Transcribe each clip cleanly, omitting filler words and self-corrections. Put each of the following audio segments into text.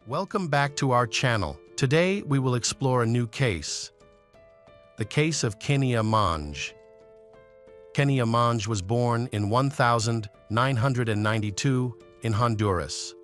Welcome back to our channel. Today we will explore a new case. The case of Kenia Monge. Kenia Monge was born in 1992 in Honduras.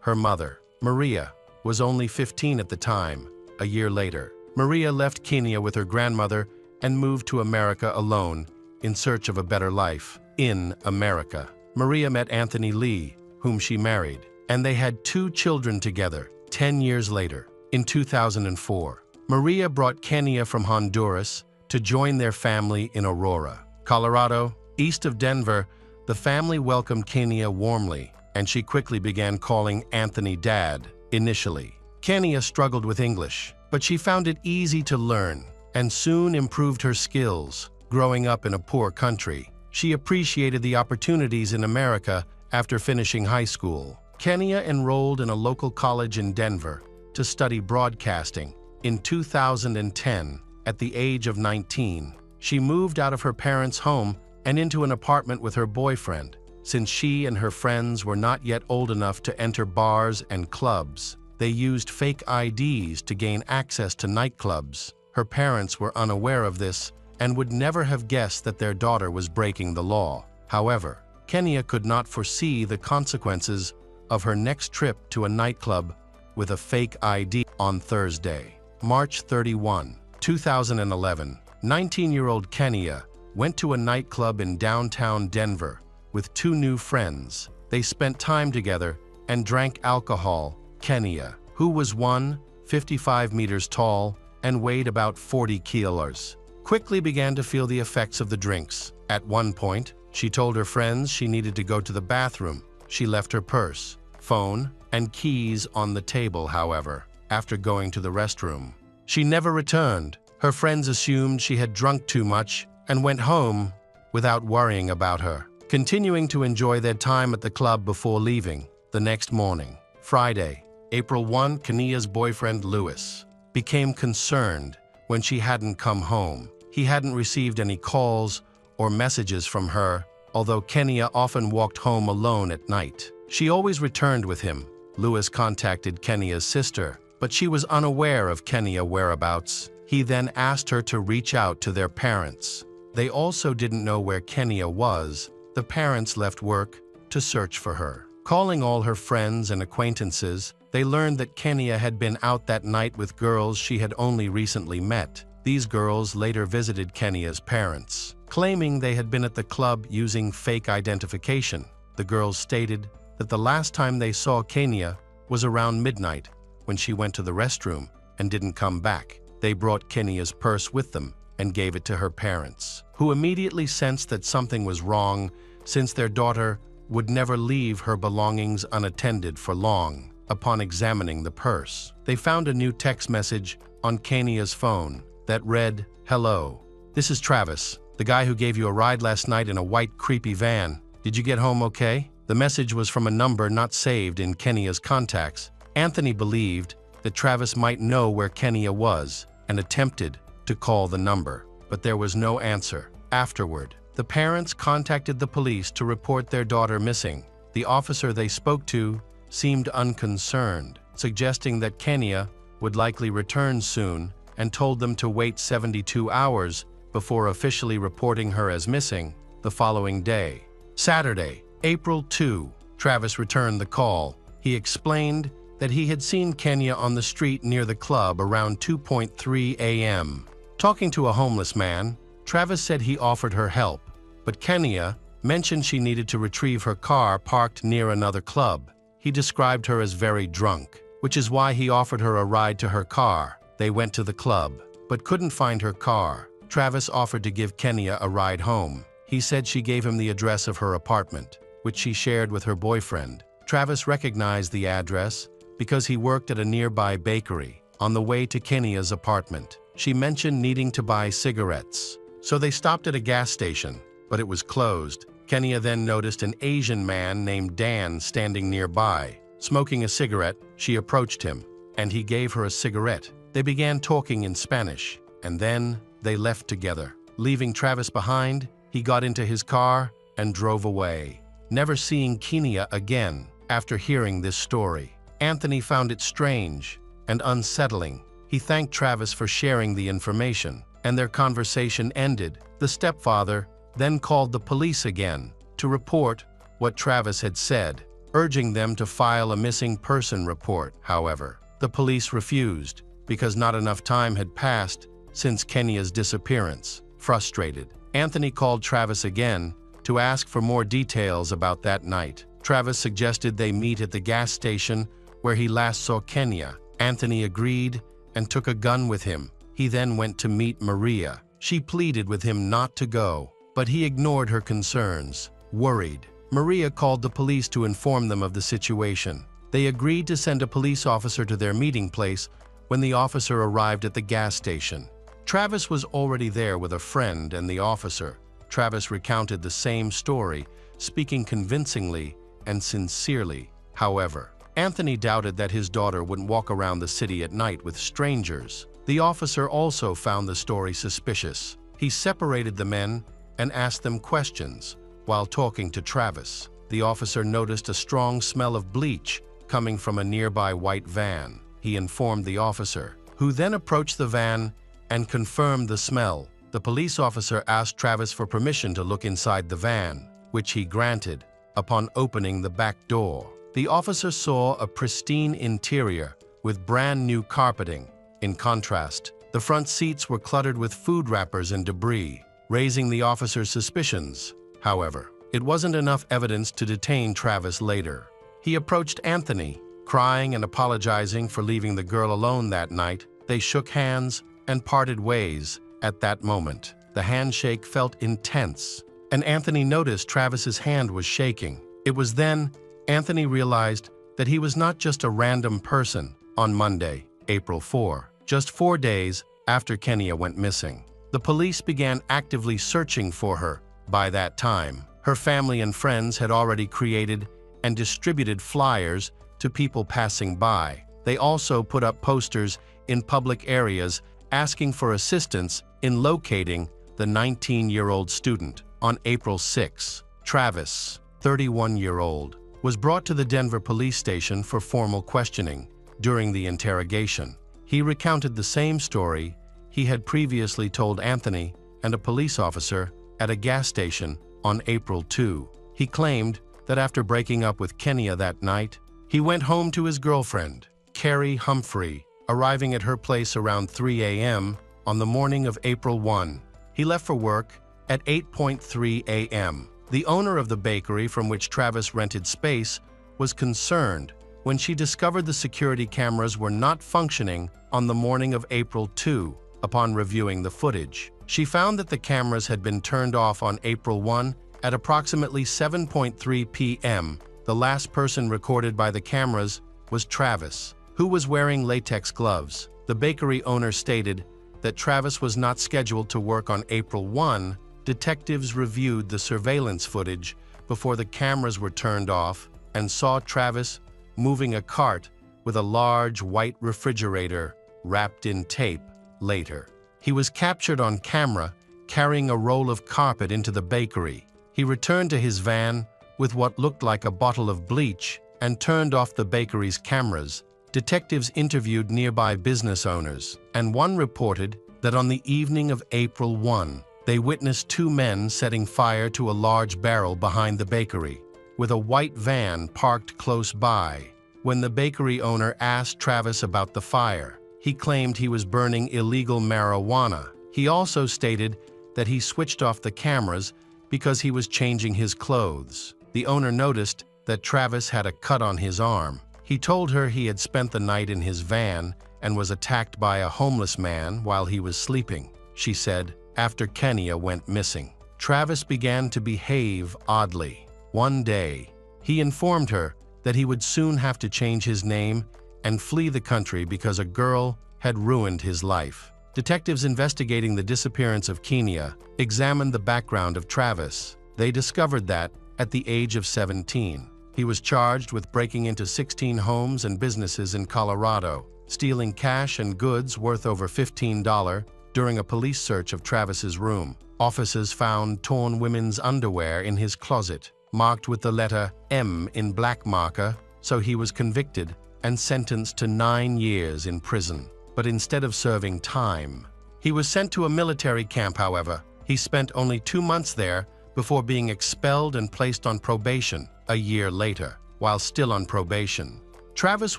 Her mother, Maria, was only 15 at the time. A year later, Maria left Kenia with her grandmother and moved to America alone in search of a better life. In America, Maria met Anthony Lee, whom she married, and they had 2 children together. 10 years later, in 2004, Maria brought Kenia from Honduras to join their family in Aurora, Colorado. East of Denver, the family welcomed Kenia warmly, and she quickly began calling Anthony Dad. Initially, Kenia struggled with English, but she found it easy to learn and soon improved her skills. Growing up in a poor country, she appreciated the opportunities in America after finishing high school. Kenia enrolled in a local college in Denver to study broadcasting. In 2010, at the age of 19, she moved out of her parents' home and into an apartment with her boyfriend. Since she and her friends were not yet old enough to enter bars and clubs, they used fake IDs to gain access to nightclubs. Her parents were unaware of this and would never have guessed that their daughter was breaking the law. However, Kenia could not foresee the consequences of her next trip to a nightclub with a fake ID. On Thursday, March 31, 2011, 19-year-old Kenia went to a nightclub in downtown Denver with 2 new friends. They spent time together and drank alcohol. Kenia, who was 155 meters tall and weighed about 40 kilos, quickly began to feel the effects of the drinks. At one point, she told her friends she needed to go to the bathroom. She left her purse, phone, and keys on the table. However, after going to the restroom, she never returned. Her friends assumed she had drunk too much and went home without worrying about her, continuing to enjoy their time at the club before leaving. The next morning, Friday, April 1, Kenia's boyfriend Louis became concerned when she hadn't come home. He hadn't received any calls or messages from her, although Kenia often walked home alone at night. She always returned with him. Louis contacted Kenia's sister, but she was unaware of Kenia's whereabouts. He then asked her to reach out to their parents. They also didn't know where Kenia was. The parents left work to search for her. Calling all her friends and acquaintances, they learned that Kenia had been out that night with girls she had only recently met. These girls later visited Kenia's parents, claiming they had been at the club using fake identification. The girls stated that the last time they saw Kenia was around midnight when she went to the restroom and didn't come back. They brought Kenia's purse with them and gave it to her parents, who immediately sensed that something was wrong since their daughter would never leave her belongings unattended for long. Upon examining the purse, they found a new text message on Kenia's phone that read, "Hello, this is Travis, the guy who gave you a ride last night in a white creepy van. Did you get home okay?" The message was from a number not saved in Kenia's contacts. Anthony believed that Travis might know where Kenia was and attempted to call the number, but there was no answer. Afterward, the parents contacted the police to report their daughter missing. The officer they spoke to seemed unconcerned, suggesting that Kenia would likely return soon, and told them to wait 72 hours before officially reporting her as missing. The following day, Saturday, April 2, Travis returned the call. He explained that he had seen Kenia on the street near the club around 2:03 a.m. Talking to a homeless man, Travis said he offered her help, but Kenia mentioned she needed to retrieve her car parked near another club. He described her as very drunk, which is why he offered her a ride to her car. They went to the club, but couldn't find her car. Travis offered to give Kenia a ride home. He said she gave him the address of her apartment, which she shared with her boyfriend. Travis recognized the address because he worked at a nearby bakery. On the way to Kenia's apartment, she mentioned needing to buy cigarettes, so they stopped at a gas station, but it was closed. Kenia then noticed an Asian man named Dan standing nearby. Smoking a cigarette, she approached him, and he gave her a cigarette. They began talking in Spanish, and then they left together. Leaving Travis behind, he got into his car and drove away, never seeing Kenia again. After hearing this story, Anthony found it strange and unsettling. He thanked Travis for sharing the information, and their conversation ended. The stepfather then called the police again to report what Travis had said, urging them to file a missing person report. However, the police refused because not enough time had passed since Kenya's disappearance. Frustrated, Anthony called Travis again to ask for more details about that night. Travis suggested they meet at the gas station where he last saw Kenya. Anthony agreed and took a gun with him. He then went to meet Maria. She pleaded with him not to go, but he ignored her concerns. Worried, Maria called the police to inform them of the situation. They agreed to send a police officer to their meeting place when the officer arrived at the gas station. Travis was already there with a friend and the officer. Travis recounted the same story, speaking convincingly and sincerely. However, Anthony doubted that his daughter wouldn't walk around the city at night with strangers. The officer also found the story suspicious. He separated the men and asked them questions. While talking to Travis, the officer noticed a strong smell of bleach coming from a nearby white van. He informed the officer, who then approached the van and confirmed the smell. The police officer asked Travis for permission to look inside the van, which he granted. Upon opening the back door, the officer saw a pristine interior with brand new carpeting. In contrast, the front seats were cluttered with food wrappers and debris, raising the officer's suspicions. However, it wasn't enough evidence to detain Travis later. He approached Anthony, crying and apologizing for leaving the girl alone that night. They shook hands and parted ways. At that moment, the handshake felt intense, and Anthony noticed Travis's hand was shaking. It was then Anthony realized that he was not just a random person. On Monday, April 4, just 4 days after Kenya went missing, the police began actively searching for her. By that time, her family and friends had already created and distributed flyers to people passing by. They also put up posters in public areas asking for assistance in locating the 19-year-old student. On April 6, Travis, 31-year-old, was brought to the Denver police station for formal questioning. During the interrogation, he recounted the same story he had previously told Anthony and a police officer at a gas station on April 2. He claimed that after breaking up with Kenya that night, he went home to his girlfriend, Carrie Humphrey, arriving at her place around 3 a.m. on the morning of April 1. He left for work at 8:03 a.m. The owner of the bakery from which Travis rented space was concerned when she discovered the security cameras were not functioning on the morning of April 2. Upon reviewing the footage, she found that the cameras had been turned off on April 1 at approximately 7:03 p.m. The last person recorded by the cameras was Travis, who was wearing latex gloves. The bakery owner stated that Travis was not scheduled to work on April 1. Detectives reviewed the surveillance footage before the cameras were turned off and saw Travis moving a cart with a large white refrigerator wrapped in tape. Later, he was captured on camera carrying a roll of carpet into the bakery. He returned to his van with what looked like a bottle of bleach and turned off the bakery's cameras. Detectives interviewed nearby business owners, and one reported that on the evening of April 1, they witnessed 2 men setting fire to a large barrel behind the bakery, with a white van parked close by. When the bakery owner asked Travis about the fire, he claimed he was burning illegal marijuana. He also stated that he switched off the cameras because he was changing his clothes. The owner noticed that Travis had a cut on his arm. He told her he had spent the night in his van and was attacked by a homeless man while he was sleeping. She said, after Kenya went missing, Travis began to behave oddly. One day, he informed her that he would soon have to change his name and flee the country because a girl had ruined his life. Detectives investigating the disappearance of Kenya examined the background of Travis. They discovered that, at the age of 17, he was charged with breaking into 16 homes and businesses in Colorado, stealing cash and goods worth over $15. During a police search of Travis's room, officers found torn women's underwear in his closet, marked with the letter M in black marker, so he was convicted and sentenced to 9 years in prison. But instead of serving time, he was sent to a military camp. However, he spent only 2 months there before being expelled and placed on probation a year later. While still on probation, Travis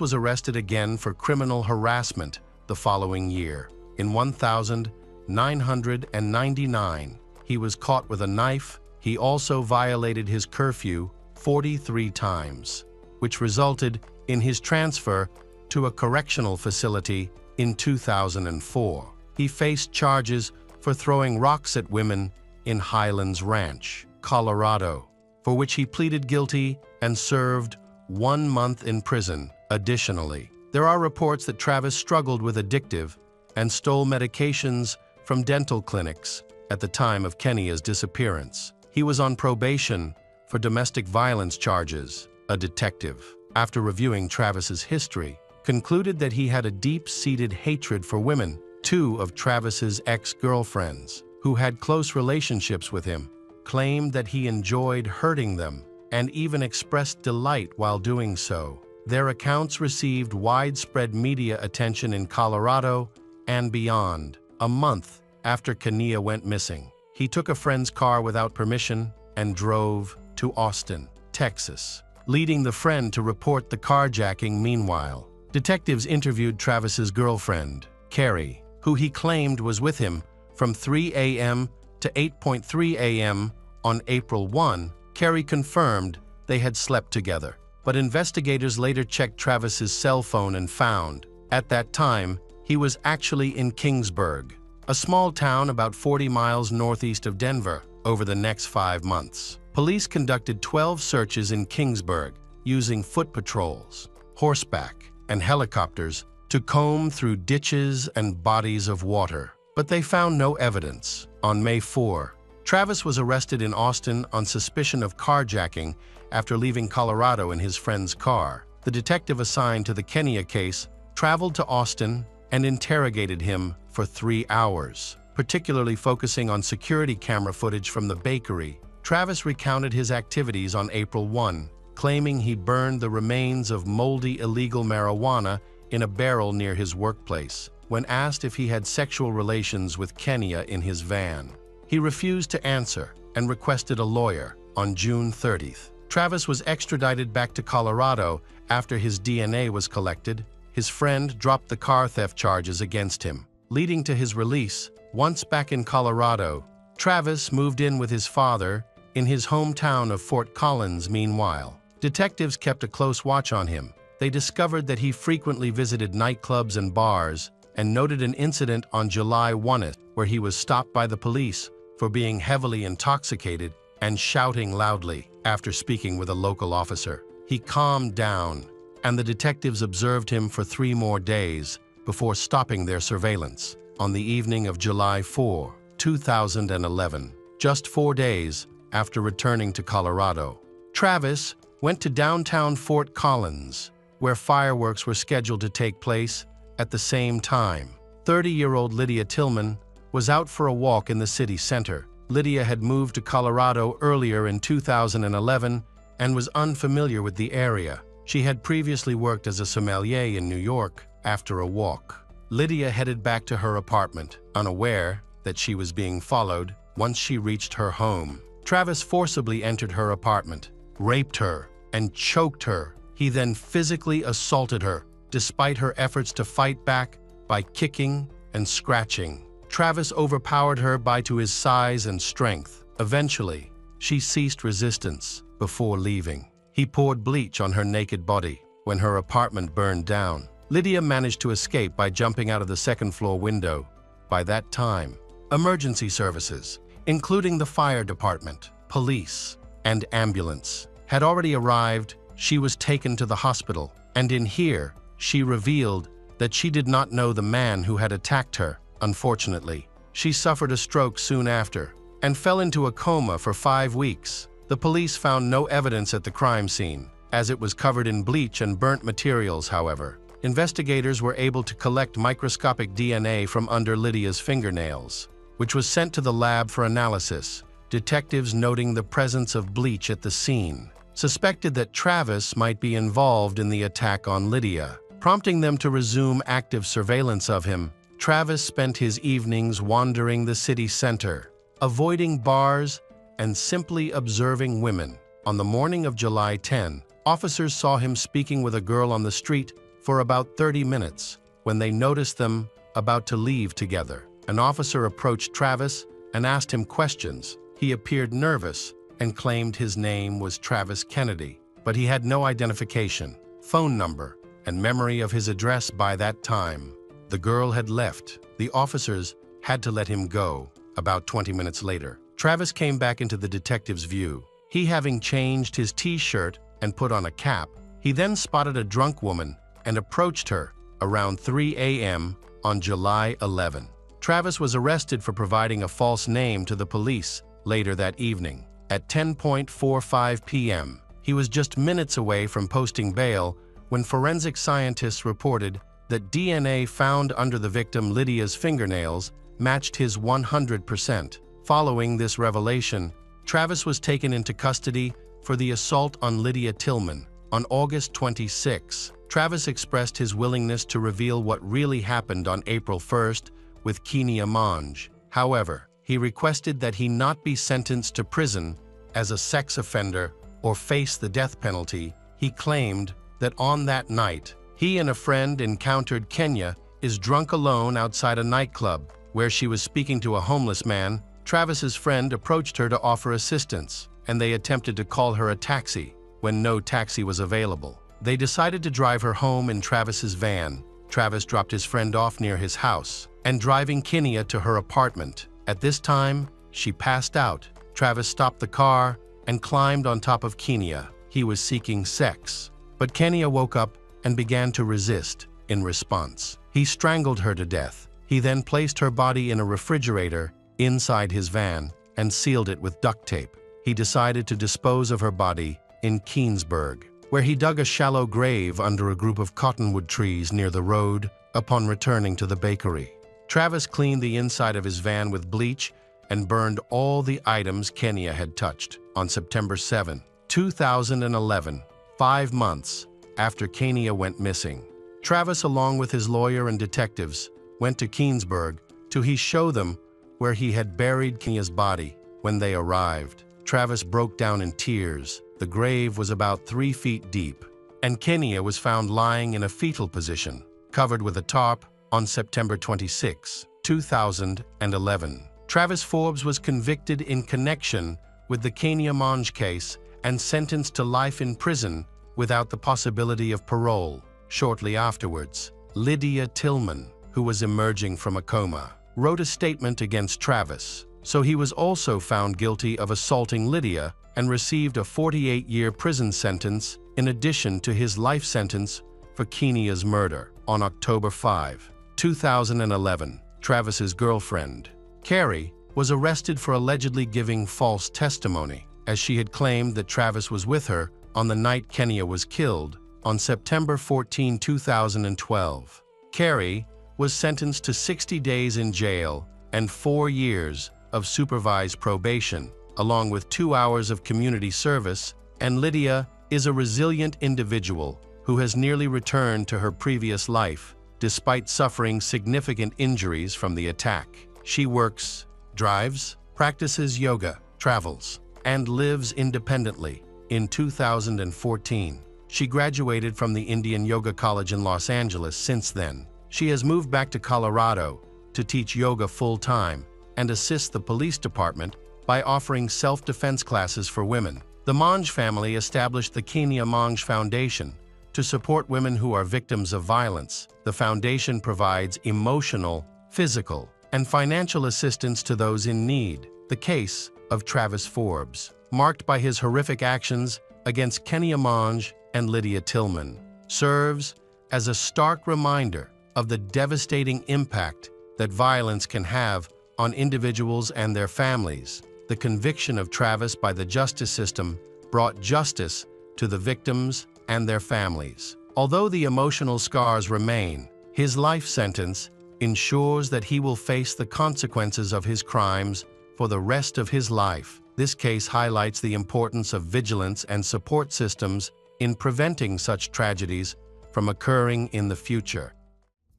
was arrested again for criminal harassment the following year. In 1999, he was caught with a knife. He also violated his curfew 43 times, which resulted in his transfer to a correctional facility in 2004. He faced charges for throwing rocks at women in Highlands Ranch, Colorado, for which he pleaded guilty and served 1 month in prison. Additionally, there are reports that Travis struggled with addictive and stole medications from dental clinics at the time of Kenya's disappearance. He was on probation for domestic violence charges. A detective, after reviewing Travis's history, concluded that he had a deep-seated hatred for women. 2 of Travis's ex-girlfriends, who had close relationships with him, claimed that he enjoyed hurting them and even expressed delight while doing so. Their accounts received widespread media attention in Colorado and beyond. A month after Kenya went missing, he took a friend's car without permission and drove to Austin, Texas, leading the friend to report the carjacking. Meanwhile, detectives interviewed Travis's girlfriend, Carrie, who he claimed was with him from 3 a.m. to 8:3 a.m. on April 1. Carrie confirmed they had slept together, but investigators later checked Travis's cell phone and found, at that time, he was actually in Kingsburg, a small town about 40 miles northeast of Denver. Over the next 5 months, police conducted 12 searches in Kingsburg using foot patrols, horseback, and helicopters to comb through ditches and bodies of water. But they found no evidence. On May 4, Travis was arrested in Austin on suspicion of carjacking after leaving Colorado in his friend's car. The detective assigned to the Kenya case traveled to Austin and interrogated him for 3 hours, particularly focusing on security camera footage from the bakery. Travis recounted his activities on April 1, claiming he burned the remains of moldy illegal marijuana in a barrel near his workplace. When asked if he had sexual relations with Kenya in his van, he refused to answer and requested a lawyer. On June 30th, Travis was extradited back to Colorado after his DNA was collected. His friend dropped the car theft charges against him, leading to his release. Once back in Colorado, Travis moved in with his father in his hometown of Fort Collins. Meanwhile, detectives kept a close watch on him. They discovered that he frequently visited nightclubs and bars and noted an incident on July 1 where he was stopped by the police for being heavily intoxicated and shouting loudly. After speaking with a local officer, he calmed down, and the detectives observed him for 3 more days before stopping their surveillance. On the evening of July 4, 2011, just 4 days after returning to Colorado, Travis went to downtown Fort Collins, where fireworks were scheduled to take place at the same time. 30-year-old Lydia Tillman was out for a walk in the city center. Lydia had moved to Colorado earlier in 2011 and was unfamiliar with the area. She had previously worked as a sommelier in New York. After a walk, Lydia headed back to her apartment, unaware that she was being followed. Once she reached her home, Travis forcibly entered her apartment, raped her, and choked her. He then physically assaulted her, despite her efforts to fight back by kicking and scratching. Travis overpowered her to his size and strength. Eventually, she ceased resistance before leaving. He poured bleach on her naked body. When her apartment burned down, Lydia managed to escape by jumping out of the second-floor window. By that time, emergency services, including the fire department, police, and ambulance, had already arrived. She was taken to the hospital, and in here, she revealed that she did not know the man who had attacked her. Unfortunately, she suffered a stroke soon after and fell into a coma for 5 weeks. The police found no evidence at the crime scene, as it was covered in bleach and burnt materials. However, investigators were able to collect microscopic DNA from under Lydia's fingernails, which was sent to the lab for analysis, detectives noting the presence of bleach at the scene suspected that Travis might be involved in the attack on Lydia. Prompting them to resume active surveillance of him, Travis spent his evenings wandering the city center, avoiding bars and simply observing women. On the morning of July 10, officers saw him speaking with a girl on the street for about 30 minutes when they noticed them about to leave together. An officer approached Travis and asked him questions. He appeared nervous and claimed his name was Travis Kennedy, but he had no identification, phone number, and memory of his address by that time. The girl had left. The officers had to let him go. About 20 minutes later, Travis came back into the detective's view. He having changed his t-shirt and put on a cap, he then spotted a drunk woman and approached her around 3 a.m. on July 11. Travis was arrested for providing a false name to the police later that evening. At 10:45 p.m., he was just minutes away from posting bail when forensic scientists reported that DNA found under the victim Lydia's fingernails matched his 100%. Following this revelation, Travis was taken into custody for the assault on Lydia Tillman. On August 26, Travis expressed his willingness to reveal what really happened on April 1st with Kenya Monge. However, he requested that he not be sentenced to prison as a sex offender or face the death penalty. He claimed that on that night, he and a friend encountered Kenya is drunk alone outside a nightclub where she was speaking to a homeless man. Travis's friend approached her to offer assistance, and they attempted to call her a taxi when no taxi was available. They decided to drive her home in Travis's van. Travis dropped his friend off near his house and driving Kenya to her apartment. At this time, she passed out. Travis stopped the car and climbed on top of Kenya. He was seeking sex, but Kenya woke up and began to resist. In response, he strangled her to death. He then placed her body in a refrigerator inside his van and sealed it with duct tape. He decided to dispose of her body in Keensburg, where he dug a shallow grave under a group of cottonwood trees near the road. Upon returning to the bakery, Travis cleaned the inside of his van with bleach and burned all the items Kenya had touched. On September 7, 2011, 5 months after Kenya went missing, Travis, along with his lawyer and detectives, went to Keensburg to show them where he had buried Kenya's body. When they arrived, Travis broke down in tears. The grave was about 3 feet deep, and Kenya was found lying in a fetal position, covered with a tarp. On September 26, 2011, Travis Forbes was convicted in connection with the Kenya Monge case and sentenced to life in prison without the possibility of parole. Shortly afterwards, Lydia Tillman, who was emerging from a coma, wrote a statement against Travis, so he was also found guilty of assaulting Lydia and received a 48-year prison sentence in addition to his life sentence for Kenya's murder. On October 5, 2011, Travis's girlfriend, Carrie, was arrested for allegedly giving false testimony, as she had claimed that Travis was with her on the night Kenya was killed. On September 14, 2012, Carrie was sentenced to 60 days in jail and 4 years of supervised probation, along with 2 hours of community service, and Lydia is a resilient individual who has nearly returned to her previous life, despite suffering significant injuries from the attack. She works, drives, practices yoga, travels, and lives independently. In 2014, she graduated from the Indian Yoga College in Los Angeles. Since then, she has moved back to Colorado to teach yoga full-time and assist the police department by offering self-defense classes for women. The Monge family established the Kenya Monge Foundation to support women who are victims of violence. The foundation provides emotional, physical, and financial assistance to those in need. The case of Travis Forbes, marked by his horrific actions against Kenya Monge and Lydia Tillman, serves as a stark reminder of the devastating impact that violence can have on individuals and their families. The conviction of Travis by the justice system brought justice to the victims and their families. Although the emotional scars remain, his life sentence ensures that he will face the consequences of his crimes for the rest of his life. This case highlights the importance of vigilance and support systems in preventing such tragedies from occurring in the future.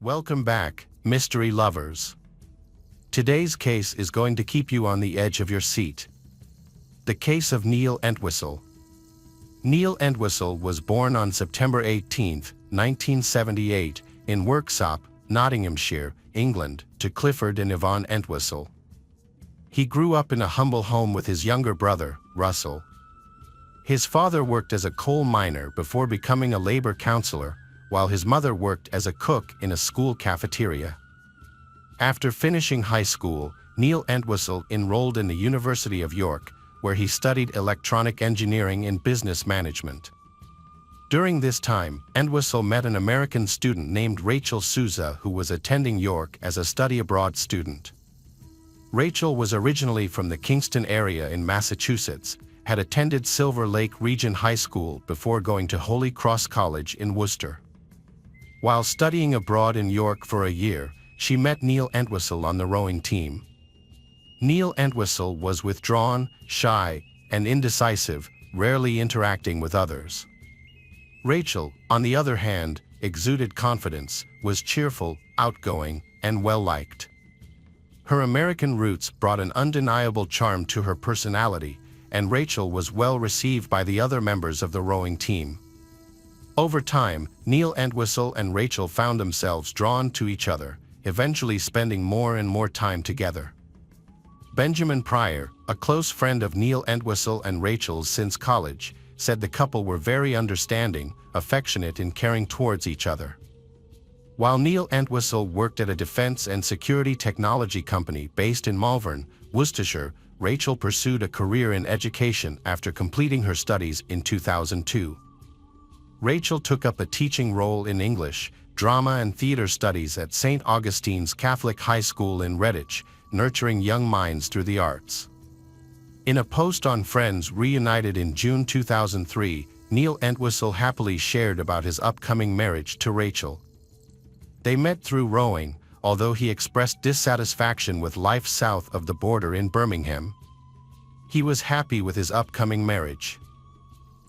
Welcome back, mystery lovers. Today's case is going to keep you on the edge of your seat. The case of Neil Entwistle. Neil Entwistle was born on September 18, 1978, in Worksop, Nottinghamshire, England, to Clifford and Yvonne Entwistle. He grew up in a humble home with his younger brother, Russell. His father worked as a coal miner before becoming a labor counselor, while his mother worked as a cook in a school cafeteria. After finishing high school, Neil Entwistle enrolled in the University of York, where he studied electronic engineering and business management. During this time, Entwistle met an American student named Rachel Souza who was attending York as a study abroad student. Rachel was originally from the Kingston area in Massachusetts, had attended Silver Lake Region High School before going to Holy Cross College in Worcester. While studying abroad in York for a year, she met Neil Entwistle on the rowing team. Neil Entwistle was withdrawn, shy, and indecisive, rarely interacting with others. Rachel, on the other hand, exuded confidence, was cheerful, outgoing, and well-liked. Her American roots brought an undeniable charm to her personality, and Rachel was well received by the other members of the rowing team. Over time, Neil Entwistle and Rachel found themselves drawn to each other, eventually spending more and more time together. Benjamin Pryor, a close friend of Neil Entwistle and Rachel's since college, said the couple were very understanding, affectionate and caring towards each other. While Neil Entwistle worked at a defense and security technology company based in Malvern, Worcestershire, Rachel pursued a career in education after completing her studies in 2002. Rachel took up a teaching role in English, drama and theater studies at St. Augustine's Catholic High School in Redditch, nurturing young minds through the arts. In a post on Friends Reunited in June 2003, Neil Entwistle happily shared about his upcoming marriage to Rachel. They met through rowing, although he expressed dissatisfaction with life south of the border in Birmingham. He was happy with his upcoming marriage.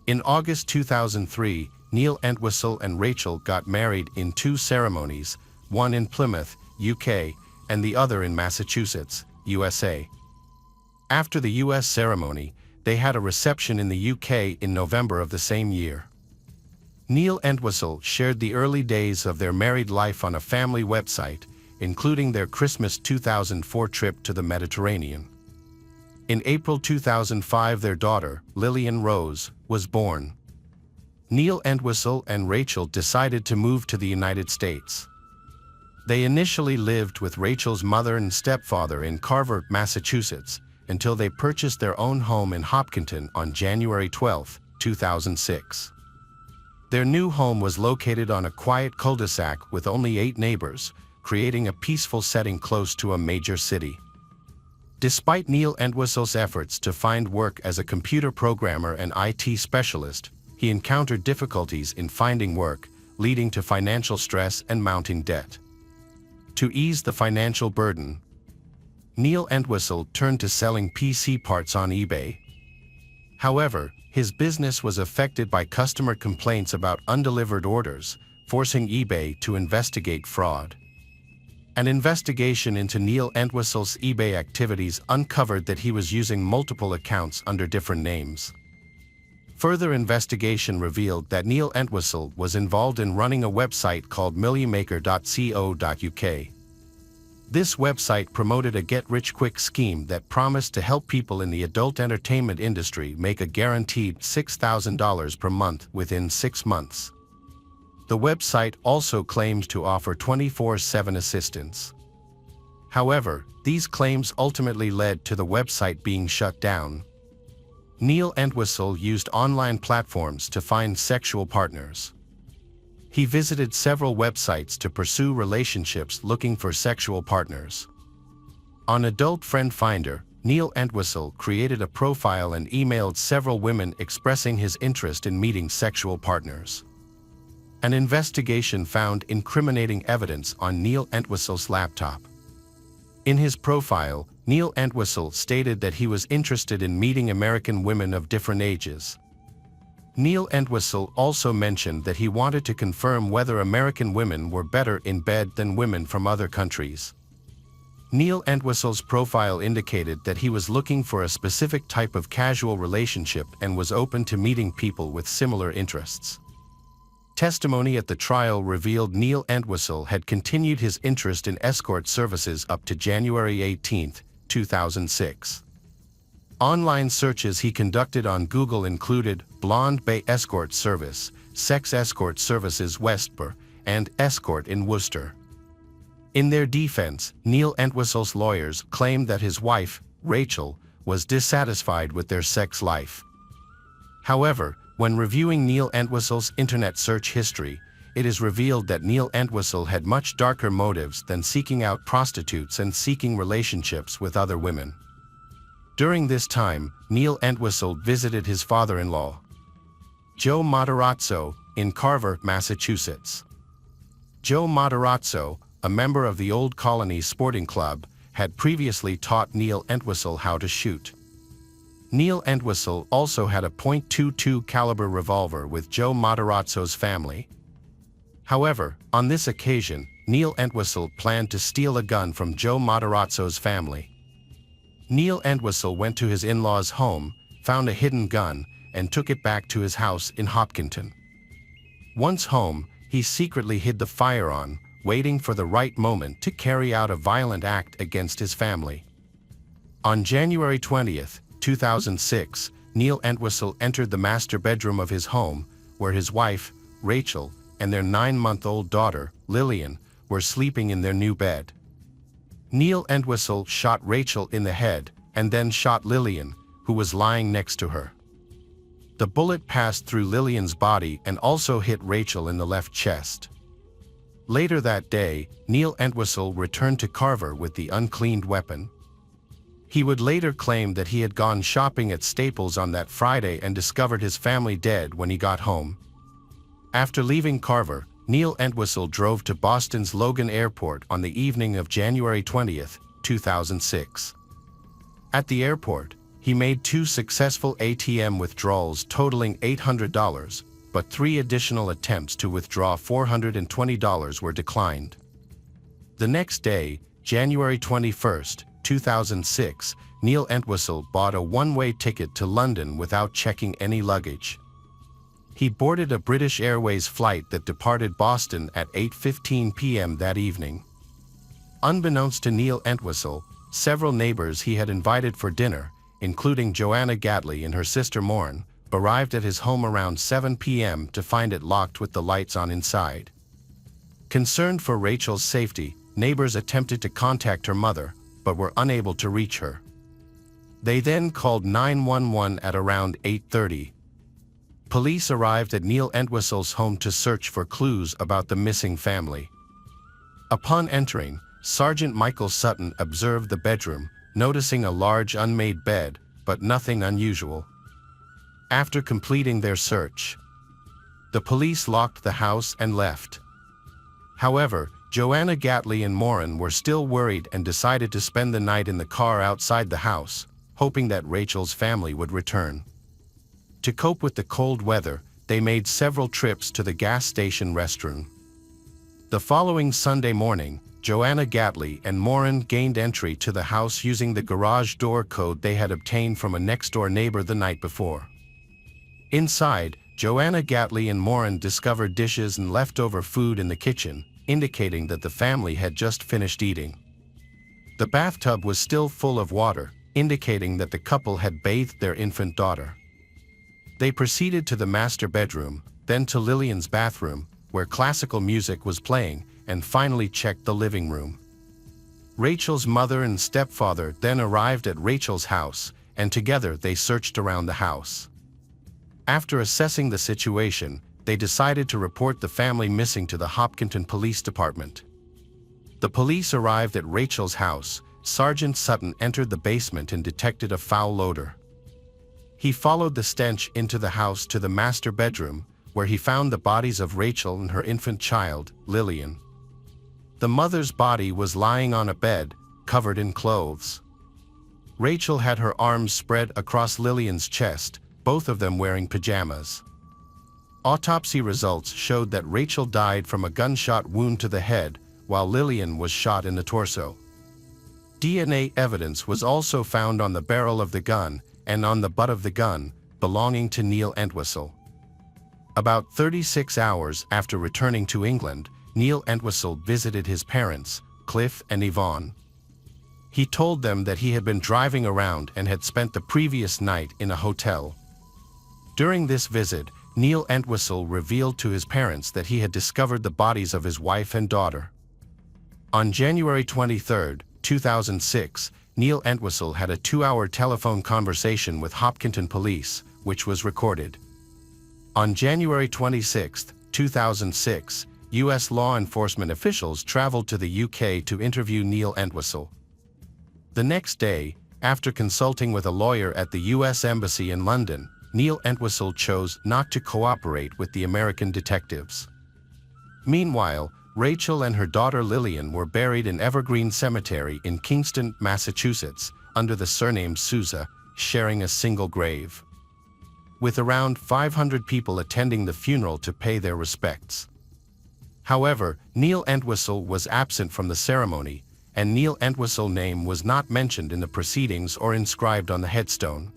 In August 2003, Neil Entwistle and Rachel got married in 2 ceremonies, one in Plymouth, UK, and the other in Massachusetts, USA. After the US ceremony, they had a reception in the UK in November of the same year. Neil Entwistle shared the early days of their married life on a family website, including their Christmas 2004 trip to the Mediterranean. In April 2005, their daughter, Lillian Rose, was born. Neil Entwistle and Rachel decided to move to the United States. They initially lived with Rachel's mother and stepfather in Carver, Massachusetts, until they purchased their own home in Hopkinton on January 12, 2006. Their new home was located on a quiet cul-de-sac with only 8 neighbors, creating a peaceful setting close to a major city. Despite Neil Entwistle's efforts to find work as a computer programmer and IT specialist, he encountered difficulties in finding work, leading to financial stress and mounting debt. To ease the financial burden, Neil Entwistle turned to selling PC parts on eBay. However, his business was affected by customer complaints about undelivered orders, forcing eBay to investigate fraud. An investigation into Neil Entwistle's eBay activities uncovered that he was using multiple accounts under different names. Further investigation revealed that Neil Entwistle was involved in running a website called millimaker.co.uk. This website promoted a get-rich-quick scheme that promised to help people in the adult entertainment industry make a guaranteed $6,000 per month within 6 months. The website also claimed to offer 24/7 assistance. However, these claims ultimately led to the website being shut down. Neil Entwistle used online platforms to find sexual partners. He visited several websites to pursue relationships looking for sexual partners. On Adult Friend Finder, Neil Entwistle created a profile and emailed several women expressing his interest in meeting sexual partners. An investigation found incriminating evidence on Neil Entwistle's laptop. In his profile, Neil Entwistle stated that he was interested in meeting American women of different ages. Neil Entwistle also mentioned that he wanted to confirm whether American women were better in bed than women from other countries. Neil Entwistle's profile indicated that he was looking for a specific type of casual relationship and was open to meeting people with similar interests. Testimony at the trial revealed Neil Entwistle had continued his interest in escort services up to January 18, 2006. Online searches he conducted on Google included Blonde Bay Escort Service, Sex Escort Services Westboro, and Escort in Worcester. In their defense, Neil Entwistle's lawyers claimed that his wife, Rachel, was dissatisfied with their sex life. However, when reviewing Neil Entwistle's internet search history, it is revealed that Neil Entwistle had much darker motives than seeking out prostitutes and seeking relationships with other women. During this time, Neil Entwistle visited his father-in-law, Joe Matarazzo, in Carver, Massachusetts. Joe Matarazzo, a member of the Old Colony Sporting Club, had previously taught Neil Entwistle how to shoot. Neil Entwistle also had a .22 caliber revolver with Joe Matarazzo's family. However, on this occasion, Neil Entwistle planned to steal a gun from Joe Matarazzo's family. Neil Entwistle went to his in-laws' home, found a hidden gun, and took it back to his house in Hopkinton. Once home, he secretly hid the firearm, waiting for the right moment to carry out a violent act against his family. On January 20, 2006, Neil Entwistle entered the master bedroom of his home, where his wife, Rachel, and their 9-month-old daughter, Lillian, were sleeping in their new bed. Neil Entwistle shot Rachel in the head and then shot Lillian, who was lying next to her. The bullet passed through Lillian's body and also hit Rachel in the left chest. Later that day, Neil Entwistle returned to Carver with the uncleaned weapon. He would later claim that he had gone shopping at Staples on that Friday and discovered his family dead when he got home. After leaving Carver, Neil Entwistle drove to Boston's Logan Airport on the evening of January 20, 2006. At the airport, he made 2 successful ATM withdrawals totaling $800, but 3 additional attempts to withdraw $420 were declined. The next day, January 21, 2006, Neil Entwistle bought a one-way ticket to London without checking any luggage. He boarded a British Airways flight that departed Boston at 8:15 p.m. that evening. Unbeknownst to Neil Entwistle, several neighbors he had invited for dinner, including Joanna Gatley and her sister Maureen, arrived at his home around 7 p.m. to find it locked with the lights on inside. Concerned for Rachel's safety, neighbors attempted to contact her mother, but were unable to reach her. They then called 911 at around 8:30. Police arrived at Neil Entwistle's home to search for clues about the missing family. Upon entering, Sergeant Michael Sutton observed the bedroom, noticing a large unmade bed, but nothing unusual. After completing their search, the police locked the house and left. However, Joanna Gatley and Maureen were still worried and decided to spend the night in the car outside the house, hoping that Rachel's family would return. To cope with the cold weather, they made several trips to the gas station restroom. The following Sunday morning, Joanna Gatley and Maureen gained entry to the house using the garage door code they had obtained from a next-door neighbor the night before. Inside, Joanna Gatley and Maureen discovered dishes and leftover food in the kitchen, indicating that the family had just finished eating. The bathtub was still full of water, indicating that the couple had bathed their infant daughter. They proceeded to the master bedroom, then to Lillian's bathroom, where classical music was playing, and finally checked the living room. Rachel's mother and stepfather then arrived at Rachel's house, and together they searched around the house. After assessing the situation, they decided to report the family missing to the Hopkinton Police Department. The police arrived at Rachel's house. Sergeant Sutton entered the basement and detected a foul odor. He followed the stench into the house to the master bedroom, where he found the bodies of Rachel and her infant child, Lillian. The mother's body was lying on a bed, covered in clothes. Rachel had her arms spread across Lillian's chest, both of them wearing pajamas. Autopsy results showed that Rachel died from a gunshot wound to the head, while Lillian was shot in the torso. DNA evidence was also found on the barrel of the gun and on the butt of the gun, belonging to Neil Entwistle. About 36 hours after returning to England, Neil Entwistle visited his parents, Cliff and Yvonne. He told them that he had been driving around and had spent the previous night in a hotel. During this visit, Neil Entwistle revealed to his parents that he had discovered the bodies of his wife and daughter. On January 23, 2006, Neil Entwistle had a 2-hour telephone conversation with Hopkinton Police, which was recorded. On January 26, 2006, U.S. law enforcement officials traveled to the UK to interview Neil Entwistle. The next day, after consulting with a lawyer at the U.S. Embassy in London, Neil Entwistle chose not to cooperate with the American detectives. Meanwhile, Rachel and her daughter Lillian were buried in Evergreen Cemetery in Kingston, Massachusetts, under the surname Souza, sharing a single grave, with around 500 people attending the funeral to pay their respects. However, Neil Entwistle was absent from the ceremony, and Neil Entwistle's name was not mentioned in the proceedings or inscribed on the headstone.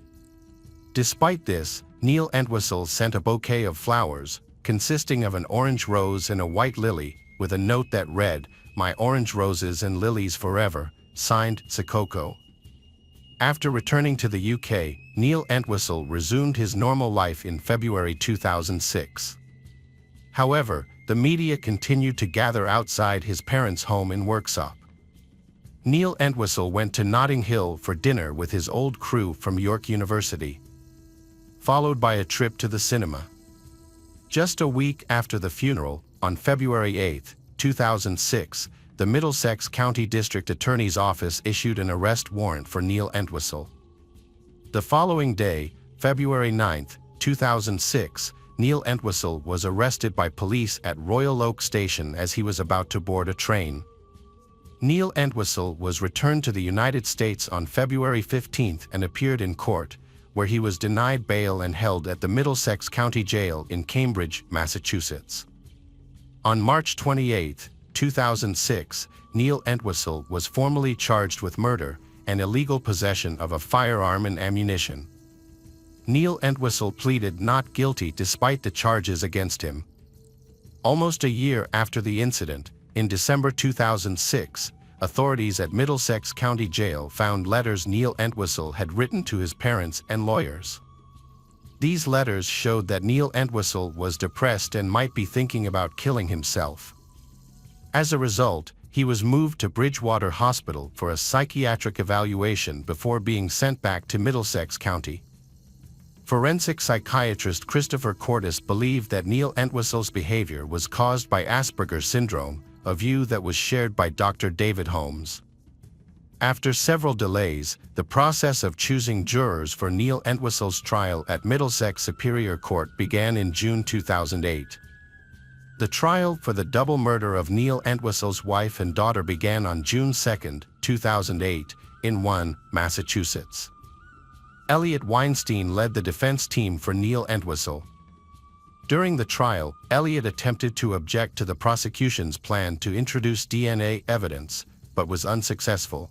Despite this, Neil Entwistle sent a bouquet of flowers, consisting of an orange rose and a white lily, with a note that read, "My orange roses and lilies forever," signed Sakoko. After returning to the UK, Neil Entwistle resumed his normal life in February 2006. However, the media continued to gather outside his parents' home in Worksop. Neil Entwistle went to Notting Hill for dinner with his old crew from York University, followed by a trip to the cinema. Just a week after the funeral, on February 8, 2006, the Middlesex County District Attorney's Office issued an arrest warrant for Neil Entwistle. The following day, February 9, 2006, Neil Entwistle was arrested by police at Royal Oak Station as he was about to board a train. Neil Entwistle was returned to the United States on February 15 and appeared in court, where he was denied bail and held at the Middlesex County Jail in Cambridge, Massachusetts. On March 28, 2006, Neil Entwistle was formally charged with murder and illegal possession of a firearm and ammunition. Neil Entwistle pleaded not guilty despite the charges against him. Almost a year after the incident, in December 2006, authorities at Middlesex County Jail found letters Neil Entwistle had written to his parents and lawyers. These letters showed that Neil Entwistle was depressed and might be thinking about killing himself. As a result, he was moved to Bridgewater Hospital for a psychiatric evaluation before being sent back to Middlesex County. Forensic psychiatrist Christopher Cordes believed that Neil Entwistle's behavior was caused by Asperger's syndrome, a view that was shared by Dr. David Holmes. After several delays, the process of choosing jurors for Neil Entwistle's trial at Middlesex Superior Court began in June 2008. The trial for the double murder of Neil Entwistle's wife and daughter began on June 2, 2008, in Massachusetts. Elliot Weinstein led the defense team for Neil Entwistle. During the trial, Elliot attempted to object to the prosecution's plan to introduce DNA evidence, but was unsuccessful.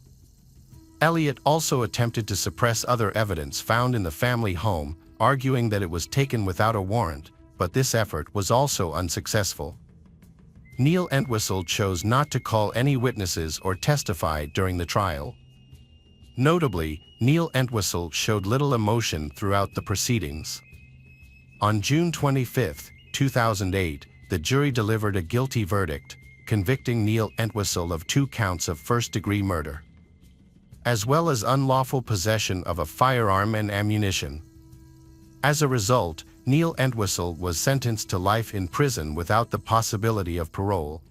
Elliot also attempted to suppress other evidence found in the family home, arguing that it was taken without a warrant, but this effort was also unsuccessful. Neil Entwistle chose not to call any witnesses or testify during the trial. Notably, Neil Entwistle showed little emotion throughout the proceedings. On June 25, 2008, the jury delivered a guilty verdict, convicting Neil Entwistle of 2 counts of first-degree murder, as well as unlawful possession of a firearm and ammunition. As a result, Neil Entwistle was sentenced to life in prison without the possibility of parole.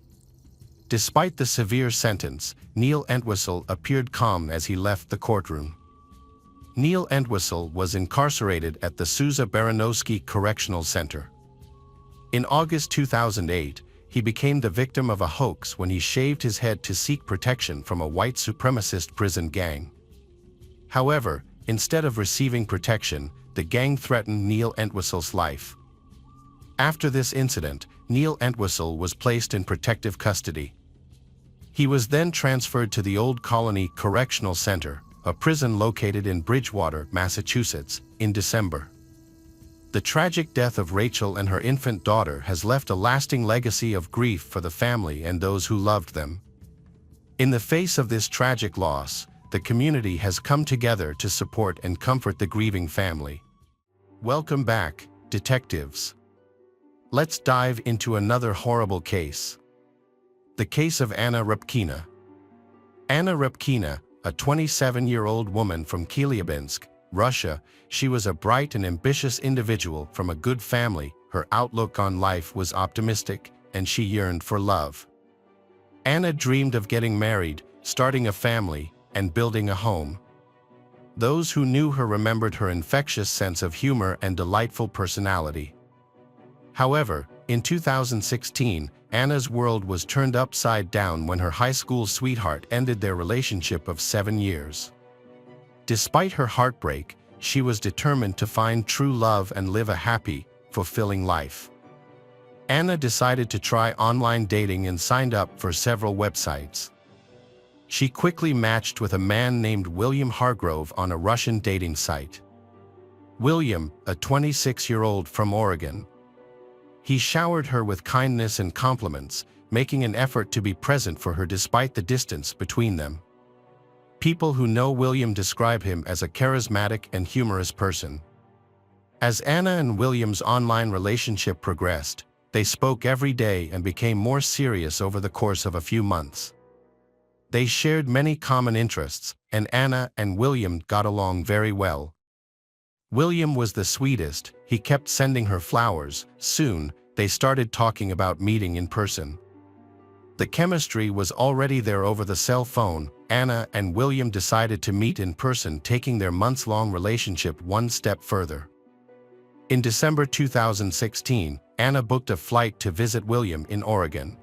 Despite the severe sentence, Neil Entwistle appeared calm as he left the courtroom. Neil Entwistle was incarcerated at the Souza Baranowski Correctional Center. In August 2008, he became the victim of a hoax when he shaved his head to seek protection from a white supremacist prison gang. However, instead of receiving protection, the gang threatened Neil Entwistle's life. After this incident, Neil Entwistle was placed in protective custody. He was then transferred to the Old Colony Correctional Center, a prison located in Bridgewater, Massachusetts, in December. The tragic death of Rachel and her infant daughter has left a lasting legacy of grief for the family and those who loved them. In the face of this tragic loss, the community has come together to support and comfort the grieving family. Welcome back, detectives. Let's dive into another horrible case. The case of Anna Rybkina. Anna Rybkina, a 27-year-old woman from Chelyabinsk, Russia, she was a bright and ambitious individual from a good family. Her outlook on life was optimistic, and she yearned for love. Anna dreamed of getting married, starting a family, and building a home. Those who knew her remembered her infectious sense of humor and delightful personality. However, in 2016, Anna's world was turned upside down when her high school sweetheart ended their relationship of 7 years. Despite her heartbreak, she was determined to find true love and live a happy, fulfilling life. Anna decided to try online dating and signed up for several websites. She quickly matched with a man named William Hargrove on a Russian dating site. William, a 26-year-old from Oregon. He showered her with kindness and compliments, making an effort to be present for her despite the distance between them. People who know William describe him as a charismatic and humorous person. As Anna and William's online relationship progressed, they spoke every day and became more serious over the course of a few months. They shared many common interests, and Anna and William got along very well. William was the sweetest, he kept sending her flowers. Soon, they started talking about meeting in person. The chemistry was already there over the cell phone. Anna and William decided to meet in person, taking their months-long relationship one step further. In December 2016, Anna booked a flight to visit William in Oregon.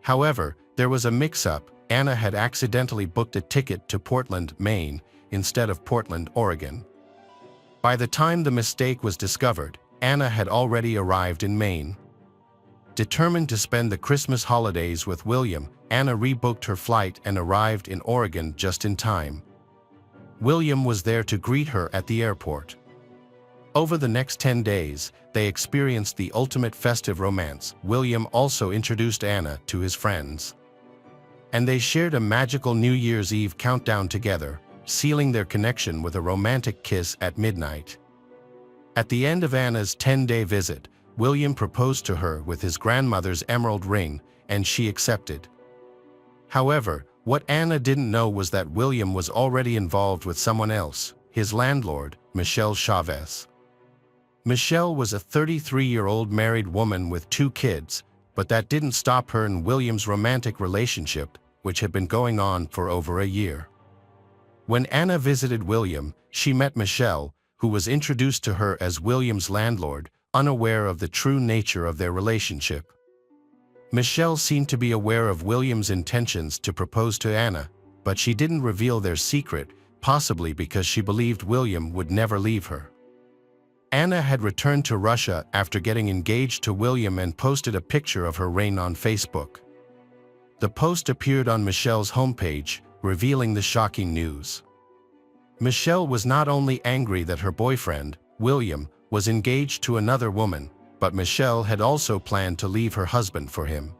However, there was a mix-up. Anna had accidentally booked a ticket to Portland, Maine, instead of Portland, Oregon. By the time the mistake was discovered, Anna had already arrived in Maine. Determined to spend the Christmas holidays with William, Anna rebooked her flight and arrived in Oregon just in time. William was there to greet her at the airport. Over the next 10 days, they experienced the ultimate festive romance. William also introduced Anna to his friends. And they shared a magical New Year's Eve countdown together, sealing their connection with a romantic kiss at midnight. At the end of Anna's 10-day visit, William proposed to her with his grandmother's emerald ring, and she accepted. However, what Anna didn't know was that William was already involved with someone else, his landlord, Michelle Chavez. Michelle was a 33-year-old married woman with 2 kids, but that didn't stop her and William's romantic relationship, which had been going on for over a year. When Anna visited William, she met Michelle, who was introduced to her as William's landlord, unaware of the true nature of their relationship. Michelle seemed to be aware of William's intentions to propose to Anna, but she didn't reveal their secret, possibly because she believed William would never leave her. Anna had returned to Russia after getting engaged to William and posted a picture of her ring on Facebook. The post appeared on Michelle's homepage, revealing the shocking news. Michelle was not only angry that her boyfriend, William, was engaged to another woman, but Michelle had also planned to leave her husband for him.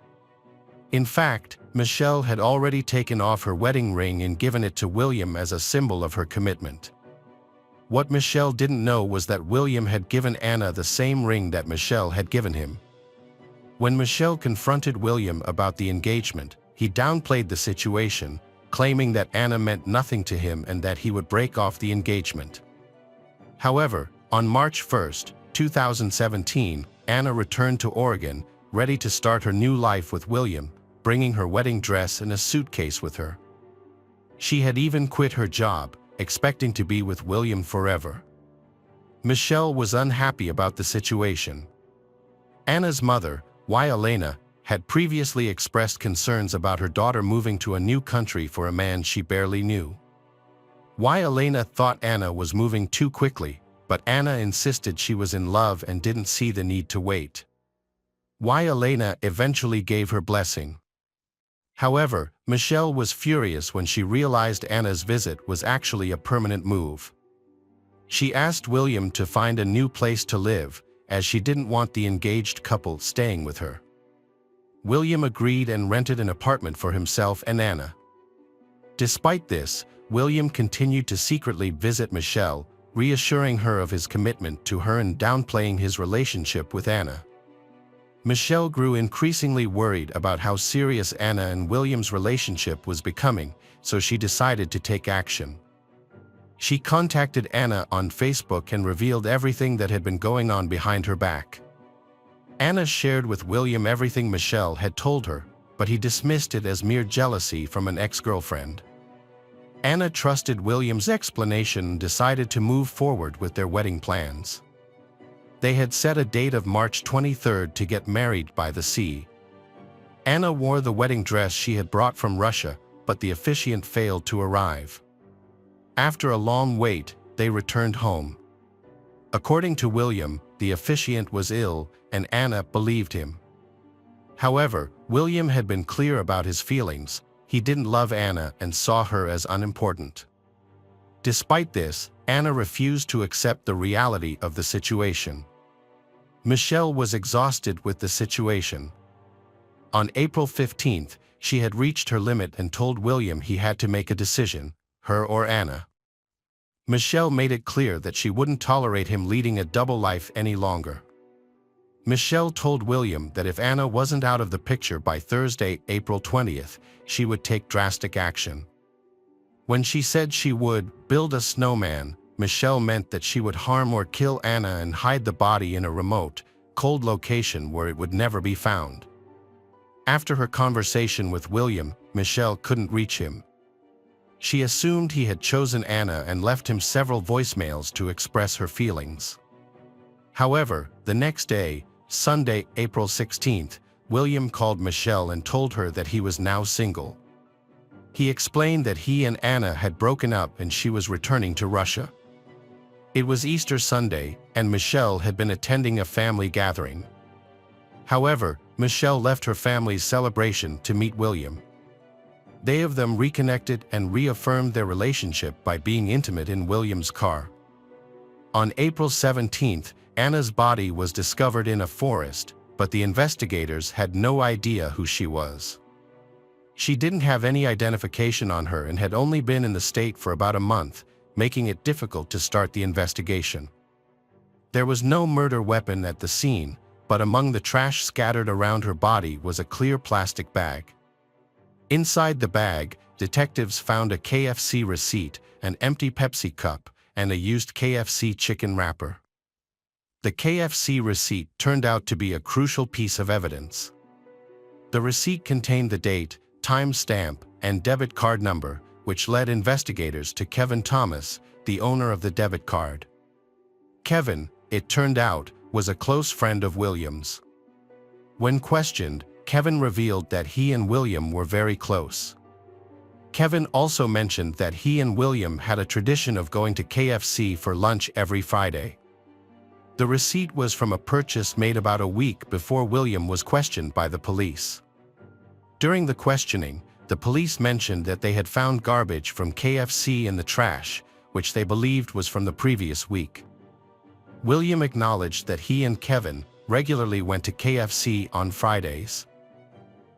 In fact, Michelle had already taken off her wedding ring and given it to William as a symbol of her commitment. What Michelle didn't know was that William had given Anna the same ring that Michelle had given him. When Michelle confronted William about the engagement, he downplayed the situation, claiming that Anna meant nothing to him and that he would break off the engagement. However, on March 1, 2017, Anna returned to Oregon, ready to start her new life with William, bringing her wedding dress and a suitcase with her. She had even quit her job, expecting to be with William forever. Michelle was unhappy about the situation. Anna's mother, Yelena, had previously expressed concerns about her daughter moving to a new country for a man she barely knew. Why Elena thought Anna was moving too quickly, but Anna insisted she was in love and didn't see the need to wait. Why Elena eventually gave her blessing. However, Michelle was furious when she realized Anna's visit was actually a permanent move. She asked William to find a new place to live, as she didn't want the engaged couple staying with her. William agreed and rented an apartment for himself and Anna. Despite this, William continued to secretly visit Michelle, reassuring her of his commitment to her and downplaying his relationship with Anna. Michelle grew increasingly worried about how serious Anna and William's relationship was becoming, so she decided to take action. She contacted Anna on Facebook and revealed everything that had been going on behind her back. Anna shared with William everything Michelle had told her, but he dismissed it as mere jealousy from an ex-girlfriend. Anna trusted William's explanation and decided to move forward with their wedding plans. They had set a date of March 23rd to get married by the sea. Anna wore the wedding dress she had brought from Russia, but the officiant failed to arrive. After a long wait, they returned home. According to William, the officiant was ill, and Anna believed him. However, William had been clear about his feelings. He didn't love Anna and saw her as unimportant. Despite this, Anna refused to accept the reality of the situation. Michelle was exhausted with the situation. On April 15th, she had reached her limit and told William he had to make a decision, her or Anna. Michelle made it clear that she wouldn't tolerate him leading a double life any longer. Michelle told William that if Anna wasn't out of the picture by Thursday, April 20th, she would take drastic action. When she said she would build a snowman, Michelle meant that she would harm or kill Anna and hide the body in a remote, cold location where it would never be found. After her conversation with William, Michelle couldn't reach him. She assumed he had chosen Anna and left him several voicemails to express her feelings. However, the next day, Sunday, April 16th, William called Michelle and told her that he was now single. He explained that he and Anna had broken up and she was returning to Russia. It was Easter Sunday, and Michelle had been attending a family gathering. However, Michelle left her family's celebration to meet William. They of them reconnected and reaffirmed their relationship by being intimate in William's car. On April 17th, Anna's body was discovered in a forest, but the investigators had no idea who she was. She didn't have any identification on her and had only been in the state for about a month, making it difficult to start the investigation. There was no murder weapon at the scene, but among the trash scattered around her body was a clear plastic bag. Inside the bag, detectives found a KFC receipt, an empty Pepsi cup, and a used KFC chicken wrapper. The KFC receipt turned out to be a crucial piece of evidence. The receipt contained the date, time stamp, and debit card number, which led investigators to Kevin Thomas, the owner of the debit card. Kevin, it turned out, was a close friend of William's. When questioned, Kevin revealed that he and William were very close. Kevin also mentioned that he and William had a tradition of going to KFC for lunch every Friday. The receipt was from a purchase made about a week before William was questioned by the police. During the questioning, the police mentioned that they had found garbage from KFC in the trash, which they believed was from the previous week. William acknowledged that he and Kevin regularly went to KFC on Fridays.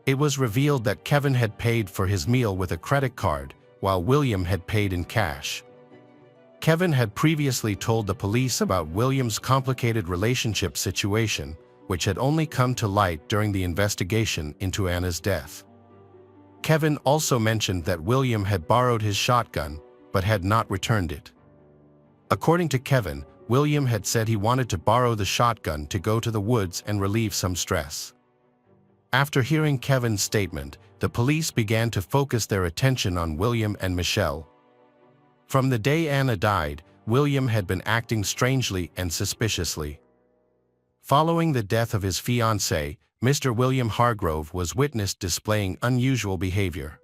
It was revealed that Kevin had paid for his meal with a credit card, while William had paid in cash. Kevin had previously told the police about William's complicated relationship situation, which had only come to light during the investigation into Anna's death. Kevin also mentioned that William had borrowed his shotgun, but had not returned it. According to Kevin, William had said he wanted to borrow the shotgun to go to the woods and relieve some stress. After hearing Kevin's statement, the police began to focus their attention on William and Michelle. From the day Anna died, William had been acting strangely and suspiciously. Following the death of his fiancée, Mr. William Hargrove was witnessed displaying unusual behavior.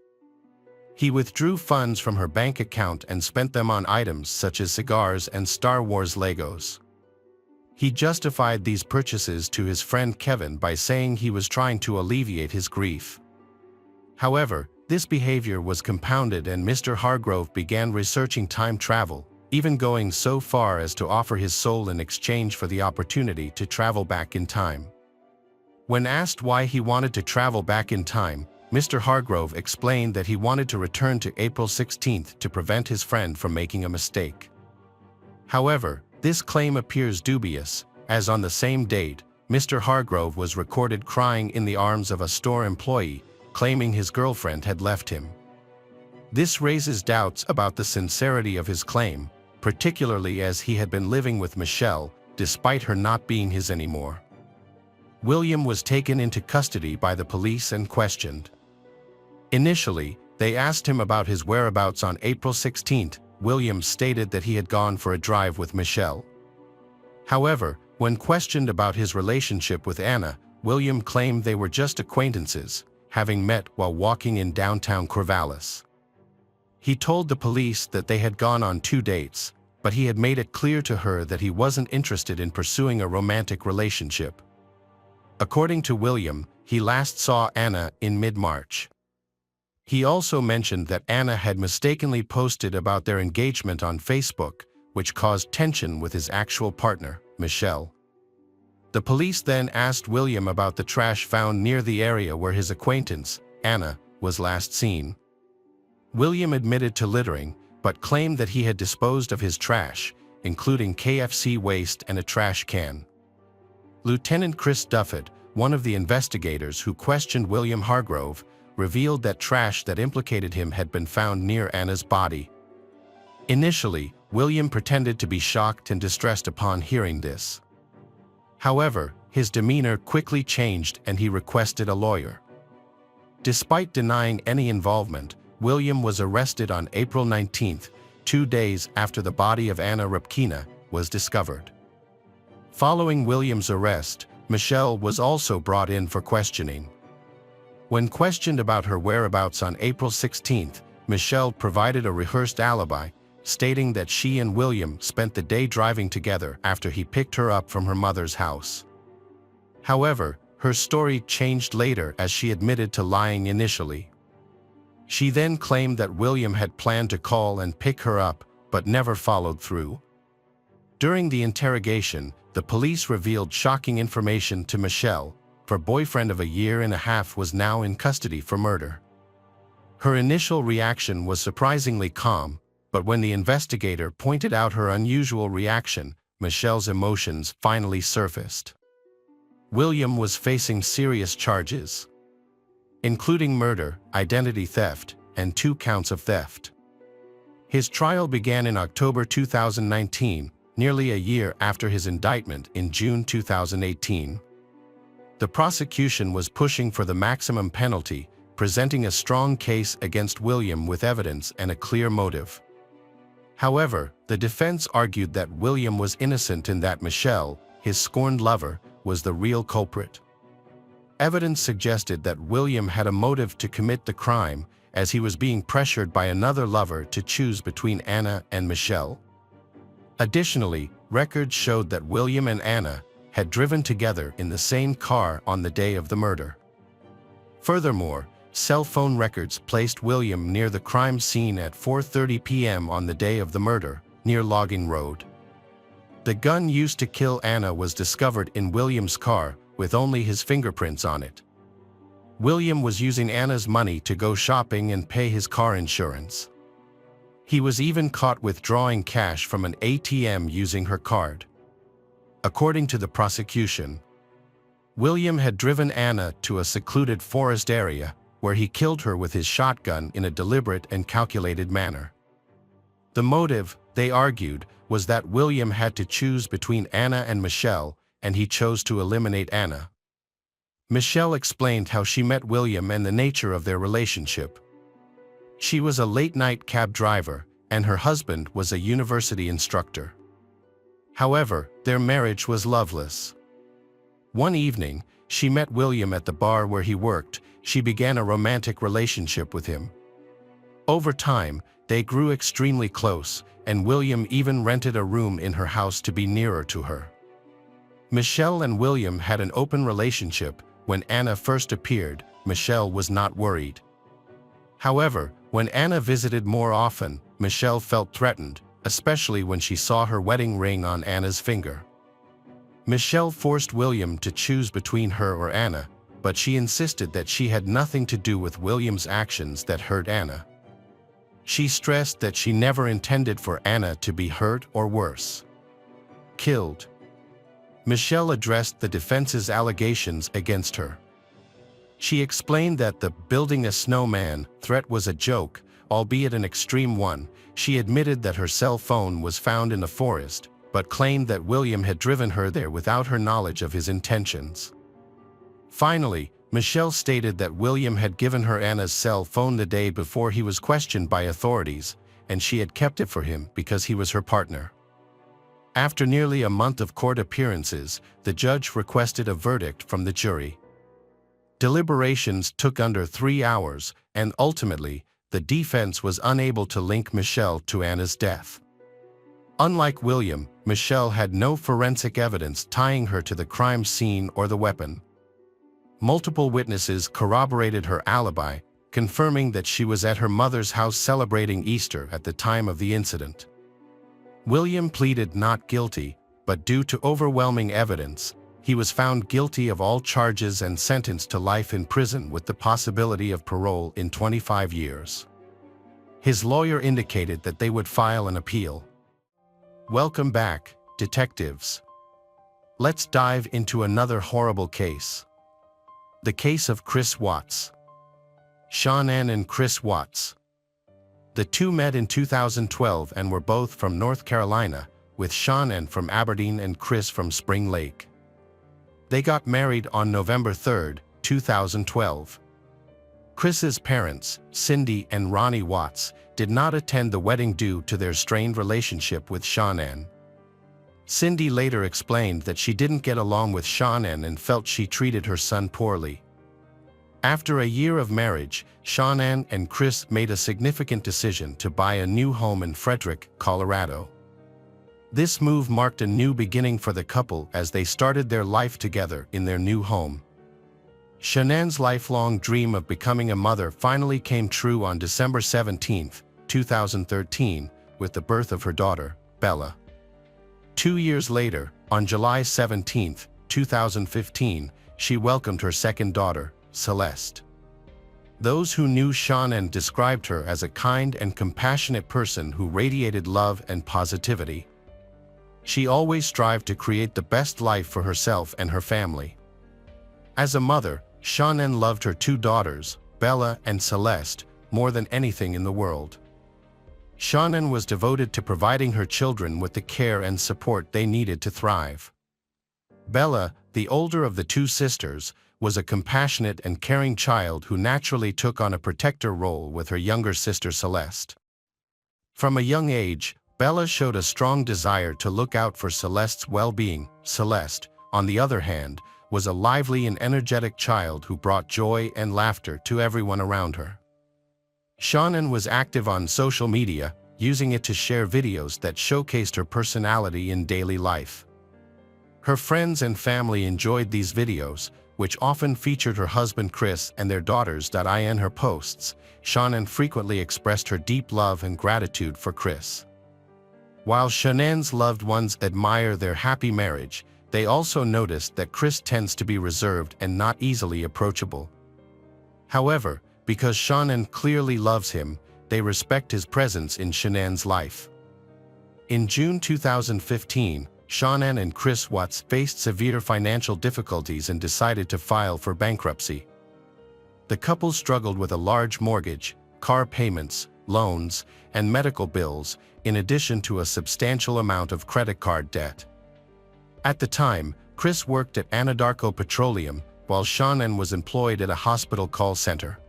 He withdrew funds from her bank account and spent them on items such as cigars and Star Wars Legos. He justified these purchases to his friend Kevin by saying he was trying to alleviate his grief. However, this behavior was compounded and Mr. Hargrove began researching time travel, even going so far as to offer his soul in exchange for the opportunity to travel back in time. When asked why he wanted to travel back in time, Mr. Hargrove explained that he wanted to return to April 16th to prevent his friend from making a mistake. However, this claim appears dubious, as on the same date, Mr. Hargrove was recorded crying in the arms of a store employee, claiming his girlfriend had left him. This raises doubts about the sincerity of his claim, particularly as he had been living with Michelle, despite her not being his anymore. William was taken into custody by the police and questioned. Initially, they asked him about his whereabouts on April 16th. William stated that he had gone for a drive with Michelle. However, when questioned about his relationship with Anna, William claimed they were just acquaintances, having met while walking in downtown Corvallis. He told the police that they had gone on 2 dates, but he had made it clear to her that he wasn't interested in pursuing a romantic relationship. According to William, he last saw Anna in mid-March. He also mentioned that Anna had mistakenly posted about their engagement on Facebook, which caused tension with his actual partner, Michelle. The police then asked William about the trash found near the area where his acquaintance, Anna, was last seen. William admitted to littering, but claimed that he had disposed of his trash, including KFC waste and a trash can. Lieutenant Chris Duffett, one of the investigators who questioned William Hargrove, revealed that trash that implicated him had been found near Anna's body. Initially, William pretended to be shocked and distressed upon hearing this. However, his demeanor quickly changed and he requested a lawyer. Despite denying any involvement, William was arrested on April 19, 2 days after the body of Anna Rybkina was discovered. Following William's arrest, Michelle was also brought in for questioning. When questioned about her whereabouts on April 16, Michelle provided a rehearsed alibi, stating that she and William spent the day driving together after he picked her up from her mother's house. However, her story changed later as she admitted to lying initially. She then claimed that William had planned to call and pick her up, but never followed through. During the interrogation, the police revealed shocking information to Michelle. Her boyfriend of a year and a half was now in custody for murder. Her initial reaction was surprisingly calm, but when the investigator pointed out her unusual reaction, Michelle's emotions finally surfaced. William was facing serious charges, including murder, identity theft, and 2 counts of theft. His trial began in October 2019, nearly a year after his indictment in June 2018. The prosecution was pushing for the maximum penalty, presenting a strong case against William with evidence and a clear motive. However, the defense argued that William was innocent and that Michelle, his scorned lover, was the real culprit. Evidence suggested that William had a motive to commit the crime, as he was being pressured by another lover to choose between Anna and Michelle. Additionally, records showed that William and Anna had driven together in the same car on the day of the murder. Furthermore, cell phone records placed William near the crime scene at 4:30 p.m. on the day of the murder, near Logging Road. The gun used to kill Anna was discovered in William's car, with only his fingerprints on it. William was using Anna's money to go shopping and pay his car insurance. He was even caught withdrawing cash from an ATM using her card. According to the prosecution, William had driven Anna to a secluded forest area, where he killed her with his shotgun in a deliberate and calculated manner. The motive, they argued, was that William had to choose between Anna and Michelle, and he chose to eliminate Anna. Michelle explained how she met William and the nature of their relationship. She was a late-night cab driver, and her husband was a university instructor. However, their marriage was loveless. One evening, she met William at the bar where he worked. She began a romantic relationship with him. Over time, they grew extremely close, and William even rented a room in her house to be nearer to her. Michelle and William had an open relationship. When Anna first appeared, Michelle was not worried. However, when Anna visited more often, Michelle felt threatened, especially when she saw her wedding ring on Anna's finger. Michelle forced William to choose between her or Anna, but she insisted that she had nothing to do with William's actions that hurt Anna. She stressed that she never intended for Anna to be hurt or worse, killed. Michelle addressed the defense's allegations against her. She explained that the building a snowman threat was a joke, albeit an extreme one. She admitted that her cell phone was found in the forest, but claimed that William had driven her there without her knowledge of his intentions. Finally, Michelle stated that William had given her Anna's cell phone the day before he was questioned by authorities, and she had kept it for him because he was her partner. After nearly a month of court appearances, the judge requested a verdict from the jury. Deliberations took under 3 hours, and ultimately, the defense was unable to link Michelle to Anna's death. Unlike William, Michelle had no forensic evidence tying her to the crime scene or the weapon. Multiple witnesses corroborated her alibi, confirming that she was at her mother's house celebrating Easter at the time of the incident. William pleaded not guilty, but due to overwhelming evidence, he was found guilty of all charges and sentenced to life in prison with the possibility of parole in 25 years. His lawyer indicated that they would file an appeal. Welcome back, detectives. Let's dive into another horrible case. The case of Chris Watts. Shanann and Chris Watts. The two met in 2012 and were both from North Carolina, with Shanann from Aberdeen and Chris from Spring Lake. They got married on November 3, 2012. Chris's parents, Cindy and Ronnie Watts, did not attend the wedding due to their strained relationship with Shanann. Cindy later explained that she didn't get along with Shanann and felt she treated her son poorly. After a year of marriage, Shanann and Chris made a significant decision to buy a new home in Frederick, Colorado. This move marked a new beginning for the couple as they started their life together in their new home. Shanann's lifelong dream of becoming a mother finally came true on December 17, 2013, with the birth of her daughter, Bella. 2 years later, on July 17, 2015, she welcomed her second daughter, Celeste. Those who knew Shanann described her as a kind and compassionate person who radiated love and positivity. She always strived to create the best life for herself and her family. As a mother, Shanann loved her 2 daughters, Bella and Celeste, more than anything in the world. Shanann was devoted to providing her children with the care and support they needed to thrive. Bella, the older of the 2 sisters, was a compassionate and caring child who naturally took on a protector role with her younger sister Celeste. From a young age, Bella showed a strong desire to look out for Celeste's well-being. Celeste, on the other hand, was a lively and energetic child who brought joy and laughter to everyone around her. Shanann was active on social media, using it to share videos that showcased her personality in daily life. Her friends and family enjoyed these videos, which often featured her husband Chris and their daughters. In her posts, Shanann frequently expressed her deep love and gratitude for Chris. While Shanann's loved ones admire their happy marriage, they also noticed that Chris tends to be reserved and not easily approachable. However, because Shanann clearly loves him, they respect his presence in Shanann's life. In June 2015, Shanann and Chris Watts faced severe financial difficulties and decided to file for bankruptcy. The couple struggled with a large mortgage, car payments, loans, and medical bills, in addition to a substantial amount of credit card debt. At the time, Chris worked at Anadarko Petroleum, while Shanann was employed at a hospital call center.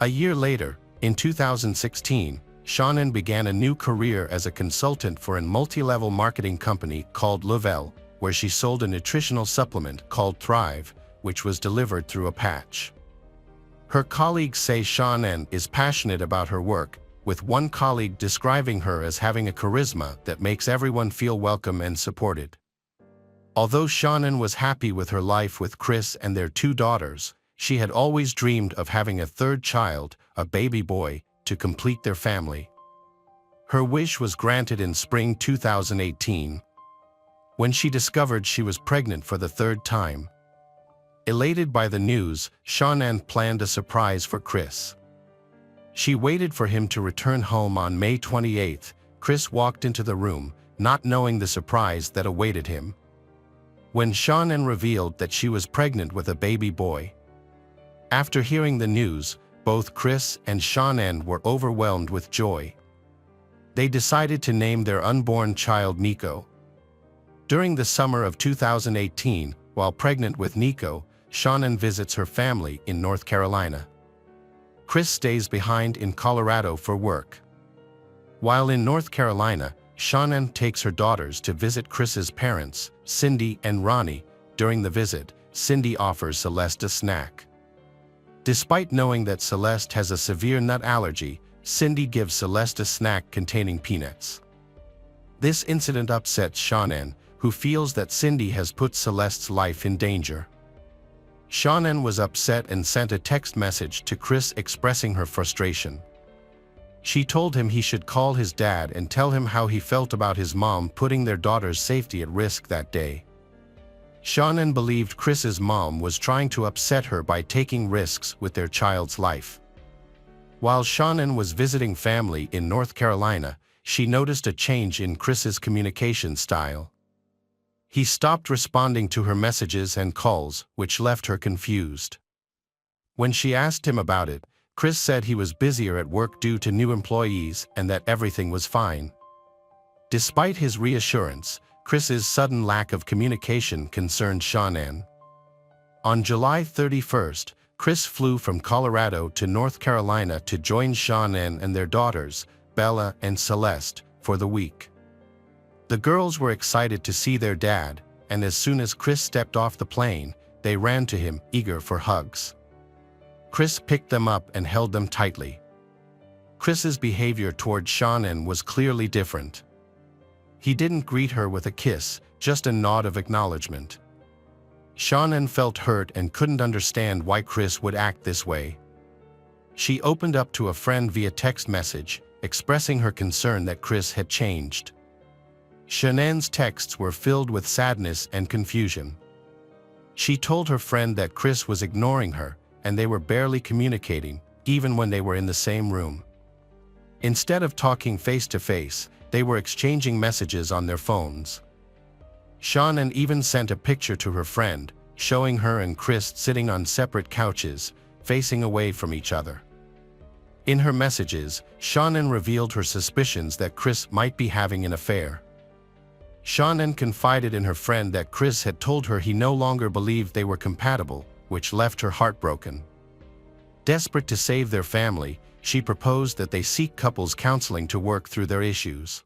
A year later, in 2016, Shanann began a new career as a consultant for a multi-level marketing company called Lovell, where she sold a nutritional supplement called Thrive, which was delivered through a patch. Her colleagues say Shannon is passionate about her work, with one colleague describing her as having a charisma that makes everyone feel welcome and supported. Although Shannon was happy with her life with Chris and their 2 daughters, she had always dreamed of having a 3rd child, a baby boy, to complete their family. Her wish was granted in spring 2018, when she discovered she was pregnant for the 3rd time. Elated by the news, Shannon planned a surprise for Chris. She waited for him to return home on May 28. Chris walked into the room, not knowing the surprise that awaited him. When Shannon revealed that she was pregnant with a baby boy. After hearing the news, both Chris and Shannon were overwhelmed with joy. They decided to name their unborn child Nico. During the summer of 2018, while pregnant with Nico, Shannon visits her family in North Carolina. Chris stays behind in Colorado for work. While in North Carolina, Shannon takes her daughters to visit Chris's parents, Cindy and Ronnie. During the visit, Cindy offers Celeste a snack. Despite knowing that Celeste has a severe nut allergy, Cindy gives Celeste a snack containing peanuts. This incident upsets Shannon, who feels that Cindy has put Celeste's life in danger. Shannon was upset and sent a text message to Chris expressing her frustration. She told him he should call his dad and tell him how he felt about his mom putting their daughter's safety at risk that day. Shannon believed Chris's mom was trying to upset her by taking risks with their child's life. While Shannon was visiting family in North Carolina, she noticed a change in Chris's communication style. He stopped responding to her messages and calls, which left her confused. When she asked him about it, Chris said he was busier at work due to new employees and that everything was fine. Despite his reassurance, Chris's sudden lack of communication concerned Shannon. On July 31st, Chris flew from Colorado to North Carolina to join Shannon and their daughters, Bella and Celeste, for the week. The girls were excited to see their dad, and as soon as Chris stepped off the plane, they ran to him, eager for hugs. Chris picked them up and held them tightly. Chris's behavior toward Shannon was clearly different. He didn't greet her with a kiss, just a nod of acknowledgement. Shannon felt hurt and couldn't understand why Chris would act this way. She opened up to a friend via text message, expressing her concern that Chris had changed. Shannon's texts were filled with sadness and confusion. She told her friend that Chris was ignoring her, and they were barely communicating, even when they were in the same room. Instead of talking face-to-face, they were exchanging messages on their phones. Shannon even sent a picture to her friend, showing her and Chris sitting on separate couches, facing away from each other. In her messages, Shannon revealed her suspicions that Chris might be having an affair. Shannon confided in her friend that Chris had told her he no longer believed they were compatible, which left her heartbroken. Desperate to save their family, she proposed that they seek couples counseling to work through their issues.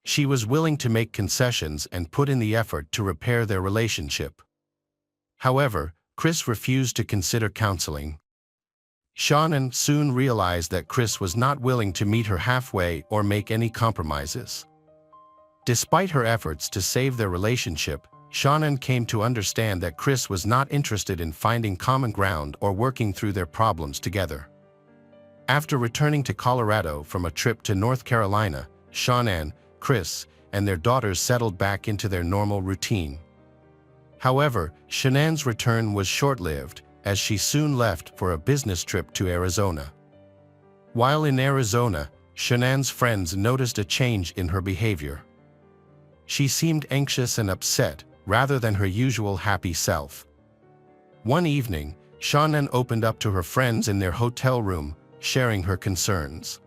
She was willing to make concessions and put in the effort to repair their relationship. However, Chris refused to consider counseling. Shannon soon realized that Chris was not willing to meet her halfway or make any compromises. Despite her efforts to save their relationship, Shannon came to understand that Chris was not interested in finding common ground or working through their problems together. After returning to Colorado from a trip to North Carolina, Shannon, Chris, and their daughters settled back into their normal routine. However, Shannon's return was short-lived, as she soon left for a business trip to Arizona. While in Arizona, Shannon's friends noticed a change in her behavior. She seemed anxious and upset, rather than her usual happy self. One evening, Shannon opened up to her friends in their hotel room, sharing her concerns.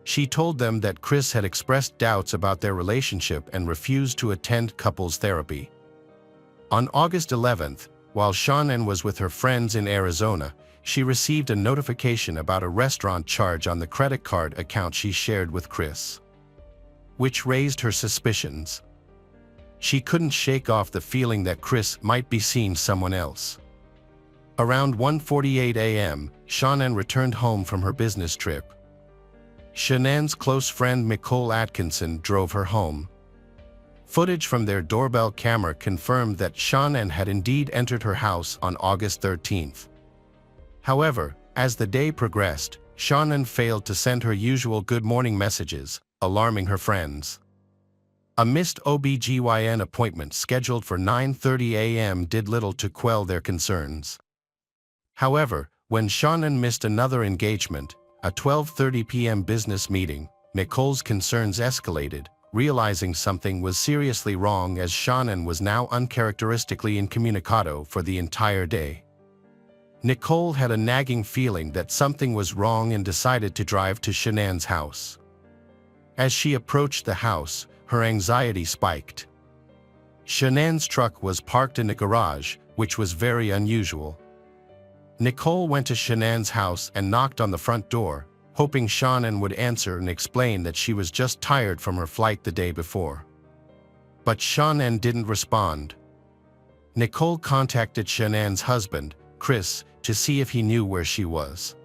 She told them that Chris had expressed doubts about their relationship and refused to attend couples therapy. On August 11th, while Shannon was with her friends in Arizona, she received a notification about a restaurant charge on the credit card account she shared with Chris, which raised her suspicions. She couldn't shake off the feeling that Chris might be seeing someone else. Around 1:48 a.m., Shanann returned home from her business trip. Shanann's close friend Nicole Atkinson drove her home. Footage from their doorbell camera confirmed that Shanann had indeed entered her house on August 13th. However, as the day progressed, Shanann failed to send her usual good morning messages, alarming her friends. A missed OB/GYN appointment scheduled for 9:30 a.m. did little to quell their concerns. However, when Shanann missed another engagement, a 12:30 p.m. business meeting, Nicole's concerns escalated, realizing something was seriously wrong as Shanann was now uncharacteristically incommunicado for the entire day. Nicole had a nagging feeling that something was wrong and decided to drive to Shanann's house. As she approached the house, her anxiety spiked. Shanann's truck was parked in a garage, which was very unusual. Nicole went to Shanann's house and knocked on the front door, hoping Shanann would answer and explain that she was just tired from her flight the day before. But Shanann didn't respond. Nicole contacted Shanann's husband, Chris, to see if he knew where she was.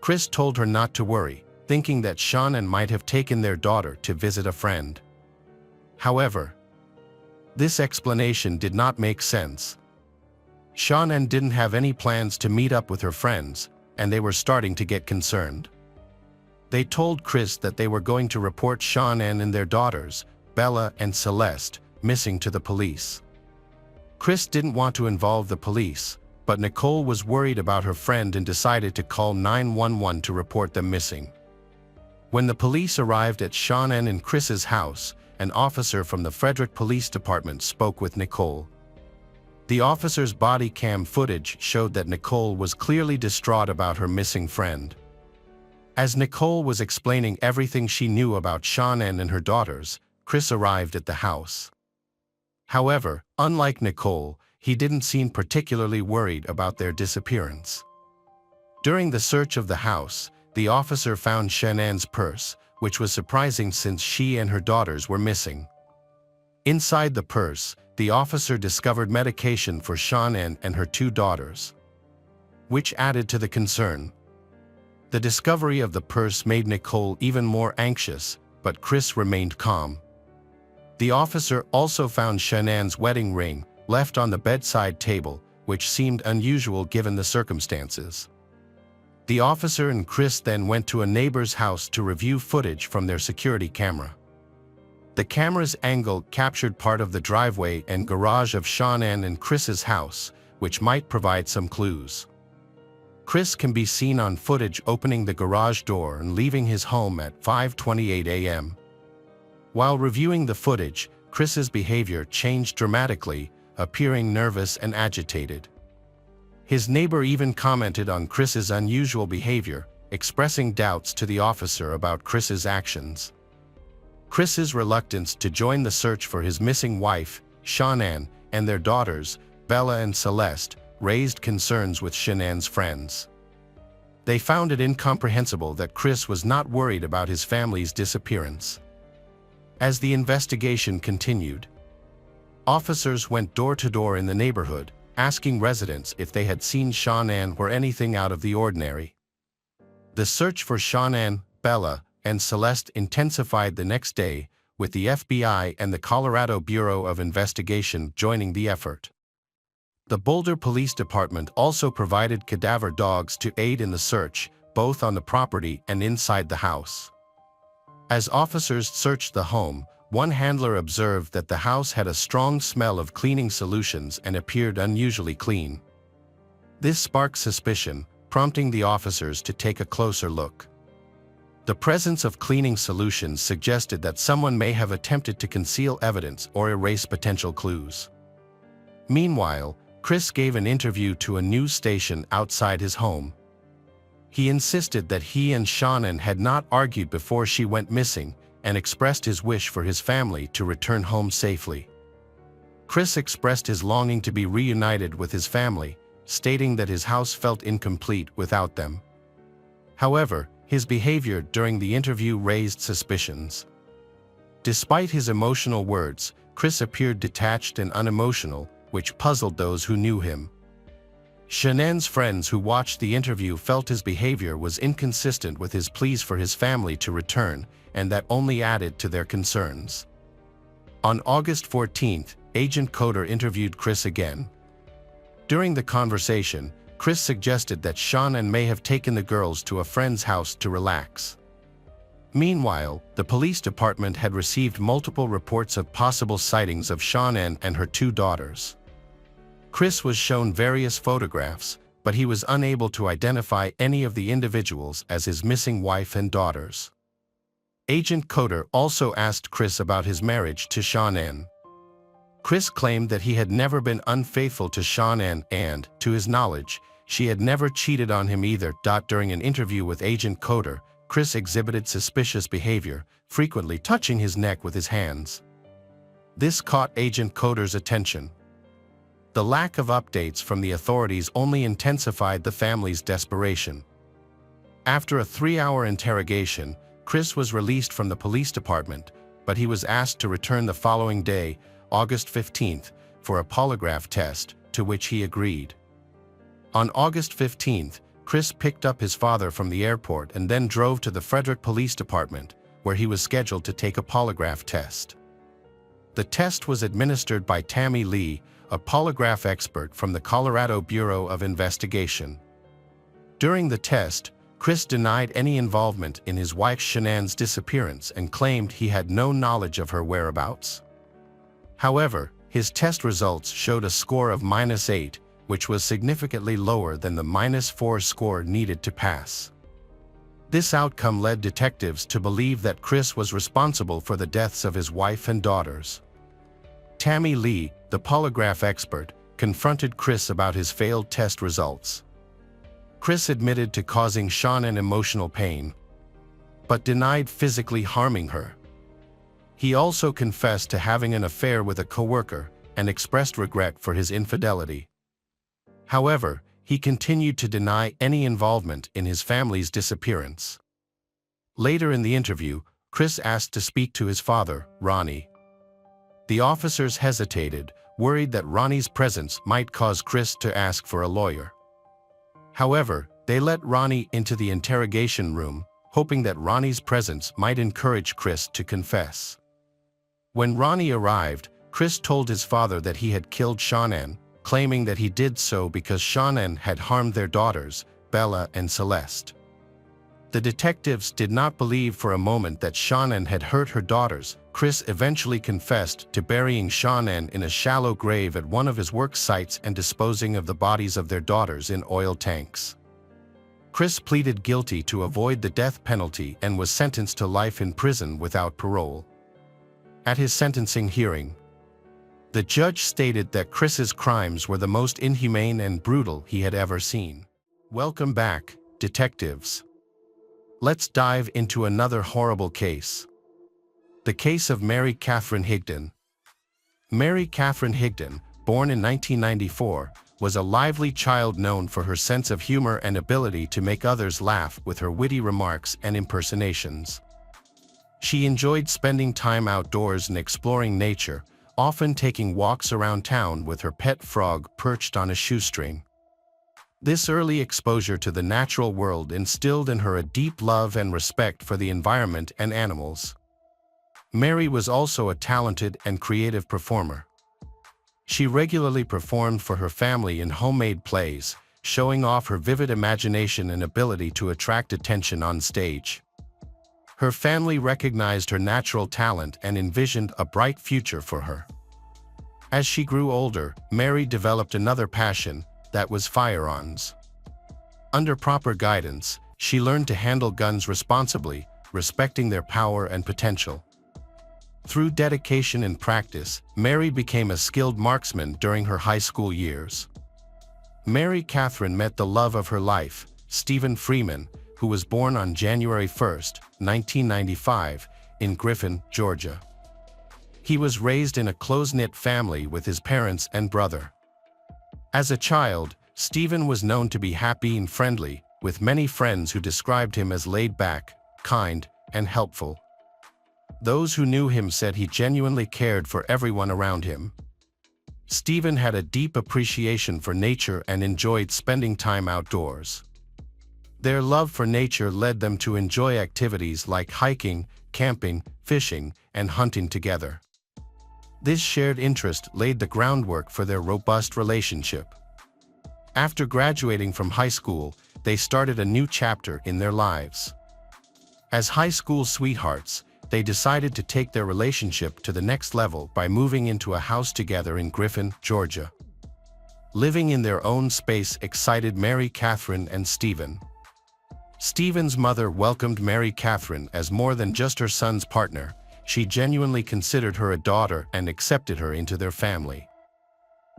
Chris told her not to worry, thinking that Shanann might have taken their daughter to visit a friend. However, this explanation did not make sense. Shanann didn't have any plans to meet up with her friends, and they were starting to get concerned. They told Chris that they were going to report Shanann and their daughters, Bella and Celeste, missing to the police. Chris didn't want to involve the police, but Nicole was worried about her friend and decided to call 911 to report them missing. When the police arrived at Shanann and Chris's house, an officer from the Frederick Police Department spoke with Nicole. The officer's body cam footage showed that Nicole was clearly distraught about her missing friend. As Nicole was explaining everything she knew about Shanann and her daughters, Chris arrived at the house. However, unlike Nicole, he didn't seem particularly worried about their disappearance. During the search of the house, the officer found Shanann's purse, which was surprising since she and her daughters were missing. Inside the purse, the officer discovered medication for Shanann and her two daughters, which added to the concern. The discovery of the purse made Nicole even more anxious, but Chris remained calm. The officer also found Shanann's wedding ring, left on the bedside table, which seemed unusual given the circumstances. The officer and Chris then went to a neighbor's house to review footage from their security camera. The camera's angle captured part of the driveway and garage of Shanann and Chris's house, which might provide some clues. Chris can be seen on footage opening the garage door and leaving his home at 5:28 a.m. While reviewing the footage, Chris's behavior changed dramatically, appearing nervous and agitated. His neighbor even commented on Chris's unusual behavior, expressing doubts to the officer about Chris's actions. Chris's reluctance to join the search for his missing wife, Shanann, and their daughters, Bella and Celeste, raised concerns with Shanann's friends. They found it incomprehensible that Chris was not worried about his family's disappearance. As the investigation continued, officers went door to door in the neighborhood, asking residents if they had seen Shanann or anything out of the ordinary. The search for Shanann, Bella, and Celeste intensified the next day, with the FBI and the Colorado Bureau of Investigation joining the effort. The Boulder Police Department also provided cadaver dogs to aid in the search, both on the property and inside the house. As officers searched the home, one handler observed that the house had a strong smell of cleaning solutions and appeared unusually clean. This sparked suspicion, prompting the officers to take a closer look. The presence of cleaning solutions suggested that someone may have attempted to conceal evidence or erase potential clues. Meanwhile, Chris gave an interview to a news station outside his home. He insisted that he and Shanann had not argued before she went missing, and expressed his wish for his family to return home safely. Chris expressed his longing to be reunited with his family, stating that his house felt incomplete without them. However, his behavior during the interview raised suspicions. Despite his emotional words, Chris appeared detached and unemotional, which puzzled those who knew him. Shannon's friends who watched the interview felt his behavior was inconsistent with his pleas for his family to return, and that only added to their concerns. On August 14, Agent Coder interviewed Chris again. During the conversation, Chris suggested that Shannon may have taken the girls to a friend's house to relax. Meanwhile, the police department had received multiple reports of possible sightings of Shannon and her 2 daughters. Chris was shown various photographs, but he was unable to identify any of the individuals as his missing wife and daughters. Agent Coder also asked Chris about his marriage to Shannon. Chris claimed that he had never been unfaithful to Shannon and, to his knowledge, she had never cheated on him either. During an interview with Agent Coder, Chris exhibited suspicious behavior, frequently touching his neck with his hands. This caught Agent Coder's attention. The lack of updates from the authorities only intensified the family's desperation. After a 3-hour interrogation, Chris was released from the police department, but he was asked to return the following day, August 15th, for a polygraph test, to which he agreed. On August 15th, Chris picked up his father from the airport and then drove to the Frederick Police Department, where he was scheduled to take a polygraph test. The test was administered by Tammy Lee, a polygraph expert from the Colorado Bureau of Investigation. During the test, Chris denied any involvement in his wife Shannon's disappearance and claimed he had no knowledge of her whereabouts. However, his test results showed a score of -8, which was significantly lower than the -4 score needed to pass. This outcome led detectives to believe that Chris was responsible for the deaths of his wife and daughters. Tammy Lee, the polygraph expert, confronted Chris about his failed test results. Chris admitted to causing Shannon emotional pain, but denied physically harming her. He also confessed to having an affair with a coworker and expressed regret for his infidelity. However, he continued to deny any involvement in his family's disappearance. Later in the interview, Chris asked to speak to his father, Ronnie. The officers hesitated, worried that Ronnie's presence might cause Chris to ask for a lawyer. However, they let Ronnie into the interrogation room, hoping that Ronnie's presence might encourage Chris to confess. When Ronnie arrived, Chris told his father that he had killed Shannon, claiming that he did so because Shannon had harmed their daughters, Bella and Celeste. The detectives did not believe for a moment that Shannon had hurt her daughters. Chris eventually confessed to burying Shannon in a shallow grave at one of his work sites and disposing of the bodies of their daughters in oil tanks. Chris pleaded guilty to avoid the death penalty and was sentenced to life in prison without parole. At his sentencing hearing, the judge stated that Chris's crimes were the most inhumane and brutal he had ever seen. Welcome back, detectives. Let's dive into another horrible case. The case of Mary Catherine Higdon. Mary Catherine Higdon, born in 1994, was a lively child known for her sense of humor and ability to make others laugh with her witty remarks and impersonations. She enjoyed spending time outdoors and exploring nature, often taking walks around town with her pet frog perched on a shoestring. This early exposure to the natural world instilled in her a deep love and respect for the environment and animals. Mary was also a talented and creative performer. She regularly performed for her family in homemade plays, showing off her vivid imagination and ability to attract attention on stage. Her family recognized her natural talent and envisioned a bright future for her. As she grew older, Mary developed another passion, that was firearms. Under proper guidance, she learned to handle guns responsibly, respecting their power and potential. Through dedication and practice, Mary became a skilled marksman during her high school years. Mary Catherine met the love of her life, Stephen Freeman, who was born on January 1, 1995, in Griffin, Georgia. He was raised in a close-knit family with his parents and brother. As a child, Stephen was known to be happy and friendly, with many friends who described him as laid-back, kind, and helpful. Those who knew him said he genuinely cared for everyone around him. Stephen had a deep appreciation for nature and enjoyed spending time outdoors. Their love for nature led them to enjoy activities like hiking, camping, fishing, and hunting together. This shared interest laid the groundwork for their robust relationship. After graduating from high school, they started a new chapter in their lives. As high school sweethearts, they decided to take their relationship to the next level by moving into a house together in Griffin, Georgia. Living in their own space excited Mary Catherine and Stephen. Stephen's mother welcomed Mary Catherine as more than just her son's partner. She genuinely considered her a daughter and accepted her into their family.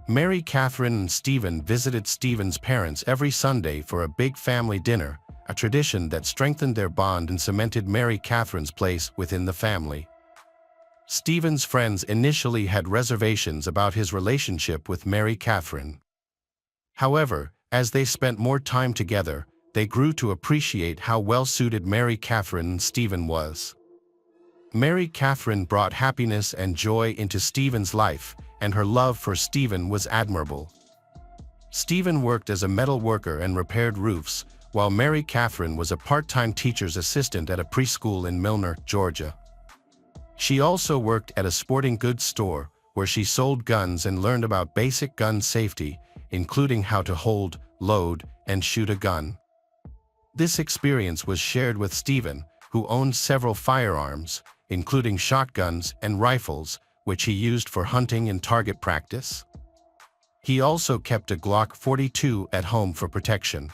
Mary Catherine and Stephen visited Stephen's parents every Sunday for a big family dinner, a tradition that strengthened their bond and cemented Mary Catherine's place within the family. Stephen's friends initially had reservations about his relationship with Mary Catherine. However, as they spent more time together, they grew to appreciate how well-suited Mary Catherine and Stephen was. Mary Catherine brought happiness and joy into Stephen's life, and her love for Stephen was admirable. Stephen worked as a metal worker and repaired roofs, while Mary Catherine was a part-time teacher's assistant at a preschool in Milner, Georgia. She also worked at a sporting goods store, where she sold guns and learned about basic gun safety, including how to hold, load, and shoot a gun. This experience was shared with Stephen, who owned several firearms, including shotguns and rifles, which he used for hunting and target practice. He also kept a Glock 42 at home for protection.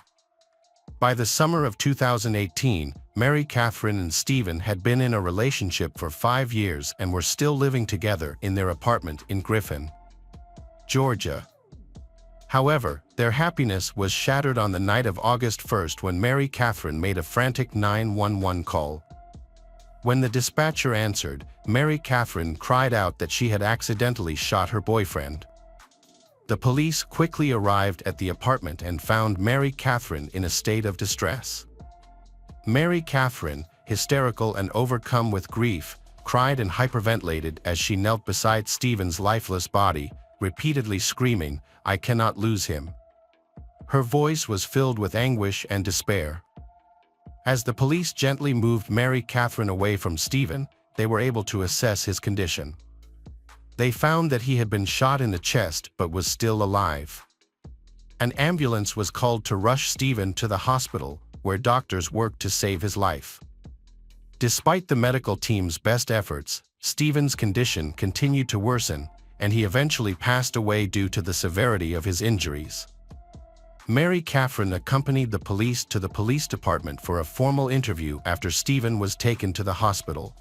By the summer of 2018, Mary Catherine and Stephen had been in a relationship for 5 years and were still living together in their apartment in Griffin, Georgia. However, their happiness was shattered on the night of August 1st when Mary Catherine made a frantic 911 call. When the dispatcher answered, Mary Catherine cried out that she had accidentally shot her boyfriend. The police quickly arrived at the apartment and found Mary Catherine in a state of distress. Mary Catherine, hysterical and overcome with grief, cried and hyperventilated as she knelt beside Stephen's lifeless body, repeatedly screaming, "I cannot lose him." Her voice was filled with anguish and despair. As the police gently moved Mary Catherine away from Stephen, they were able to assess his condition. They found that he had been shot in the chest but was still alive. An ambulance was called to rush Stephen to the hospital, where doctors worked to save his life. Despite the medical team's best efforts, Stephen's condition continued to worsen, and he eventually passed away due to the severity of his injuries. Mary Catherine accompanied the police to the police department for a formal interview after Stephen was taken to the hospital.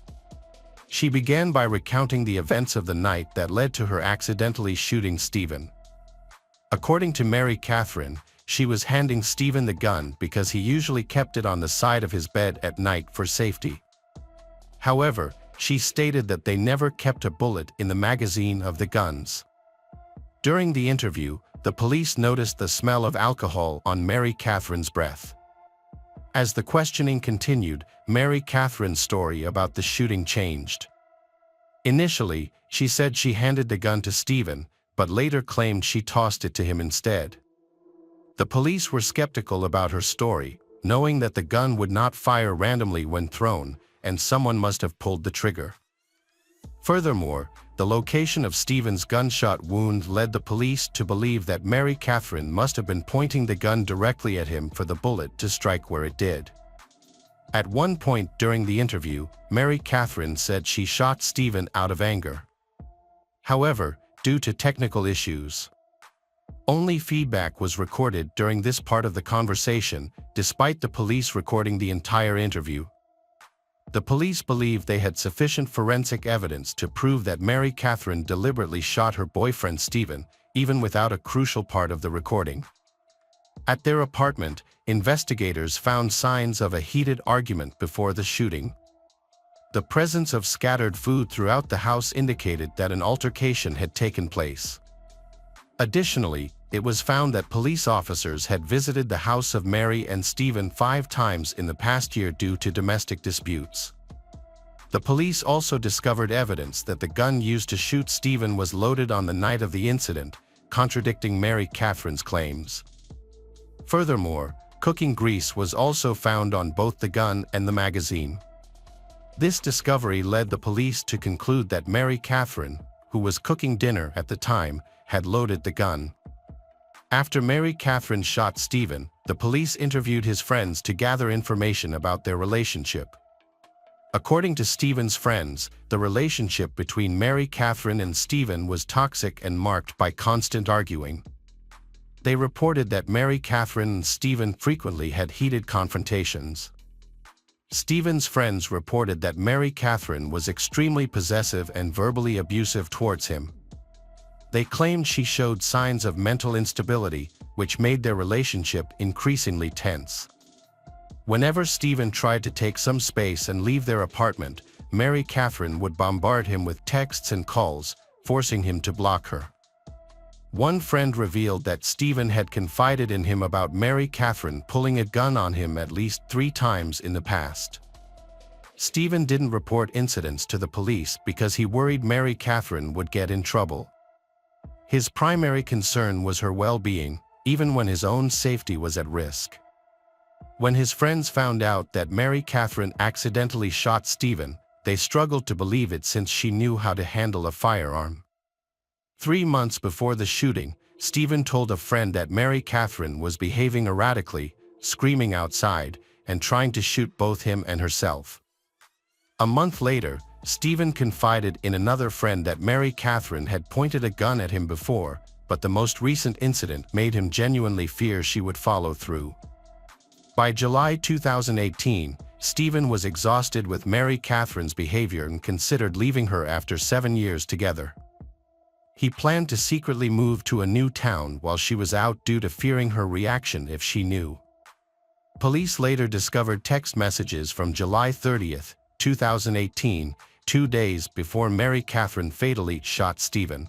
She began by recounting the events of the night that led to her accidentally shooting Stephen. According to Mary Catherine, she was handing Stephen the gun because he usually kept it on the side of his bed at night for safety. However, she stated that they never kept a bullet in the magazine of the guns. During the interview, the police noticed the smell of alcohol on Mary Catherine's breath. As the questioning continued, Mary Catherine's story about the shooting changed. Initially, she said she handed the gun to Stephen, but later claimed she tossed it to him instead. The police were skeptical about her story, knowing that the gun would not fire randomly when thrown, and someone must have pulled the trigger. Furthermore, the location of Stephen's gunshot wound led the police to believe that Mary Catherine must have been pointing the gun directly at him for the bullet to strike where it did. At one point during the interview, Mary Catherine said she shot Stephen out of anger. However, due to technical issues, only feedback was recorded during this part of the conversation, despite the police recording the entire interview. The police believed they had sufficient forensic evidence to prove that Mary Catherine deliberately shot her boyfriend Stephen, even without a crucial part of the recording. At their apartment, investigators found signs of a heated argument before the shooting. The presence of scattered food throughout the house indicated that an altercation had taken place. Additionally, it was found that police officers had visited the house of Mary and Stephen 5 times in the past year due to domestic disputes. The police also discovered evidence that the gun used to shoot Stephen was loaded on the night of the incident, contradicting Mary Catherine's claims. Furthermore, cooking grease was also found on both the gun and the magazine. This discovery led the police to conclude that Mary Catherine, who was cooking dinner at the time, had loaded the gun. After Mary Catherine shot Stephen, the police interviewed his friends to gather information about their relationship. According to Stephen's friends, the relationship between Mary Catherine and Stephen was toxic and marked by constant arguing. They reported that Mary Catherine and Stephen frequently had heated confrontations. Stephen's friends reported that Mary Catherine was extremely possessive and verbally abusive towards him. They claimed she showed signs of mental instability, which made their relationship increasingly tense. Whenever Stephen tried to take some space and leave their apartment, Mary Catherine would bombard him with texts and calls, forcing him to block her. One friend revealed that Stephen had confided in him about Mary Catherine pulling a gun on him at least 3 times in the past. Stephen didn't report incidents to the police because he worried Mary Catherine would get in trouble. His primary concern was her well-being, even when his own safety was at risk. When his friends found out that Mary Catherine accidentally shot Stephen, they struggled to believe it since she knew how to handle a firearm. 3 months before the shooting, Stephen told a friend that Mary Catherine was behaving erratically, screaming outside, and trying to shoot both him and herself. A month later, Stephen confided in another friend that Mary Catherine had pointed a gun at him before, but the most recent incident made him genuinely fear she would follow through. By July 2018, Stephen was exhausted with Mary Catherine's behavior and considered leaving her after 7 years together. He planned to secretly move to a new town while she was out due to fearing her reaction if she knew. Police later discovered text messages from July 30, 2018, 2 days before Mary Catherine fatally shot Stephen.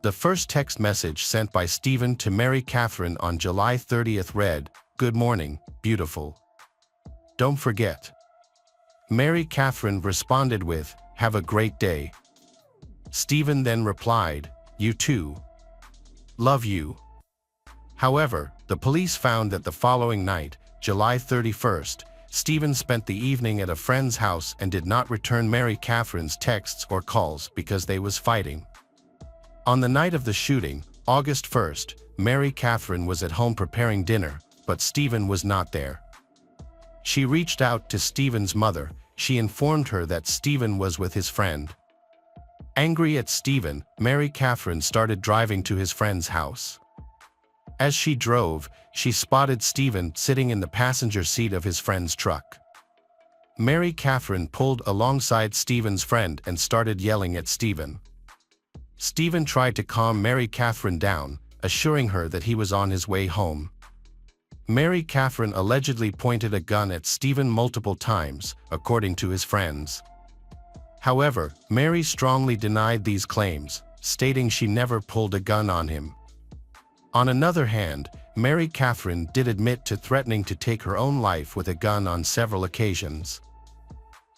The first text message sent by Stephen to Mary Catherine on July 30 read, "Good morning, beautiful. Don't forget." Mary Catherine responded with, "Have a great day." Stephen then replied, "You too. Love you." However, the police found that the following night, July 31st, Stephen spent the evening at a friend's house and did not return Mary Catherine's texts or calls because they was fighting. On the night of the shooting, August 1st, Mary Catherine was at home preparing dinner, but Stephen was not there. She reached out to Stephen's mother. She informed her that Stephen was with his friend. Angry at Stephen, Mary Catherine started driving to his friend's house. As she drove, she spotted Stephen sitting in the passenger seat of his friend's truck. Mary Catherine pulled alongside Stephen's friend and started yelling at Stephen. Stephen tried to calm Mary Catherine down, assuring her that he was on his way home. Mary Catherine allegedly pointed a gun at Stephen multiple times, according to his friends. However, Mary strongly denied these claims, stating she never pulled a gun on him. On another hand, Mary Catherine did admit to threatening to take her own life with a gun on several occasions.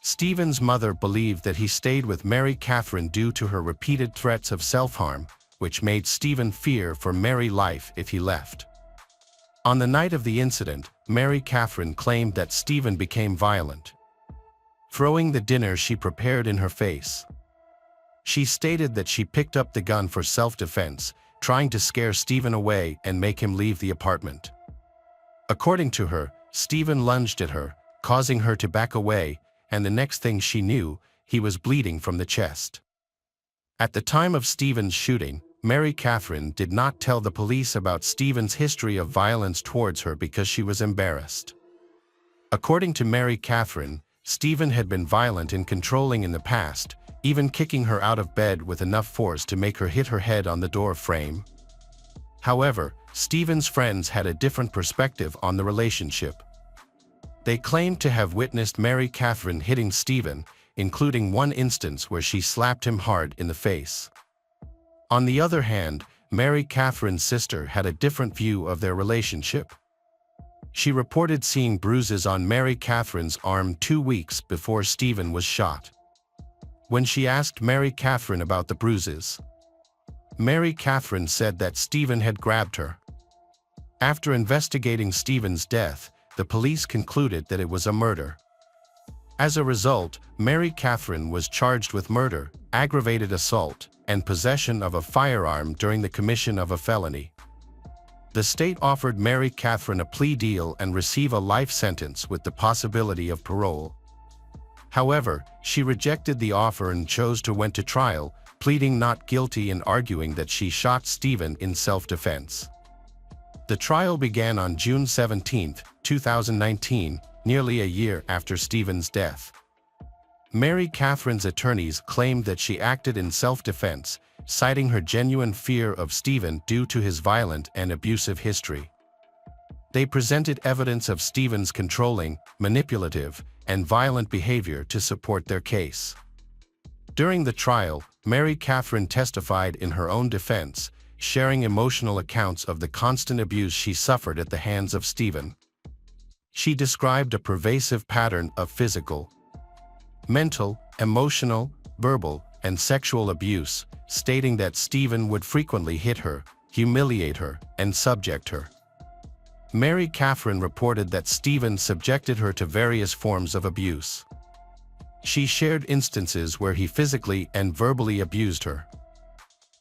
Stephen's mother believed that he stayed with Mary Catherine due to her repeated threats of self-harm, which made Stephen fear for Mary's life if he left. On the night of the incident, Mary Catherine claimed that Stephen became violent, throwing the dinner she prepared in her face. She stated that she picked up the gun for self-defense, trying to scare Stephen away and make him leave the apartment. According to her, Stephen lunged at her, causing her to back away, and the next thing she knew, he was bleeding from the chest. At the time of Stephen's shooting, Mary Catherine did not tell the police about Stephen's history of violence towards her because she was embarrassed. According to Mary Catherine, Stephen had been violent and controlling in the past, even kicking her out of bed with enough force to make her hit her head on the door frame. However, Stephen's friends had a different perspective on the relationship. They claimed to have witnessed Mary Catherine hitting Stephen, including one instance where she slapped him hard in the face. On the other hand, Mary Catherine's sister had a different view of their relationship. She reported seeing bruises on Mary Catherine's arm 2 weeks before Stephen was shot. When she asked Mary Catherine about the bruises, Mary Catherine said that Stephen had grabbed her. After investigating Stephen's death, the police concluded that it was a murder. As a result, Mary Catherine was charged with murder, aggravated assault, and possession of a firearm during the commission of a felony. The state offered Mary Catherine a plea deal and receive a life sentence with the possibility of parole. However, she rejected the offer and chose to went to trial, pleading not guilty and arguing that she shot Stephen in self-defense. The trial began on June 17, 2019, nearly a year after Stephen's death. Mary Catherine's attorneys claimed that she acted in self-defense, citing her genuine fear of Stephen due to his violent and abusive history. They presented evidence of Stephen's controlling, manipulative, and violent behavior to support their case. During the trial, Mary Catherine testified in her own defense, sharing emotional accounts of the constant abuse she suffered at the hands of Stephen. She described a pervasive pattern of physical, mental, emotional, verbal, and sexual abuse, stating that Stephen would frequently hit her, humiliate her, and subject her. Mary Catherine reported that Stephen subjected her to various forms of abuse. She shared instances where he physically and verbally abused her.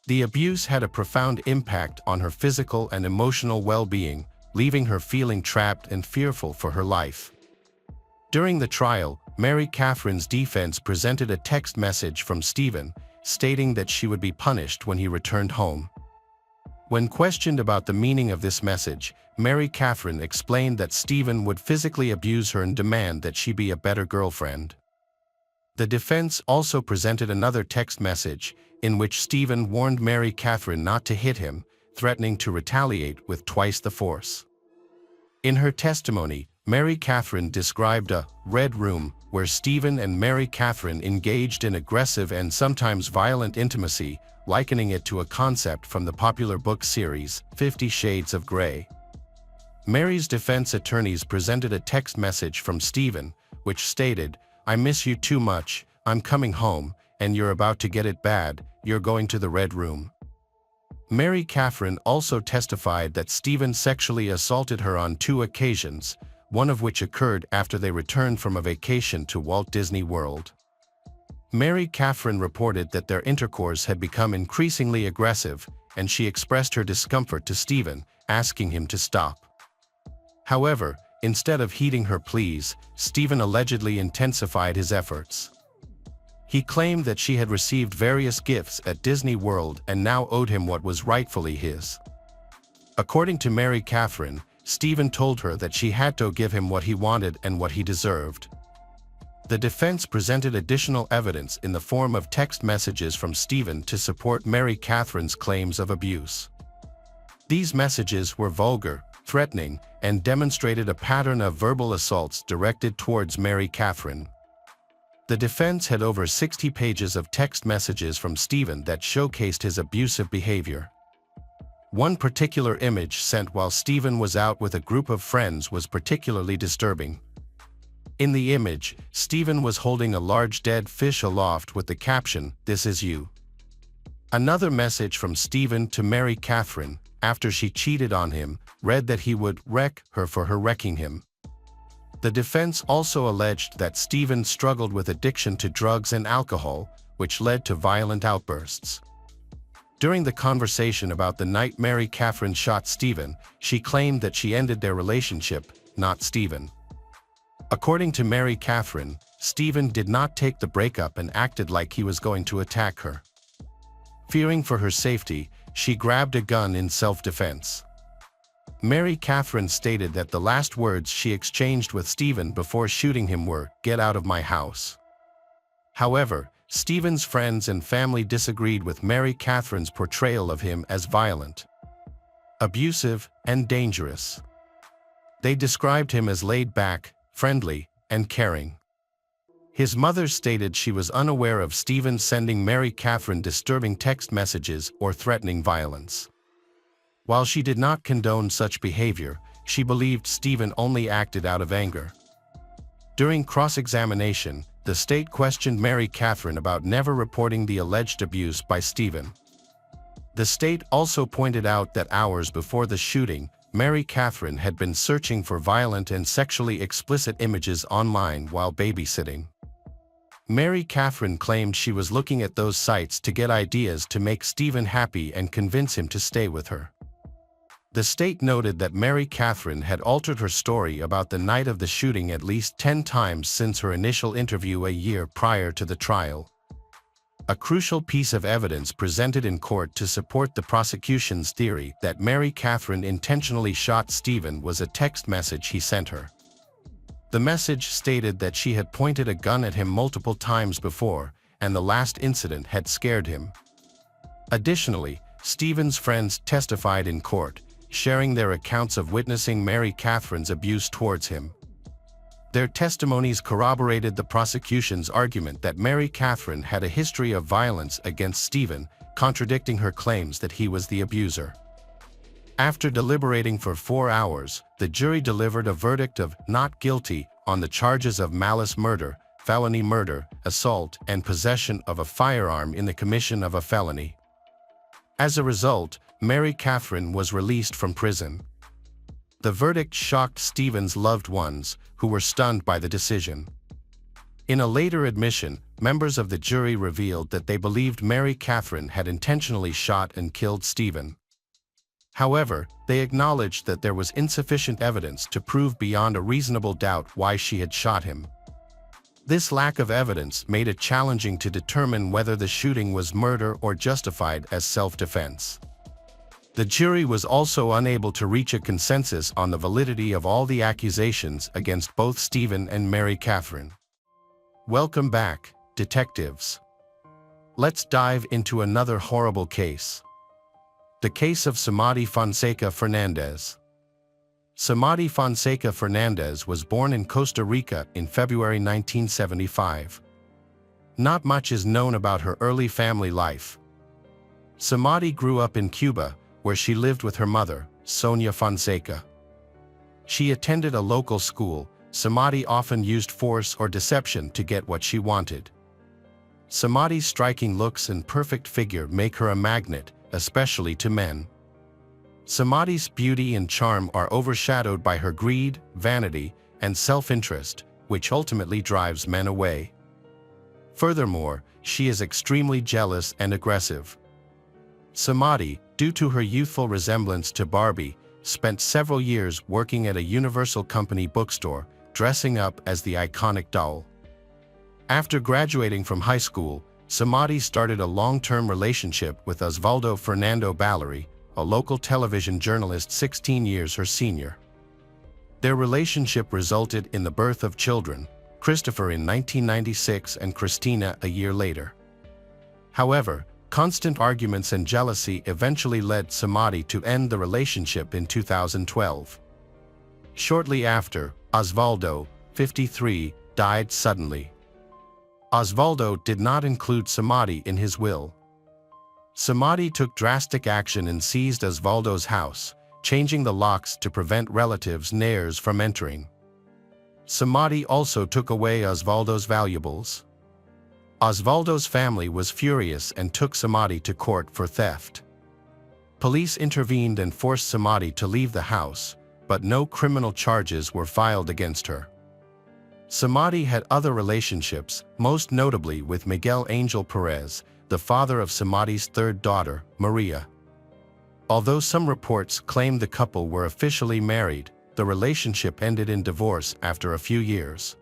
The abuse had a profound impact on her physical and emotional well-being, leaving her feeling trapped and fearful for her life. During the trial, Mary Catherine's defense presented a text message from Stephen, stating that she would be punished when he returned home. When questioned about the meaning of this message, Mary Catherine explained that Stephen would physically abuse her and demand that she be a better girlfriend. The defense also presented another text message, in which Stephen warned Mary Catherine not to hit him, threatening to retaliate with twice the force. In her testimony, Mary Catherine described a red room where Stephen and Mary Catherine engaged in aggressive and sometimes violent intimacy, likening it to a concept from the popular book series 50 Shades of Grey. Mary's defense attorneys presented a text message from Stephen, which stated, "I miss you too much, I'm coming home, and you're about to get it bad, you're going to the red room." Mary Catherine also testified that Stephen sexually assaulted her on 2 occasions, one of which occurred after they returned from a vacation to Walt Disney World. Mary Catherine reported that their intercourse had become increasingly aggressive, and she expressed her discomfort to Stephen, asking him to stop. However, instead of heeding her pleas, Stephen allegedly intensified his efforts. He claimed that she had received various gifts at Disney World and now owed him what was rightfully his. According to Mary Catherine, Stephen told her that she had to give him what he wanted and what he deserved. The defense presented additional evidence in the form of text messages from Stephen to support Mary Catherine's claims of abuse. These messages were vulgar, threatening, and demonstrated a pattern of verbal assaults directed towards Mary Catherine. The defense had over 60 pages of text messages from Stephen that showcased his abusive behavior. One particular image sent while Stephen was out with a group of friends was particularly disturbing. In the image, Stephen was holding a large dead fish aloft with the caption, "This is you." Another message from Stephen to Mary Catherine, after she cheated on him, read that he would wreck her for her wrecking him. The defense also alleged that Stephen struggled with addiction to drugs and alcohol, which led to violent outbursts. During the conversation about the night Mary Catherine shot Stephen, she claimed that she ended their relationship, not Stephen. According to Mary Catherine, Stephen did not take the breakup and acted like he was going to attack her. Fearing for her safety, she grabbed a gun in self-defense. Mary Catherine stated that the last words she exchanged with Stephen before shooting him were, "Get out of my house." However, Stephen's friends and family disagreed with Mary Catherine's portrayal of him as violent, abusive, and dangerous. They described him as laid-back, friendly, and caring. His mother stated she was unaware of Stephen sending Mary Catherine disturbing text messages or threatening violence. While she did not condone such behavior, she believed Stephen only acted out of anger. During cross-examination, the state questioned Mary Catherine about never reporting the alleged abuse by Stephen. The state also pointed out that hours before the shooting, Mary Catherine had been searching for violent and sexually explicit images online while babysitting. Mary Catherine claimed she was looking at those sites to get ideas to make Stephen happy and convince him to stay with her. The state noted that Mary Catherine had altered her story about the night of the shooting at least 10 times since her initial interview a year prior to the trial. A crucial piece of evidence presented in court to support the prosecution's theory that Mary Catherine intentionally shot Stephen was a text message he sent her. The message stated that she had pointed a gun at him multiple times before, and the last incident had scared him. Additionally, Stephen's friends testified in court, sharing their accounts of witnessing Mary Catherine's abuse towards him. Their testimonies corroborated the prosecution's argument that Mary Catherine had a history of violence against Stephen, contradicting her claims that he was the abuser. After deliberating for 4 hours, the jury delivered a verdict of not guilty on the charges of malice murder, felony murder, assault, and possession of a firearm in the commission of a felony. As a result, Mary Catherine was released from prison. The verdict shocked Stephen's loved ones, who were stunned by the decision. In a later admission, members of the jury revealed that they believed Mary Catherine had intentionally shot and killed Stephen. However, they acknowledged that there was insufficient evidence to prove beyond a reasonable doubt why she had shot him. This lack of evidence made it challenging to determine whether the shooting was murder or justified as self-defense. The jury was also unable to reach a consensus on the validity of all the accusations against both Stephen and Mary Catherine. Welcome back, detectives. Let's dive into another horrible case. The case of Samadi Fonseca Fernandez. Samadi Fonseca Fernandez was born in Costa Rica in February 1975. Not much is known about her early family life. Samadi grew up in Cuba, where she lived with her mother, Sonia Fonseca. She attended a local school. Samadi often used force or deception to get what she wanted. Samadi's striking looks and perfect figure make her a magnet, especially to men. Samadi's beauty and charm are overshadowed by her greed, vanity, and self-interest, which ultimately drives men away. Furthermore, she is extremely jealous and aggressive. Samadi, due to her youthful resemblance to Barbie, spent several years working at a Universal Company bookstore, dressing up as the iconic doll. After graduating from high school, Samadi started a long-term relationship with Osvaldo Fernando Ballery, a local television journalist 16 years her senior. Their relationship resulted in the birth of children, Christopher in 1996 and Christina a year later. However, constant arguments and jealousy eventually led Samadi to end the relationship in 2012. Shortly after, Osvaldo, 53, died suddenly. Osvaldo did not include Samadi in his will. Samadi took drastic action and seized Osvaldo's house, changing the locks to prevent relatives and heirs from entering. Samadi also took away Osvaldo's valuables. Osvaldo's family was furious and took Samadi to court for theft. Police intervened and forced Samadi to leave the house, but no criminal charges were filed against her. Samadi had other relationships, most notably with Miguel Angel Perez, the father of Samadi's third daughter, Maria. Although some reports claimed the couple were officially married, the relationship ended in divorce after a few years.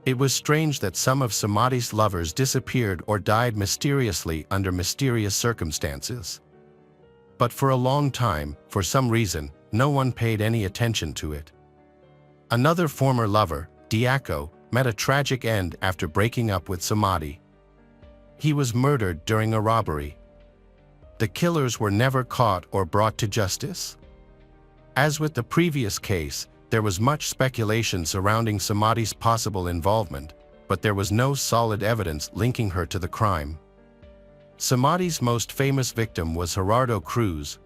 It was strange that some of Samadi's lovers disappeared or died mysteriously under mysterious circumstances. But for a long time, for some reason, no one paid any attention to it. Another former lover, Diaco, met a tragic end after breaking up with Samadi. He was murdered during a robbery. The killers were never caught or brought to justice. As with the previous case, there was much speculation surrounding Samadi's possible involvement, but there was no solid evidence linking her to the crime. Samadi's most famous victim was Gerardo Cruz,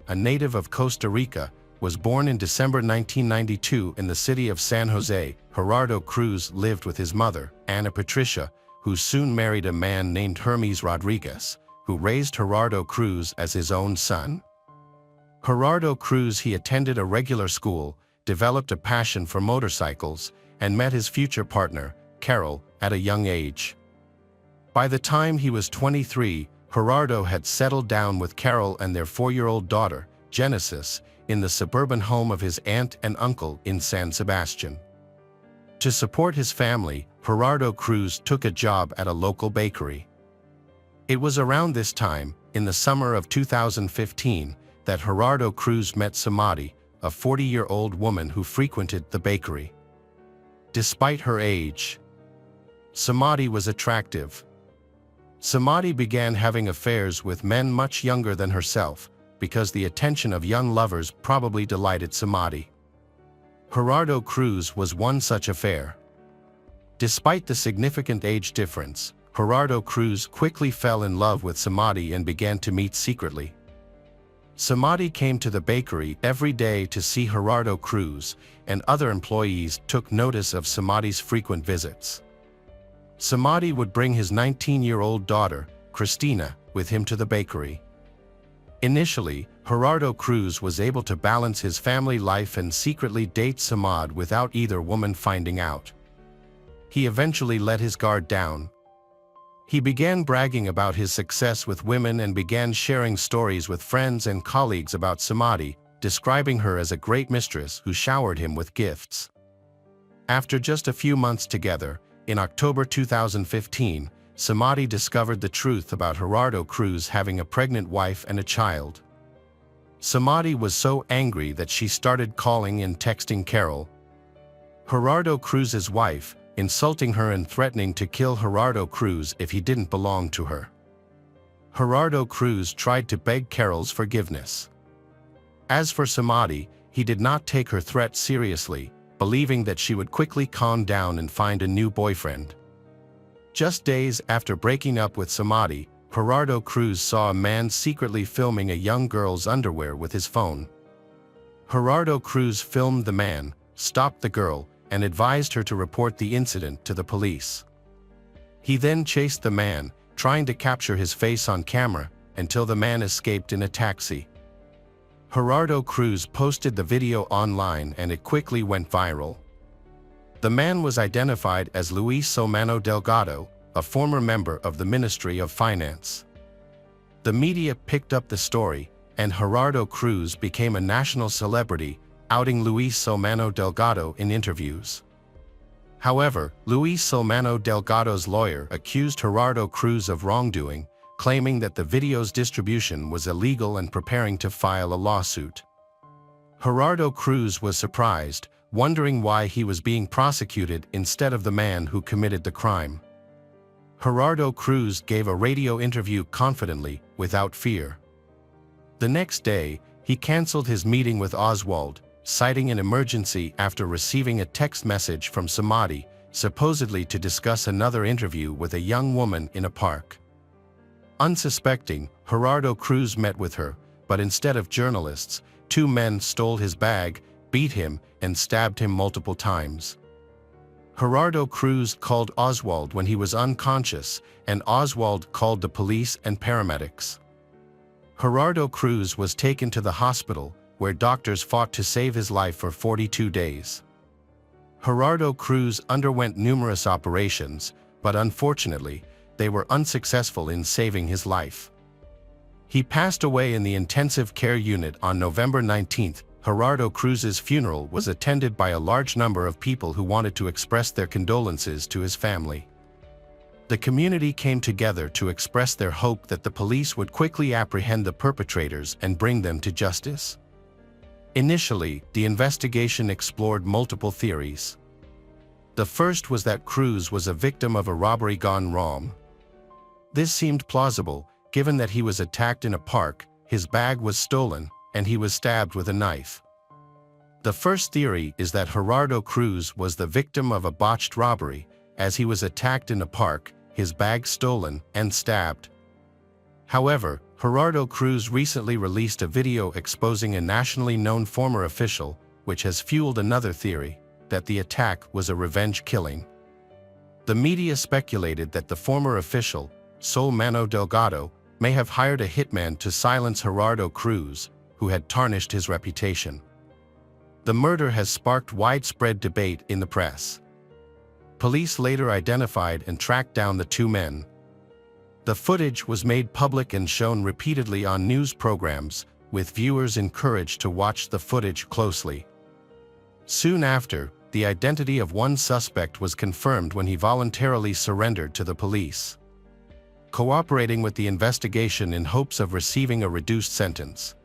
a native of Costa Rica, was born in December 1992 in the city of San Jose. Gerardo Cruz lived with his mother, Ana Patricia, who soon married a man named Hermes Rodriguez, who raised Gerardo Cruz as his own son. Gerardo Cruz he attended a regular school, developed a passion for motorcycles, and met his future partner, Carol, at a young age. By the time he was 23, Gerardo had settled down with Carol and their 4-year-old daughter, Genesis, in the suburban home of his aunt and uncle in San Sebastian. To support his family, Gerardo Cruz took a job at a local bakery. It was around this time, in the summer of 2015, that Gerardo Cruz met Samadhi, a 40-year-old woman who frequented the bakery. Despite her age, Samadhi was attractive. Samadhi began having affairs with men much younger than herself, because the attention of young lovers probably delighted Samadhi. Gerardo Cruz was one such affair. Despite the significant age difference, Gerardo Cruz quickly fell in love with Samadhi and began to meet secretly. Samadhi came to the bakery every day to see Gerardo Cruz, and other employees took notice of Samadhi's frequent visits. Samadhi would bring his 19-year-old daughter, Christina, with him to the bakery. Initially, Gerardo Cruz was able to balance his family life and secretly date Samadhi without either woman finding out. He eventually let his guard down. He began bragging about his success with women and began sharing stories with friends and colleagues about Samadhi, describing her as a great mistress who showered him with gifts. After just a few months together, in October 2015, Samadhi discovered the truth about Gerardo Cruz having a pregnant wife and a child. Samadhi was so angry that she started calling and texting Carol, Gerardo Cruz's wife, insulting her and threatening to kill Gerardo Cruz if he didn't belong to her. Gerardo Cruz tried to beg Carol's forgiveness. As for Samadhi, he did not take her threat seriously, believing that she would quickly calm down and find a new boyfriend. Just days after breaking up with Samadhi, Gerardo Cruz saw a man secretly filming a young girl's underwear with his phone. Gerardo Cruz filmed the man, stopped the girl, and advised her to report the incident to the police. He then chased the man, trying to capture his face on camera, until the man escaped in a taxi. Gerardo Cruz posted the video online and it quickly went viral. The man was identified as Luis Somano Delgado, a former member of the Ministry of Finance. The media picked up the story, and Gerardo Cruz became a national celebrity, outing Luis Somano Delgado in interviews. However, Luis Somano Delgado's lawyer accused Gerardo Cruz of wrongdoing, claiming that the video's distribution was illegal and preparing to file a lawsuit. Gerardo Cruz was surprised, wondering why he was being prosecuted instead of the man who committed the crime. Gerardo Cruz gave a radio interview confidently, without fear. The next day, he canceled his meeting with Oswald, citing an emergency after receiving a text message from Samadhi, supposedly to discuss another interview with a young woman in a park. Unsuspecting, Gerardo Cruz met with her, but instead of journalists, 2 men stole his bag, beat him, and stabbed him multiple times. Gerardo Cruz called Oswald when he was unconscious, and Oswald called the police and paramedics. Gerardo Cruz was taken to the hospital, where doctors fought to save his life for 42 days. Gerardo Cruz underwent numerous operations, but unfortunately, they were unsuccessful in saving his life. He passed away in the intensive care unit on November 19. Gerardo Cruz's funeral was attended by a large number of people who wanted to express their condolences to his family. The community came together to express their hope that the police would quickly apprehend the perpetrators and bring them to justice. Initially, the investigation explored multiple theories. The first was that Cruz was a victim of a robbery gone wrong. This seemed plausible, given that he was attacked in a park, his bag was stolen, and he was stabbed with a knife. The first theory is that Gerardo Cruz was the victim of a botched robbery, as he was attacked in a park, his bag stolen, and stabbed. However, Gerardo Cruz recently released a video exposing a nationally known former official, which has fueled another theory, that the attack was a revenge killing. The media speculated that the former official, Sol Mano Delgado, may have hired a hitman to silence Gerardo Cruz, who had tarnished his reputation. The murder has sparked widespread debate in the press. Police later identified and tracked down the two men. The footage was made public and shown repeatedly on news programs, with viewers encouraged to watch the footage closely. Soon after, the identity of one suspect was confirmed when he voluntarily surrendered to the police, cooperating with the investigation in hopes of receiving a reduced sentence.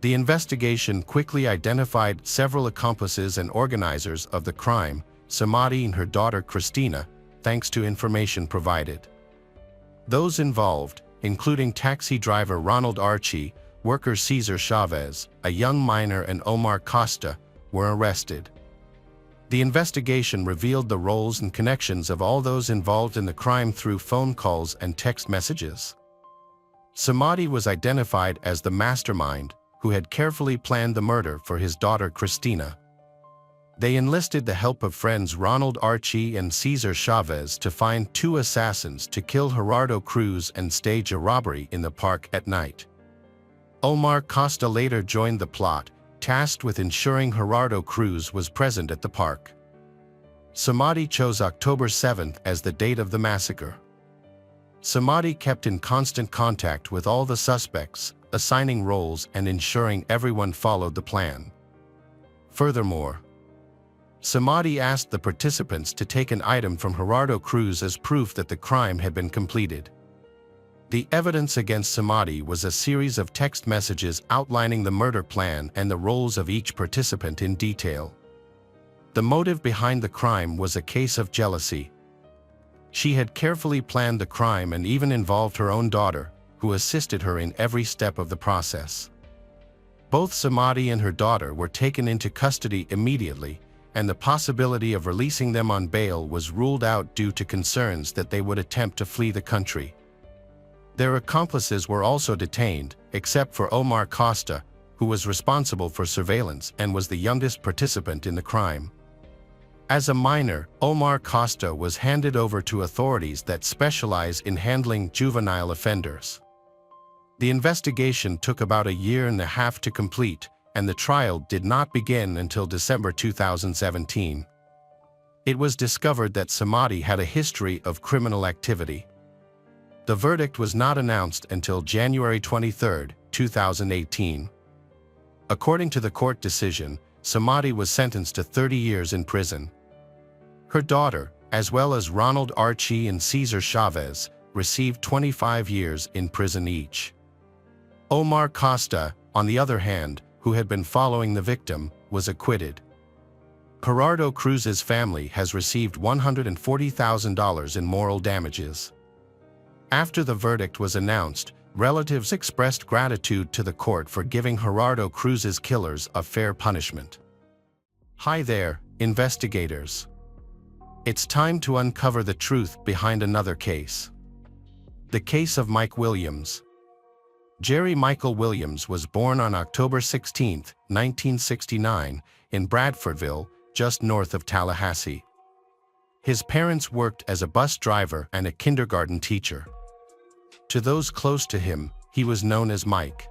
The investigation quickly identified several accomplices and organizers of the crime, Samadi and her daughter Cristina, thanks to information provided. Those involved, including taxi driver Ronald Archie, worker Cesar Chavez, a young miner, and Omar Costa, were arrested. The investigation revealed the roles and connections of all those involved in the crime through phone calls and text messages. Samadi was identified as the mastermind, who had carefully planned the murder for his daughter Cristina. They enlisted the help of friends Ronald Archie and Cesar Chavez to find two assassins to kill Gerardo Cruz and stage a robbery in the park at night. Omar Costa later joined the plot, tasked with ensuring Gerardo Cruz was present at the park. Samadi chose October 7th as the date of the massacre. Samadi kept in constant contact with all the suspects, assigning roles and ensuring everyone followed the plan. Furthermore, Samadi asked the participants to take an item from Gerardo Cruz as proof that the crime had been completed. The evidence against Samadi was a series of text messages outlining the murder plan and the roles of each participant in detail. The motive behind the crime was a case of jealousy. She had carefully planned the crime and even involved her own daughter, who assisted her in every step of the process. Both Samadi and her daughter were taken into custody immediately, and the possibility of releasing them on bail was ruled out due to concerns that they would attempt to flee the country. Their accomplices were also detained, except for Omar Costa, who was responsible for surveillance and was the youngest participant in the crime. As a minor, Omar Costa was handed over to authorities that specialize in handling juvenile offenders. The investigation took about a year and a half to complete, and the trial did not begin until December 2017. It was discovered that Samadi had a history of criminal activity. The verdict was not announced until January 23, 2018. According to the court decision, Samadi was sentenced to 30 years in prison. Her daughter, as well as Ronald Archie and Cesar Chavez, received 25 years in prison each. Omar Costa, on the other hand, who had been following the victim, was acquitted. Gerardo Cruz's family has received $140,000 in moral damages. After the verdict was announced, relatives expressed gratitude to the court for giving Gerardo Cruz's killers a fair punishment. Hi there, investigators. It's time to uncover the truth behind another case. The case of Mike Williams. Jerry Michael Williams was born on October 16, 1969, in Bradfordville, just north of Tallahassee. His parents worked as a bus driver and a kindergarten teacher. To those close to him, he was known as Mike.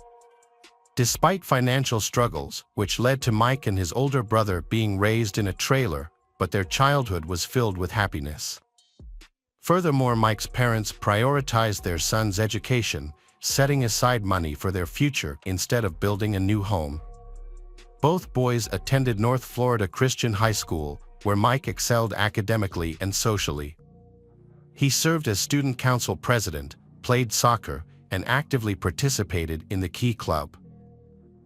Despite financial struggles, which led to Mike and his older brother being raised in a trailer, but their childhood was filled with happiness. Furthermore, Mike's parents prioritized their son's education, setting aside money for their future instead of building a new home. Both boys attended North Florida Christian High School, where Mike excelled academically and socially. He served as student council president, played soccer, and actively participated in the Key Club.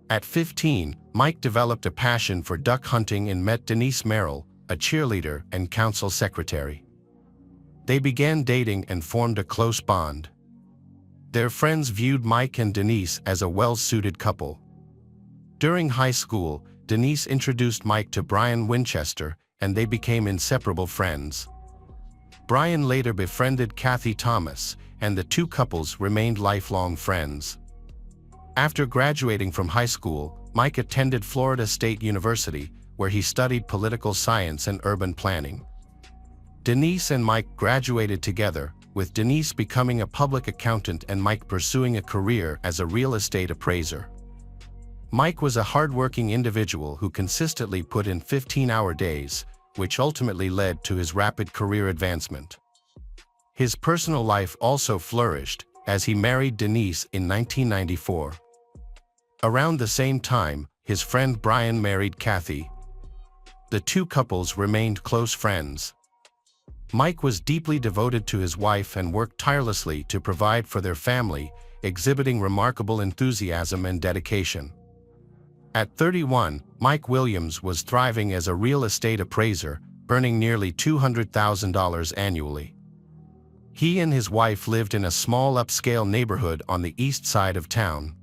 At 15, Mike developed a passion for duck hunting and met Denise Merrill, a cheerleader and council secretary. They began dating and formed a close bond. Their friends viewed Mike and Denise as a well-suited couple. During high school, Denise introduced Mike to Brian Winchester, and they became inseparable friends. Brian later befriended Kathy Thomas, and the two couples remained lifelong friends. After graduating from high school, Mike attended Florida State University, where he studied political science and urban planning. Denise and Mike graduated together, with Denise becoming a public accountant and Mike pursuing a career as a real estate appraiser. Mike was a hardworking individual who consistently put in 15-hour days, which ultimately led to his rapid career advancement. His personal life also flourished, as he married Denise in 1994. Around the same time, his friend Brian married Kathy. The two couples remained close friends. Mike was deeply devoted to his wife and worked tirelessly to provide for their family, exhibiting remarkable enthusiasm and dedication. At 31, Mike Williams was thriving as a real estate appraiser, earning nearly $200,000 annually. He and his wife lived in a small upscale neighborhood on the east side of town,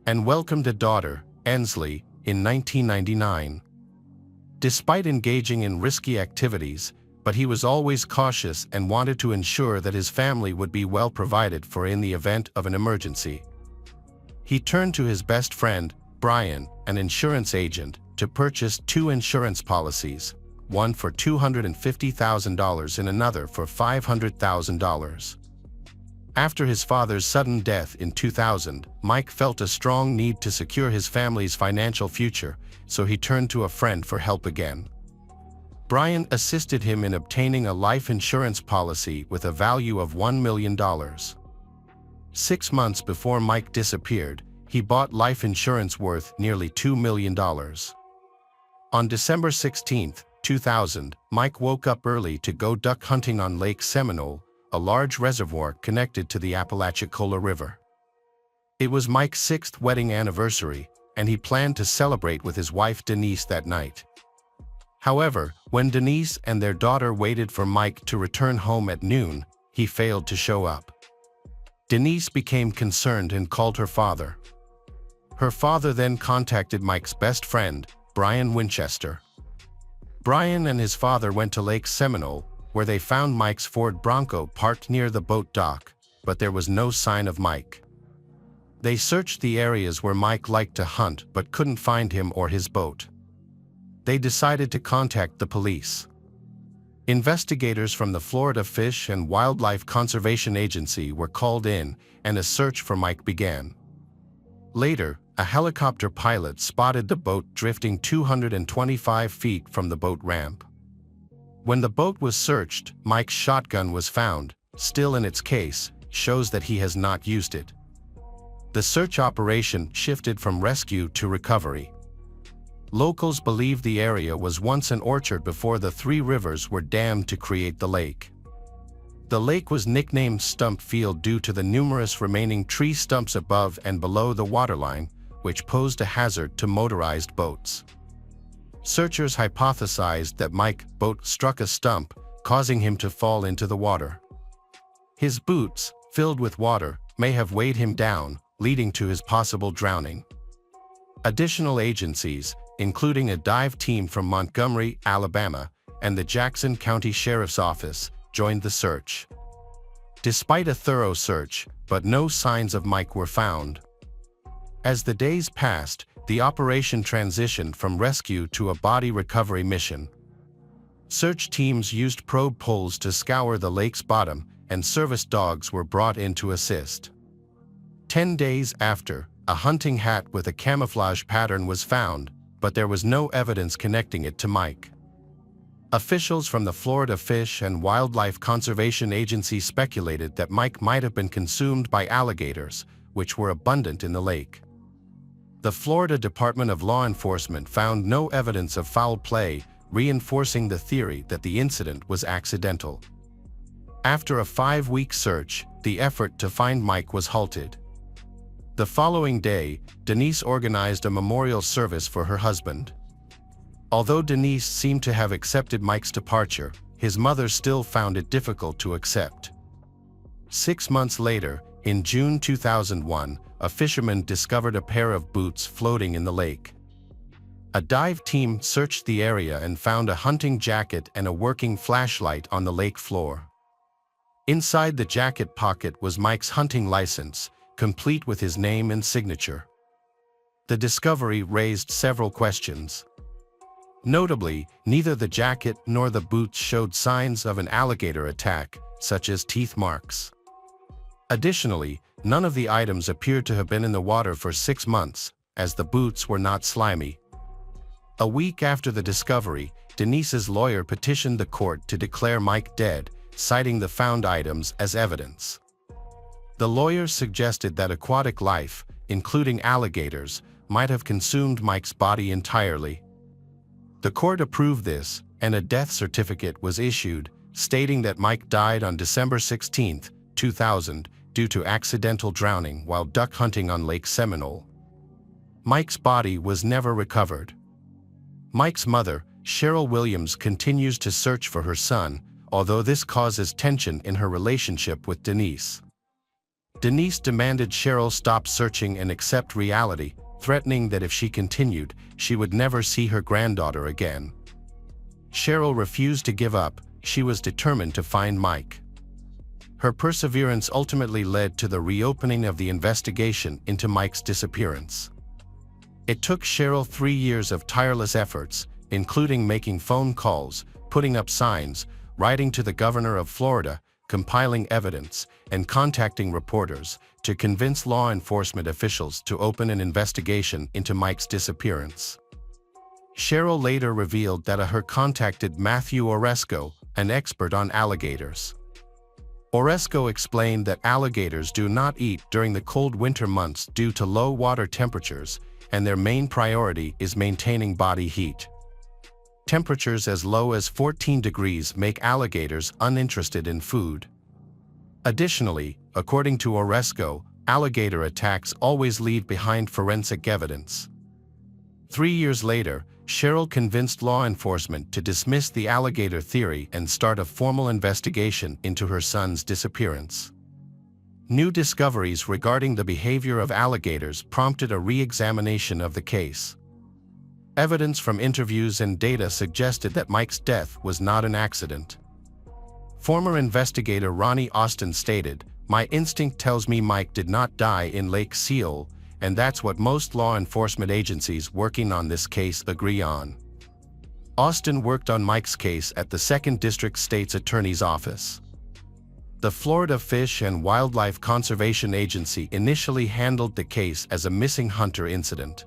and welcomed a daughter, Ensley, in 1999. Despite engaging in risky activities, but he was always cautious and wanted to ensure that his family would be well provided for in the event of an emergency. He turned to his best friend, Brian, an insurance agent, to purchase 2 insurance policies, one for $250,000 and another for $500,000. After his father's sudden death in 2000, Mike felt a strong need to secure his family's financial future, so he turned to a friend for help again. Brian assisted him in obtaining a life insurance policy with a value of $1 million. 6 months before Mike disappeared, he bought life insurance worth nearly $2 million. On December 16, 2000, Mike woke up early to go duck hunting on Lake Seminole, a large reservoir connected to the Apalachicola River. It was Mike's 6th wedding anniversary, and he planned to celebrate with his wife Denise that night. However, when Denise and their daughter waited for Mike to return home at noon, he failed to show up. Denise became concerned and called her father. Her father then contacted Mike's best friend, Brian Winchester. Brian and his father went to Lake Seminole, where they found Mike's Ford Bronco parked near the boat dock, but there was no sign of Mike. They searched the areas where Mike liked to hunt but couldn't find him or his boat. They decided to contact the police. Investigators from the Florida Fish and Wildlife Conservation Agency were called in, and a search for Mike began. Later, a helicopter pilot spotted the boat drifting 225 feet from the boat ramp. When the boat was searched, Mike's shotgun was found, still in its case, shows that he has not used it. The search operation shifted from rescue to recovery. Locals believe the area was once an orchard before the 3 rivers were dammed to create the lake. The lake was nicknamed Stump Field due to the numerous remaining tree stumps above and below the waterline, which posed a hazard to motorized boats. Searchers hypothesized that Mike's boat struck a stump, causing him to fall into the water. His boots, filled with water, may have weighed him down, leading to his possible drowning. Additional agencies, including a dive team from Montgomery, Alabama, and the Jackson County Sheriff's Office, joined the search. Despite a thorough search, but no signs of Mike were found. As the days passed, the operation transitioned from rescue to a body recovery mission. Search teams used probe poles to scour the lake's bottom, and service dogs were brought in to assist. 10 days after, a hunting hat with a camouflage pattern was found, but there was no evidence connecting it to Mike. Officials from the Florida Fish and Wildlife Conservation Agency speculated that Mike might have been consumed by alligators, which were abundant in the lake. The Florida Department of Law Enforcement found no evidence of foul play, reinforcing the theory that the incident was accidental. After a 5-week search, the effort to find Mike was halted. The following day, Denise organized a memorial service for her husband. Although Denise seemed to have accepted Mike's departure, his mother still found it difficult to accept. 6 months later, in June 2001, a fisherman discovered a pair of boots floating in the lake. A dive team searched the area and found a hunting jacket and a working flashlight on the lake floor. Inside the jacket pocket was Mike's hunting license, complete with his name and signature. The discovery raised several questions. Notably, neither the jacket nor the boots showed signs of an alligator attack, such as teeth marks. Additionally, none of the items appeared to have been in the water for 6 months, as the boots were not slimy. A week after the discovery, Denise's lawyer petitioned the court to declare Mike dead, citing the found items as evidence. The lawyers suggested that aquatic life, including alligators, might have consumed Mike's body entirely. The court approved this, and a death certificate was issued, stating that Mike died on December 16, 2000, due to accidental drowning while duck hunting on Lake Seminole. Mike's body was never recovered. Mike's mother, Cheryl Williams, continues to search for her son, although this causes tension in her relationship with Denise. Denise demanded Cheryl stop searching and accept reality, threatening that if she continued, she would never see her granddaughter again. Cheryl refused to give up. She was determined to find Mike. Her perseverance ultimately led to the reopening of the investigation into Mike's disappearance. It took Cheryl 3 years of tireless efforts, including making phone calls, putting up signs, writing to the governor of Florida, compiling evidence, and contacting reporters, to convince law enforcement officials to open an investigation into Mike's disappearance. Cheryl later revealed that her contacted Matthew Oresco, an expert on alligators. Oresco explained that alligators do not eat during the cold winter months due to low water temperatures, and their main priority is maintaining body heat. Temperatures as low as 14 degrees make alligators uninterested in food. Additionally, according to Oresco, alligator attacks always leave behind forensic evidence. 3 years later, Cheryl convinced law enforcement to dismiss the alligator theory and start a formal investigation into her son's disappearance. New discoveries regarding the behavior of alligators prompted a re-examination of the case. Evidence from interviews and data suggested that Mike's death was not an accident. Former investigator Ronnie Austin stated, "My instinct tells me Mike did not die in Lake Seminole, and that's what most law enforcement agencies working on this case agree on." Austin worked on Mike's case at the 2nd District State's Attorney's Office. The Florida Fish and Wildlife Conservation Agency initially handled the case as a missing hunter incident.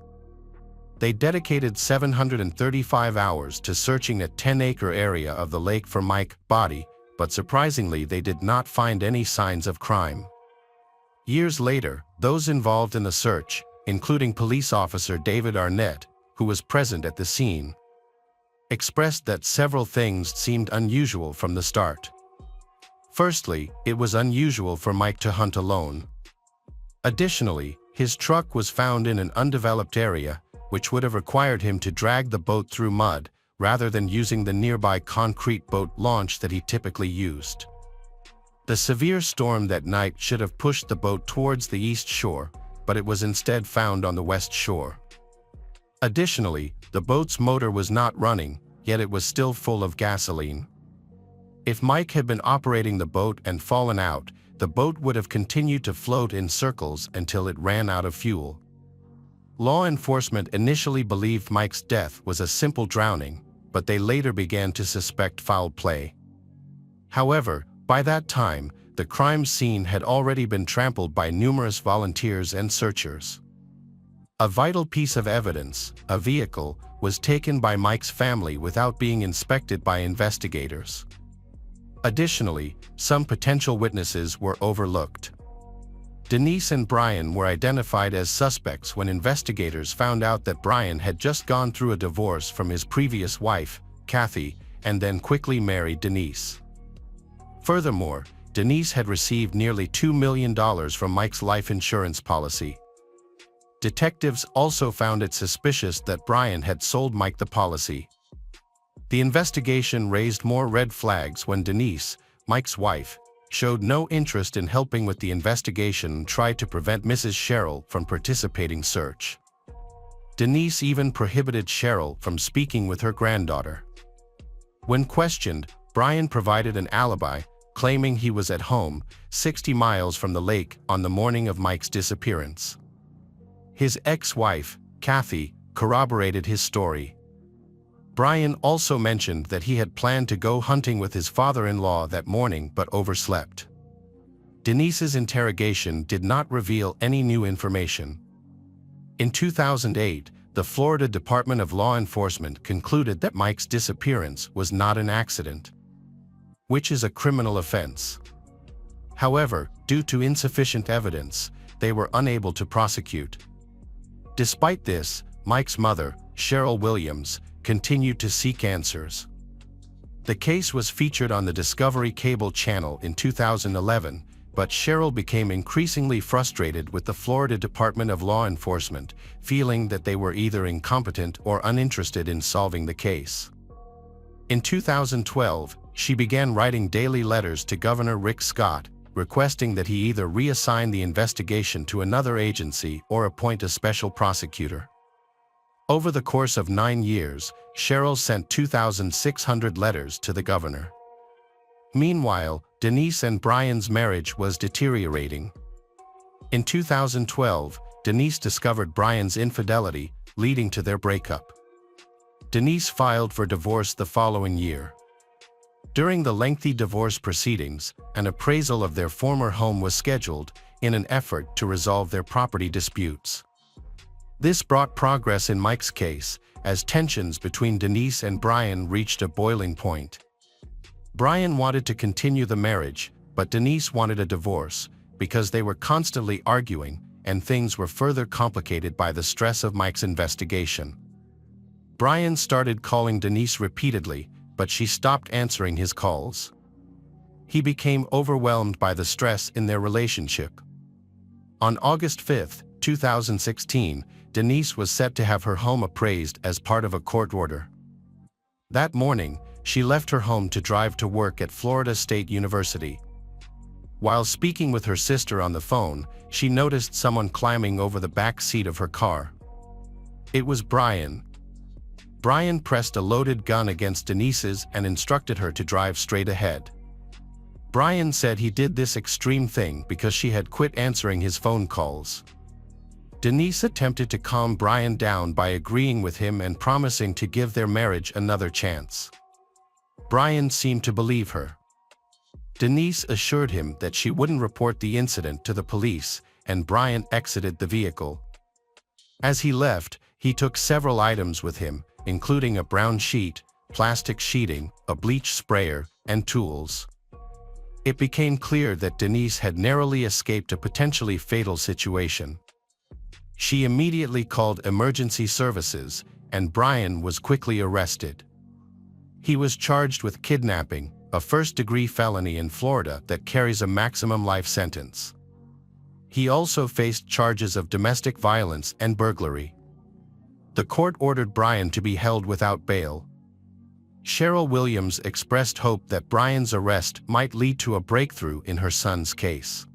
They dedicated 735 hours to searching a 10-acre area of the lake for Mike's body, but surprisingly they did not find any signs of crime. Years later, those involved in the search, including police officer David Arnett, who was present at the scene, expressed that several things seemed unusual from the start. Firstly, it was unusual for Mike to hunt alone. Additionally, his truck was found in an undeveloped area, which would have required him to drag the boat through mud, rather than using the nearby concrete boat launch that he typically used. The severe storm that night should have pushed the boat towards the east shore, but it was instead found on the west shore. Additionally, the boat's motor was not running, yet it was still full of gasoline. If Mike had been operating the boat and fallen out, the boat would have continued to float in circles until it ran out of fuel. Law enforcement initially believed Mike's death was a simple drowning, but they later began to suspect foul play. However, by that time, the crime scene had already been trampled by numerous volunteers and searchers. A vital piece of evidence, a vehicle, was taken by Mike's family without being inspected by investigators. Additionally, some potential witnesses were overlooked. Denise and Brian were identified as suspects when investigators found out that Brian had just gone through a divorce from his previous wife, Kathy, and then quickly married Denise. Furthermore, Denise had received nearly $2 million from Mike's life insurance policy. Detectives also found it suspicious that Brian had sold Mike the policy. The investigation raised more red flags when Denise, Mike's wife, showed no interest in helping with the investigation and tried to prevent Mrs. Cheryl from participating in the search. Denise even prohibited Cheryl from speaking with her granddaughter. When questioned, Brian provided an alibi, claiming he was at home, 60 miles from the lake, on the morning of Mike's disappearance. His ex-wife, Kathy, corroborated his story. Brian also mentioned that he had planned to go hunting with his father-in-law that morning but overslept. Denise's interrogation did not reveal any new information. In 2008, the Florida Department of Law Enforcement concluded that Mike's disappearance was not an accident, which is a criminal offense. However, due to insufficient evidence, they were unable to prosecute. Despite this, Mike's mother, Cheryl Williams, continued to seek answers. The case was featured on the Discovery Cable channel in 2011, but Cheryl became increasingly frustrated with the Florida Department of Law Enforcement, feeling that they were either incompetent or uninterested in solving the case. In 2012, she began writing daily letters to Governor Rick Scott, requesting that he either reassign the investigation to another agency or appoint a special prosecutor. Over the course of 9 years, Cheryl sent 2,600 letters to the governor. Meanwhile, Denise and Brian's marriage was deteriorating. In 2012, Denise discovered Brian's infidelity, leading to their breakup. Denise filed for divorce the following year. During the lengthy divorce proceedings, an appraisal of their former home was scheduled in an effort to resolve their property disputes. This brought progress in Mike's case, as tensions between Denise and Brian reached a boiling point. Brian wanted to continue the marriage, but Denise wanted a divorce, because they were constantly arguing, and things were further complicated by the stress of Mike's investigation. Brian started calling Denise repeatedly, but she stopped answering his calls. He became overwhelmed by the stress in their relationship. On August 5, 2016, Denise was set to have her home appraised as part of a court order. That morning, she left her home to drive to work at Florida State University. While speaking with her sister on the phone, she noticed someone climbing over the back seat of her car. It was Brian. Brian pressed a loaded gun against Denise's and instructed her to drive straight ahead. Brian said he did this extreme thing because she had quit answering his phone calls. Denise attempted to calm Brian down by agreeing with him and promising to give their marriage another chance. Brian seemed to believe her. Denise assured him that she wouldn't report the incident to the police, and Brian exited the vehicle. As he left, he took several items with him, including a brown sheet, plastic sheeting, a bleach sprayer, and tools. It became clear that Denise had narrowly escaped a potentially fatal situation. She immediately called emergency services, and Brian was quickly arrested. He was charged with kidnapping, a first-degree felony in Florida that carries a maximum life sentence. He also faced charges of domestic violence and burglary. The court ordered Brian to be held without bail. Cheryl Williams expressed hope that Brian's arrest might lead to a breakthrough in her son's case.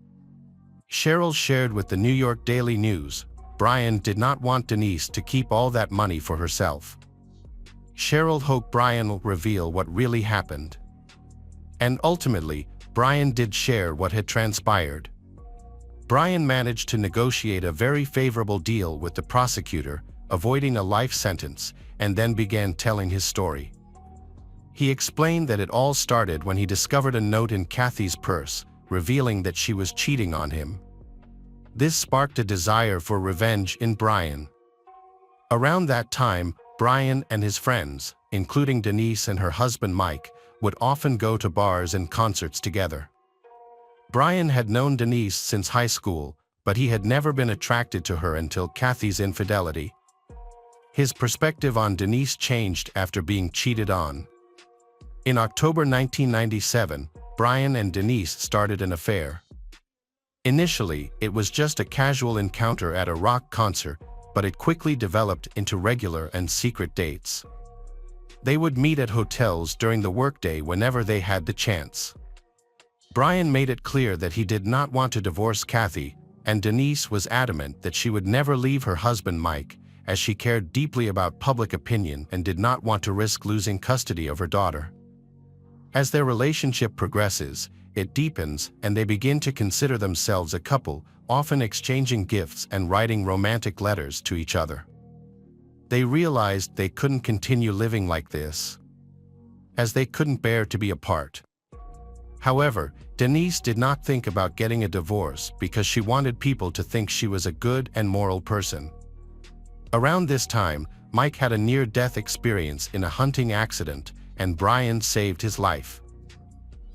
Cheryl shared with the New York Daily News, Brian did not want Denise to keep all that money for herself. Cheryl hoped Brian will reveal what really happened. And ultimately, Brian did share what had transpired. Brian managed to negotiate a very favorable deal with the prosecutor, avoiding a life sentence, and then began telling his story. He explained that it all started when he discovered a note in Kathy's purse, revealing that she was cheating on him. This sparked a desire for revenge in Brian. Around that time, Brian and his friends, including Denise and her husband Mike, would often go to bars and concerts together. Brian had known Denise since high school, but he had never been attracted to her until Kathy's infidelity. His perspective on Denise changed after being cheated on. In October 1997, Brian and Denise started an affair. Initially, it was just a casual encounter at a rock concert, but it quickly developed into regular and secret dates. They would meet at hotels during the workday whenever they had the chance. Brian made it clear that he did not want to divorce Kathy, and Denise was adamant that she would never leave her husband Mike, as she cared deeply about public opinion and did not want to risk losing custody of her daughter. As their relationship progresses, it deepens and they begin to consider themselves a couple, often exchanging gifts and writing romantic letters to each other. They realized they couldn't continue living like this, as they couldn't bear to be apart. However, Denise did not think about getting a divorce because she wanted people to think she was a good and moral person. Around this time, Mike had a near-death experience in a hunting accident, and Brian saved his life.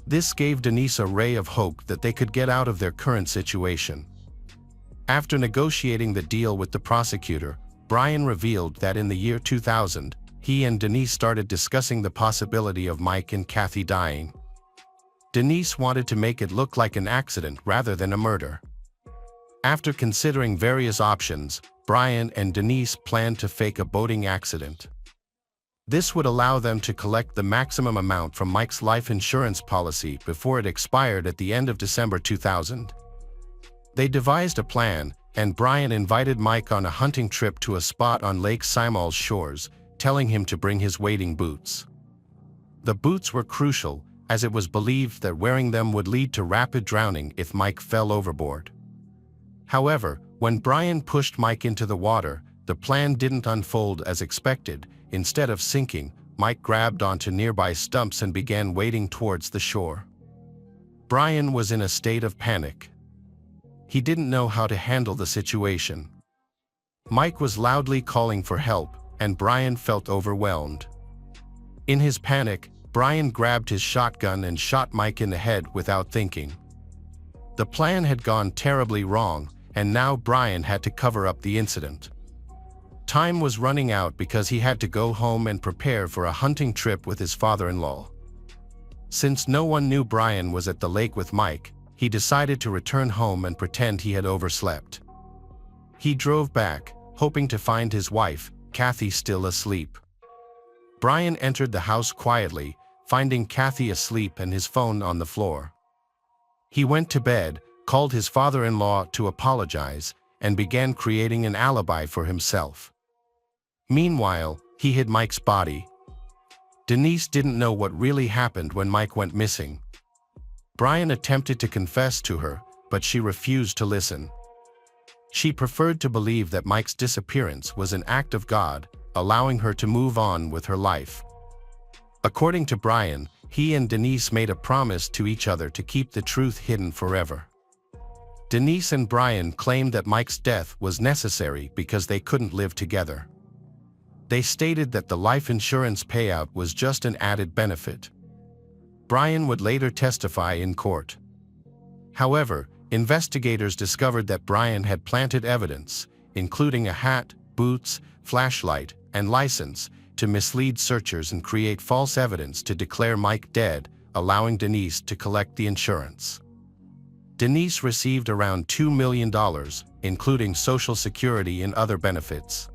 This gave Denise a ray of hope that they could get out of their current situation. After negotiating the deal with the prosecutor, Brian revealed that in the year 2000, he and Denise started discussing the possibility of Mike and Kathy dying. Denise wanted to make it look like an accident rather than a murder. After considering various options, Brian and Denise planned to fake a boating accident. This would allow them to collect the maximum amount from Mike's life insurance policy before it expired at the end of December 2000. They devised a plan, and Brian invited Mike on a hunting trip to a spot on Lake Simal's shores, telling him to bring his wading boots. The boots were crucial, as it was believed that wearing them would lead to rapid drowning if Mike fell overboard. However, when Brian pushed Mike into the water, the plan didn't unfold as expected. Instead of sinking, Mike grabbed onto nearby stumps and began wading towards the shore. Brian was in a state of panic. He didn't know how to handle the situation. Mike was loudly calling for help, and Brian felt overwhelmed. In his panic, Brian grabbed his shotgun and shot Mike in the head without thinking. The plan had gone terribly wrong, and now Brian had to cover up the incident. Time was running out because he had to go home and prepare for a hunting trip with his father-in-law. Since no one knew Brian was at the lake with Mike, he decided to return home and pretend he had overslept. He drove back, hoping to find his wife, Kathy, still asleep. Brian entered the house quietly, finding Kathy asleep and his phone on the floor. He went to bed, called his father-in-law to apologize, and began creating an alibi for himself. Meanwhile, he hid Mike's body. Denise didn't know what really happened when Mike went missing. Brian attempted to confess to her, but she refused to listen. She preferred to believe that Mike's disappearance was an act of God, allowing her to move on with her life. According to Brian, he and Denise made a promise to each other to keep the truth hidden forever. Denise and Brian claimed that Mike's death was necessary because they couldn't live together. They stated that the life insurance payout was just an added benefit. Brian would later testify in court. However, investigators discovered that Brian had planted evidence, including a hat, boots, flashlight, and license, to mislead searchers and create false evidence to declare Mike dead, allowing Denise to collect the insurance. Denise received around $2 million, including Social Security and other benefits.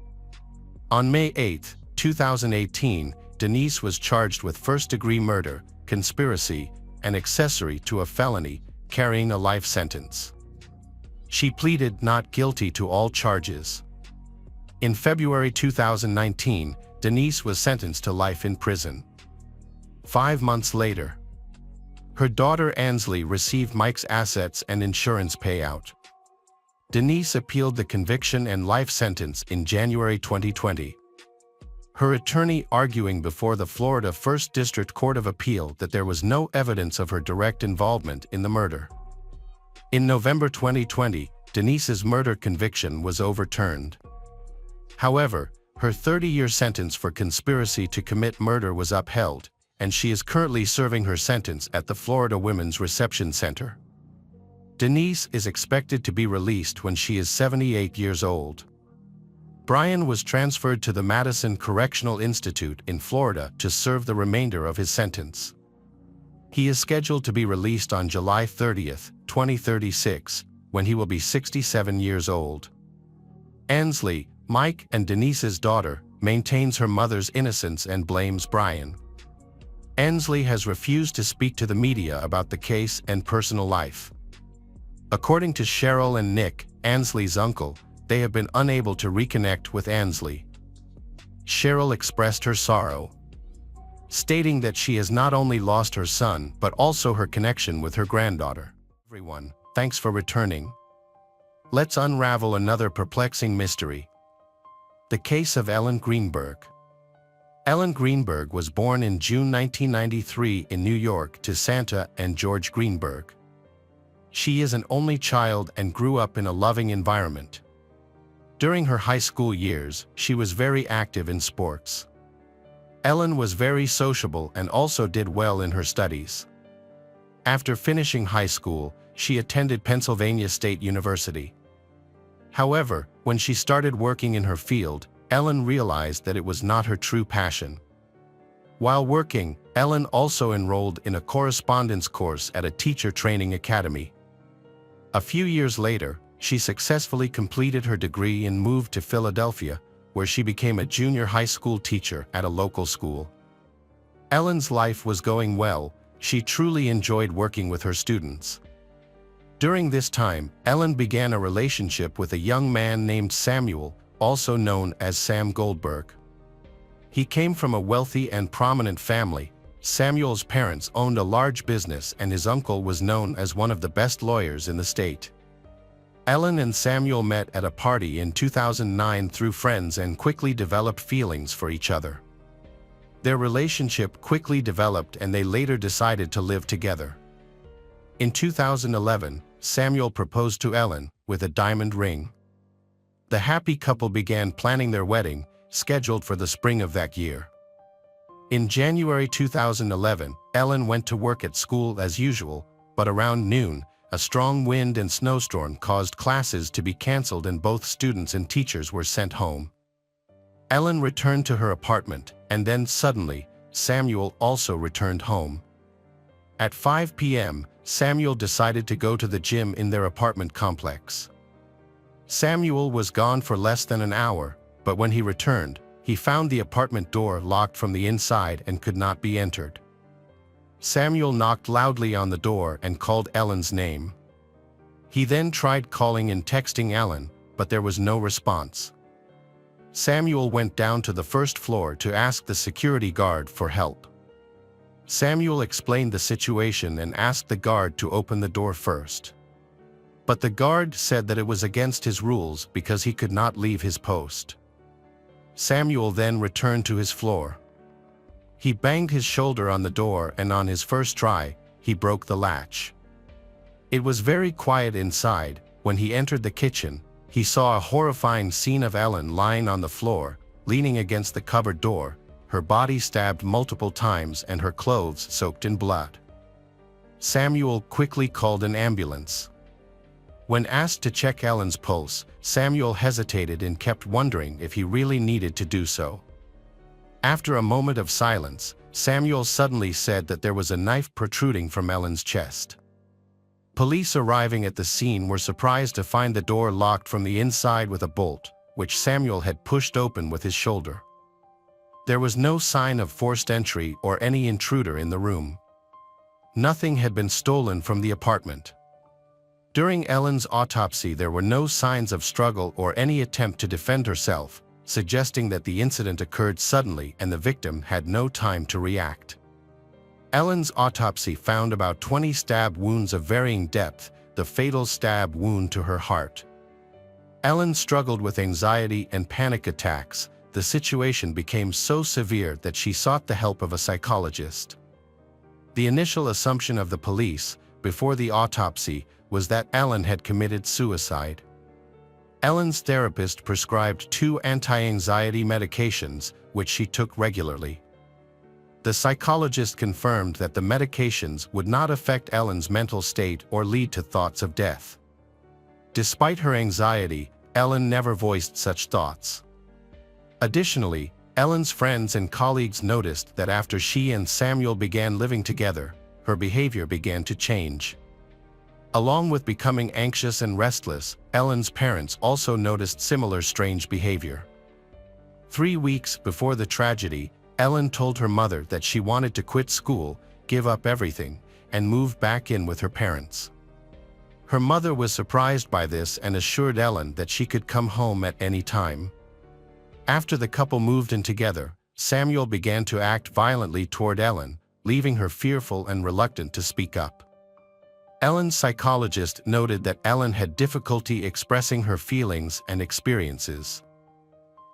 On May 8, 2018, Denise was charged with first-degree murder, conspiracy, and accessory to a felony, carrying a life sentence. She pleaded not guilty to all charges. In February 2019, Denise was sentenced to life in prison. 5 months later, her daughter Ansley received Mike's assets and insurance payout. Denise appealed the conviction and life sentence in January 2020. Her attorney arguing before the Florida First District Court of Appeal that there was no evidence of her direct involvement in the murder. In November 2020, Denise's murder conviction was overturned. However, her 30-year sentence for conspiracy to commit murder was upheld, and she is currently serving her sentence at the Florida Women's Reception Center. Denise is expected to be released when she is 78 years old. Brian was transferred to the Madison Correctional Institute in Florida to serve the remainder of his sentence. He is scheduled to be released on July 30, 2036, when he will be 67 years old. Ansley, Mike and Denise's daughter, maintains her mother's innocence and blames Brian. Ansley has refused to speak to the media about the case and personal life. According to Cheryl and Nick, Ansley's uncle, they have been unable to reconnect with Ansley. Cheryl expressed her sorrow, stating that she has not only lost her son but also her connection with her granddaughter. Everyone, thanks for returning. Let's unravel another perplexing mystery. The case of Ellen Greenberg. Ellen Greenberg was born in June 1993 in New York to Santa and George Greenberg. She is an only child and grew up in a loving environment. During her high school years, she was very active in sports. Ellen was very sociable and also did well in her studies. After finishing high school, she attended Pennsylvania State University. However, when she started working in her field, Ellen realized that it was not her true passion. While working, Ellen also enrolled in a correspondence course at a teacher training academy. A few years later, she successfully completed her degree and moved to Philadelphia, where she became a junior high school teacher at a local school. Ellen's life was going well. She truly enjoyed working with her students. During this time, Ellen began a relationship with a young man named Samuel, also known as Sam Goldberg. He came from a wealthy and prominent family. Samuel's parents owned a large business and his uncle was known as one of the best lawyers in the state. Ellen and Samuel met at a party in 2009 through friends and quickly developed feelings for each other. Their relationship quickly developed and they later decided to live together. In 2011, Samuel proposed to Ellen with a diamond ring. The happy couple began planning their wedding, scheduled for the spring of that year. In January 2011, Ellen went to work at school as usual, but around noon, a strong wind and snowstorm caused classes to be canceled and both students and teachers were sent home. Ellen returned to her apartment, and then suddenly, Samuel also returned home. At 5 p.m., Samuel decided to go to the gym in their apartment complex. Samuel was gone for less than an hour, but when he returned, he found the apartment door locked from the inside and could not be entered. Samuel knocked loudly on the door and called Ellen's name. He then tried calling and texting Ellen, but there was no response. Samuel went down to the first floor to ask the security guard for help. Samuel explained the situation and asked the guard to open the door first. But the guard said that it was against his rules because he could not leave his post. Samuel then returned to his floor. He banged his shoulder on the door and on his first try, he broke the latch. It was very quiet inside. When he entered the kitchen, he saw a horrifying scene of Ellen lying on the floor, leaning against the cupboard door, her body stabbed multiple times and her clothes soaked in blood. Samuel quickly called an ambulance. When asked to check Ellen's pulse, Samuel hesitated and kept wondering if he really needed to do so. After a moment of silence, Samuel suddenly said that there was a knife protruding from Ellen's chest. Police arriving at the scene were surprised to find the door locked from the inside with a bolt, which Samuel had pushed open with his shoulder. There was no sign of forced entry or any intruder in the room. Nothing had been stolen from the apartment. During Ellen's autopsy, there were no signs of struggle or any attempt to defend herself, suggesting that the incident occurred suddenly and the victim had no time to react. Ellen's autopsy found about 20 stab wounds of varying depth, the fatal stab wound to her heart. Ellen struggled with anxiety and panic attacks. The situation became so severe that she sought the help of a psychologist. The initial assumption of the police, before the autopsy, was that Ellen had committed suicide. Ellen's therapist prescribed 2 anti-anxiety medications, which she took regularly. The psychologist confirmed that the medications would not affect Ellen's mental state or lead to thoughts of death. Despite her anxiety, Ellen never voiced such thoughts. Additionally, Ellen's friends and colleagues noticed that after she and Samuel began living together, her behavior began to change. Along with becoming anxious and restless, Ellen's parents also noticed similar strange behavior. 3 weeks before the tragedy, Ellen told her mother that she wanted to quit school, give up everything, and move back in with her parents. Her mother was surprised by this and assured Ellen that she could come home at any time. After the couple moved in together, Samuel began to act violently toward Ellen, leaving her fearful and reluctant to speak up. Ellen's psychologist noted that Ellen had difficulty expressing her feelings and experiences.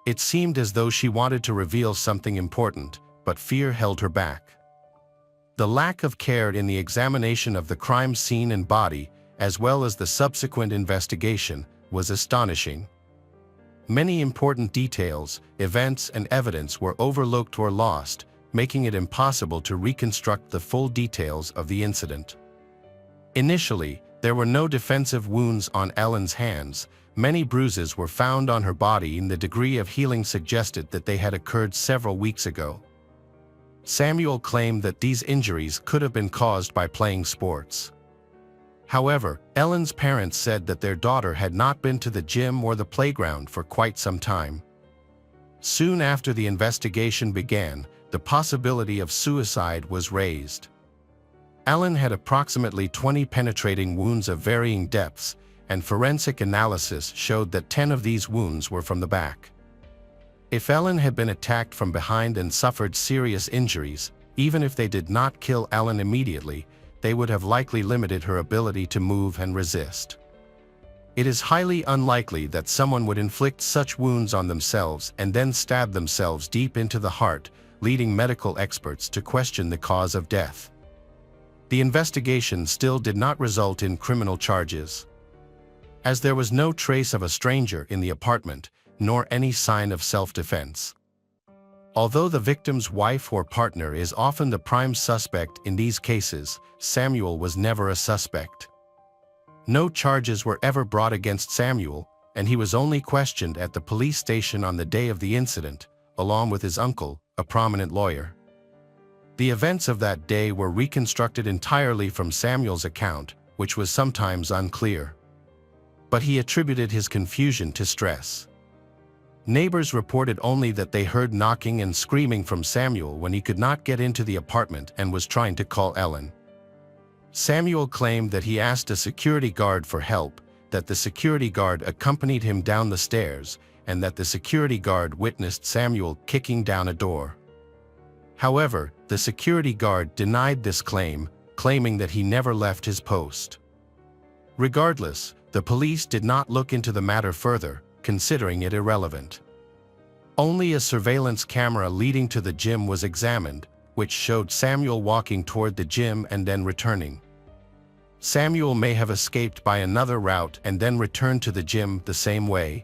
It seemed as though she wanted to reveal something important, but fear held her back. The lack of care in the examination of the crime scene and body, as well as the subsequent investigation, was astonishing. Many important details, events, and evidence were overlooked or lost, making it impossible to reconstruct the full details of the incident. Initially, there were no defensive wounds on Ellen's hands. Many bruises were found on her body, and the degree of healing suggested that they had occurred several weeks ago. Samuel claimed that these injuries could have been caused by playing sports. However, Ellen's parents said that their daughter had not been to the gym or the playground for quite some time. Soon after the investigation began, the possibility of suicide was raised. Ellen had approximately 20 penetrating wounds of varying depths, and forensic analysis showed that 10 of these wounds were from the back. If Ellen had been attacked from behind and suffered serious injuries, even if they did not kill Ellen immediately, they would have likely limited her ability to move and resist. It is highly unlikely that someone would inflict such wounds on themselves and then stab themselves deep into the heart, leading medical experts to question the cause of death. The investigation still did not result in criminal charges. As there was no trace of a stranger in the apartment, nor any sign of self-defense. Although the victim's wife or partner is often the prime suspect in these cases, Samuel was never a suspect. No charges were ever brought against Samuel, and he was only questioned at the police station on the day of the incident, along with his uncle, a prominent lawyer. The events of that day were reconstructed entirely from Samuel's account, which was sometimes unclear. But he attributed his confusion to stress. Neighbors reported only that they heard knocking and screaming from Samuel when he could not get into the apartment and was trying to call Ellen. Samuel claimed that he asked a security guard for help, that the security guard accompanied him down the stairs, and that the security guard witnessed Samuel kicking down a door. However, the security guard denied this claim, claiming that he never left his post. Regardless, the police did not look into the matter further, considering it irrelevant. Only a surveillance camera leading to the gym was examined, which showed Samuel walking toward the gym and then returning. Samuel may have escaped by another route and then returned to the gym the same way.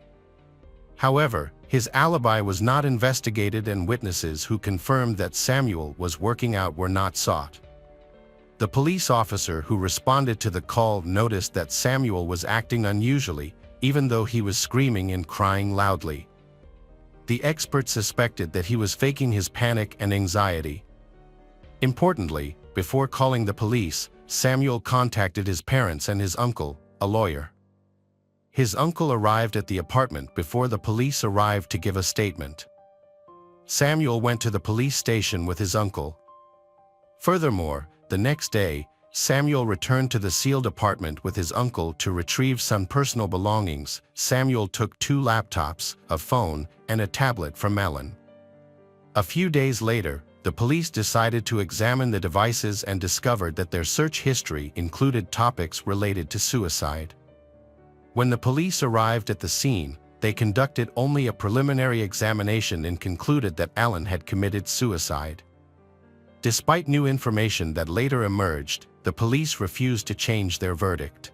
However, his alibi was not investigated, and witnesses who confirmed that Samuel was working out were not sought. The police officer who responded to the call noticed that Samuel was acting unusually, even though he was screaming and crying loudly. The expert suspected that he was faking his panic and anxiety. Importantly, before calling the police, Samuel contacted his parents and his uncle, a lawyer. His uncle arrived at the apartment before the police arrived to give a statement. Samuel went to the police station with his uncle. Furthermore, the next day, Samuel returned to the sealed apartment with his uncle to retrieve some personal belongings. Samuel took 2 laptops, a phone, and a tablet from Ellen. A few days later, the police decided to examine the devices and discovered that their search history included topics related to suicide. When the police arrived at the scene, they conducted only a preliminary examination and concluded that Ellen had committed suicide. Despite new information that later emerged, the police refused to change their verdict.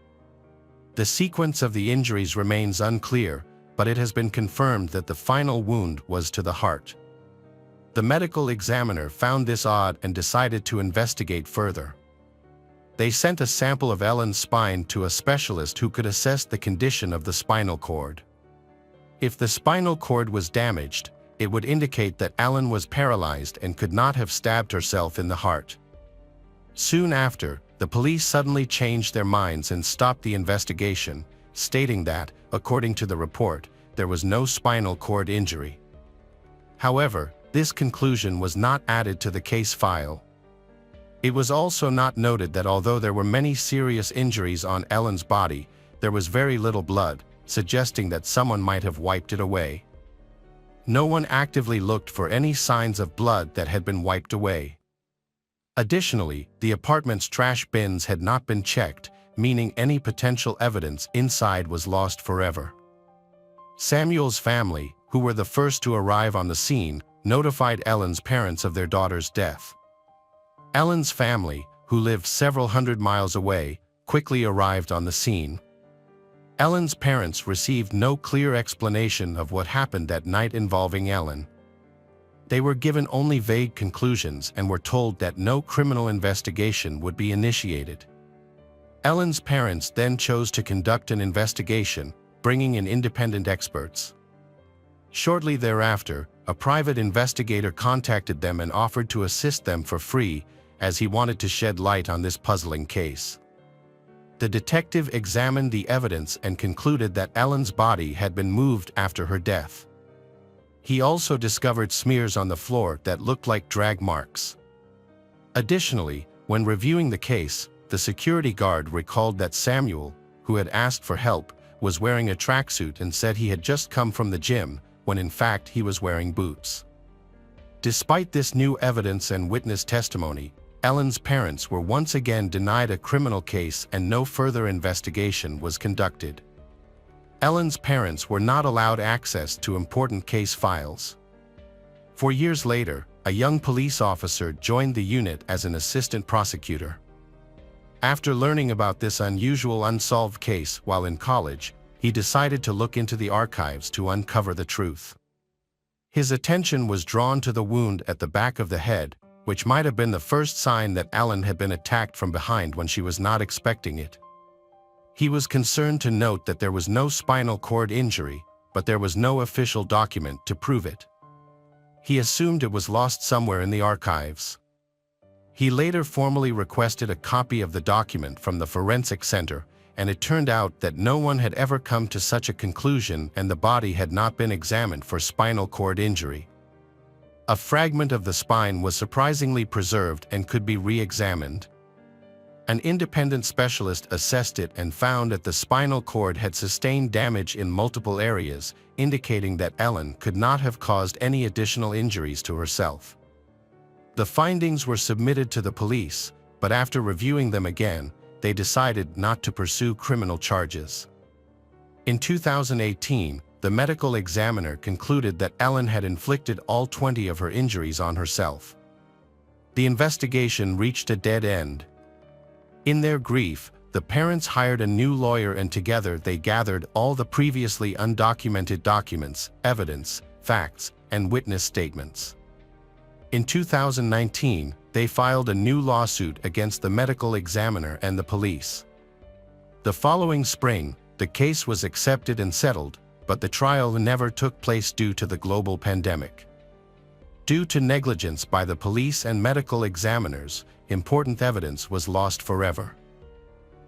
The sequence of the injuries remains unclear, but it has been confirmed that the final wound was to the heart. The medical examiner found this odd and decided to investigate further. They sent a sample of Ellen's spine to a specialist who could assess the condition of the spinal cord. If the spinal cord was damaged, it would indicate that Ellen was paralyzed and could not have stabbed herself in the heart. Soon after, the police suddenly changed their minds and stopped the investigation, stating that, according to the report, there was no spinal cord injury. However, this conclusion was not added to the case file. It was also not noted that although there were many serious injuries on Ellen's body, there was very little blood, suggesting that someone might have wiped it away. No one actively looked for any signs of blood that had been wiped away. Additionally, the apartment's trash bins had not been checked, meaning any potential evidence inside was lost forever. Samuel's family, who were the first to arrive on the scene, notified Ellen's parents of their daughter's death. Ellen's family, who lived several hundred miles away, quickly arrived on the scene. Ellen's parents received no clear explanation of what happened that night involving Ellen. They were given only vague conclusions and were told that no criminal investigation would be initiated. Ellen's parents then chose to conduct an investigation, bringing in independent experts. Shortly thereafter, a private investigator contacted them and offered to assist them for free, as he wanted to shed light on this puzzling case. The detective examined the evidence and concluded that Ellen's body had been moved after her death. He also discovered smears on the floor that looked like drag marks. Additionally, when reviewing the case, the security guard recalled that Samuel, who had asked for help, was wearing a tracksuit and said he had just come from the gym, when in fact he was wearing boots. Despite this new evidence and witness testimony, Ellen's parents were once again denied a criminal case and no further investigation was conducted. Ellen's parents were not allowed access to important case files. 4 years later, a young police officer joined the unit as an assistant prosecutor. After learning about this unusual unsolved case while in college, he decided to look into the archives to uncover the truth. His attention was drawn to the wound at the back of the head, which might have been the first sign that Ellen had been attacked from behind when she was not expecting it. He was concerned to note that there was no spinal cord injury, but there was no official document to prove it. He assumed it was lost somewhere in the archives. He later formally requested a copy of the document from the forensic center, and it turned out that no one had ever come to such a conclusion and the body had not been examined for spinal cord injury. A fragment of the spine was surprisingly preserved and could be re-examined. An independent specialist assessed it and found that the spinal cord had sustained damage in multiple areas, indicating that Ellen could not have caused any additional injuries to herself. The findings were submitted to the police, but after reviewing them again, they decided not to pursue criminal charges. In 2018, the medical examiner concluded that Ellen had inflicted all 20 of her injuries on herself. The investigation reached a dead end. In their grief, the parents hired a new lawyer and together they gathered all the previously undocumented documents, evidence, facts, and witness statements. In 2019, they filed a new lawsuit against the medical examiner and the police. The following spring, the case was accepted and settled, but the trial never took place due to the global pandemic. Due to negligence by the police and medical examiners, important evidence was lost forever.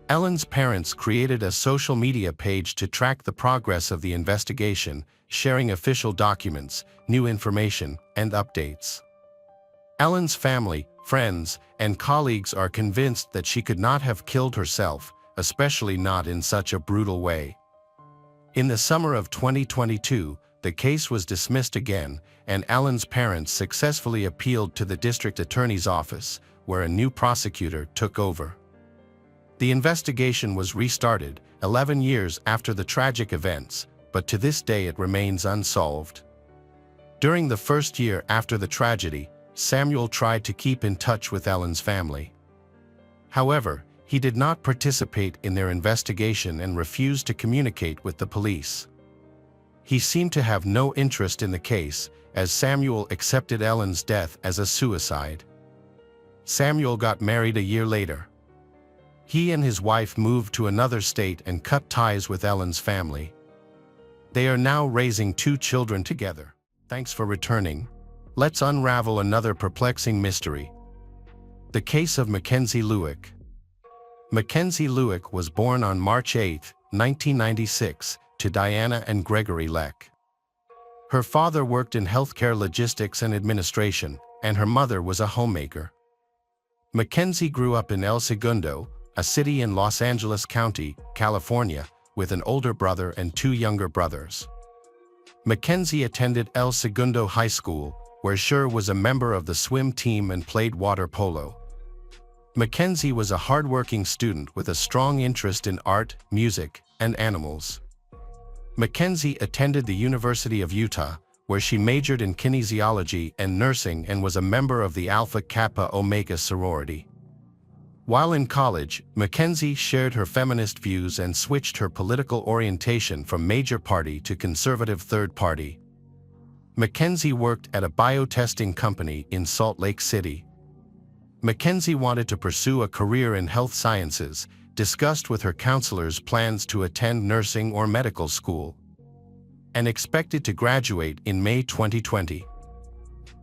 Ellen's parents created a social media page to track the progress of the investigation, sharing official documents, new information, and updates. Ellen's family, friends, and colleagues are convinced that she could not have killed herself, especially not in such a brutal way. In the summer of 2022, the case was dismissed again, and Ellen's parents successfully appealed to the district attorney's office, where a new prosecutor took over. The investigation was restarted 11 years after the tragic events, but to this day it remains unsolved. During the first year after the tragedy, Samuel tried to keep in touch with Ellen's family. However, he did not participate in their investigation and refused to communicate with the police. He seemed to have no interest in the case, as Samuel accepted Ellen's death as a suicide. Samuel got married a year later. He and his wife moved to another state and cut ties with Ellen's family. They are now raising 2 children together. Thanks for returning. Let's unravel another perplexing mystery. The case of Mackenzie Lueck. Mackenzie Lueck was born on March 8, 1996, to Diana and Gregory Leck. Her father worked in healthcare logistics and administration, and her mother was a homemaker. Mackenzie grew up in El Segundo, a city in Los Angeles County, California, with an older brother and two younger brothers. Mackenzie attended El Segundo High School, where she was a member of the swim team and played water polo. Mackenzie was a hardworking student with a strong interest in art, music, and animals. Mackenzie attended the University of Utah, where she majored in kinesiology and nursing and was a member of the Alpha Kappa Omega sorority. While in college, Mackenzie shared her feminist views and switched her political orientation from major party to conservative third party. Mackenzie worked at a biotesting company in Salt Lake City. Mackenzie wanted to pursue a career in health sciences, discussed with her counselors plans to attend nursing or medical school, and expected to graduate in May 2020.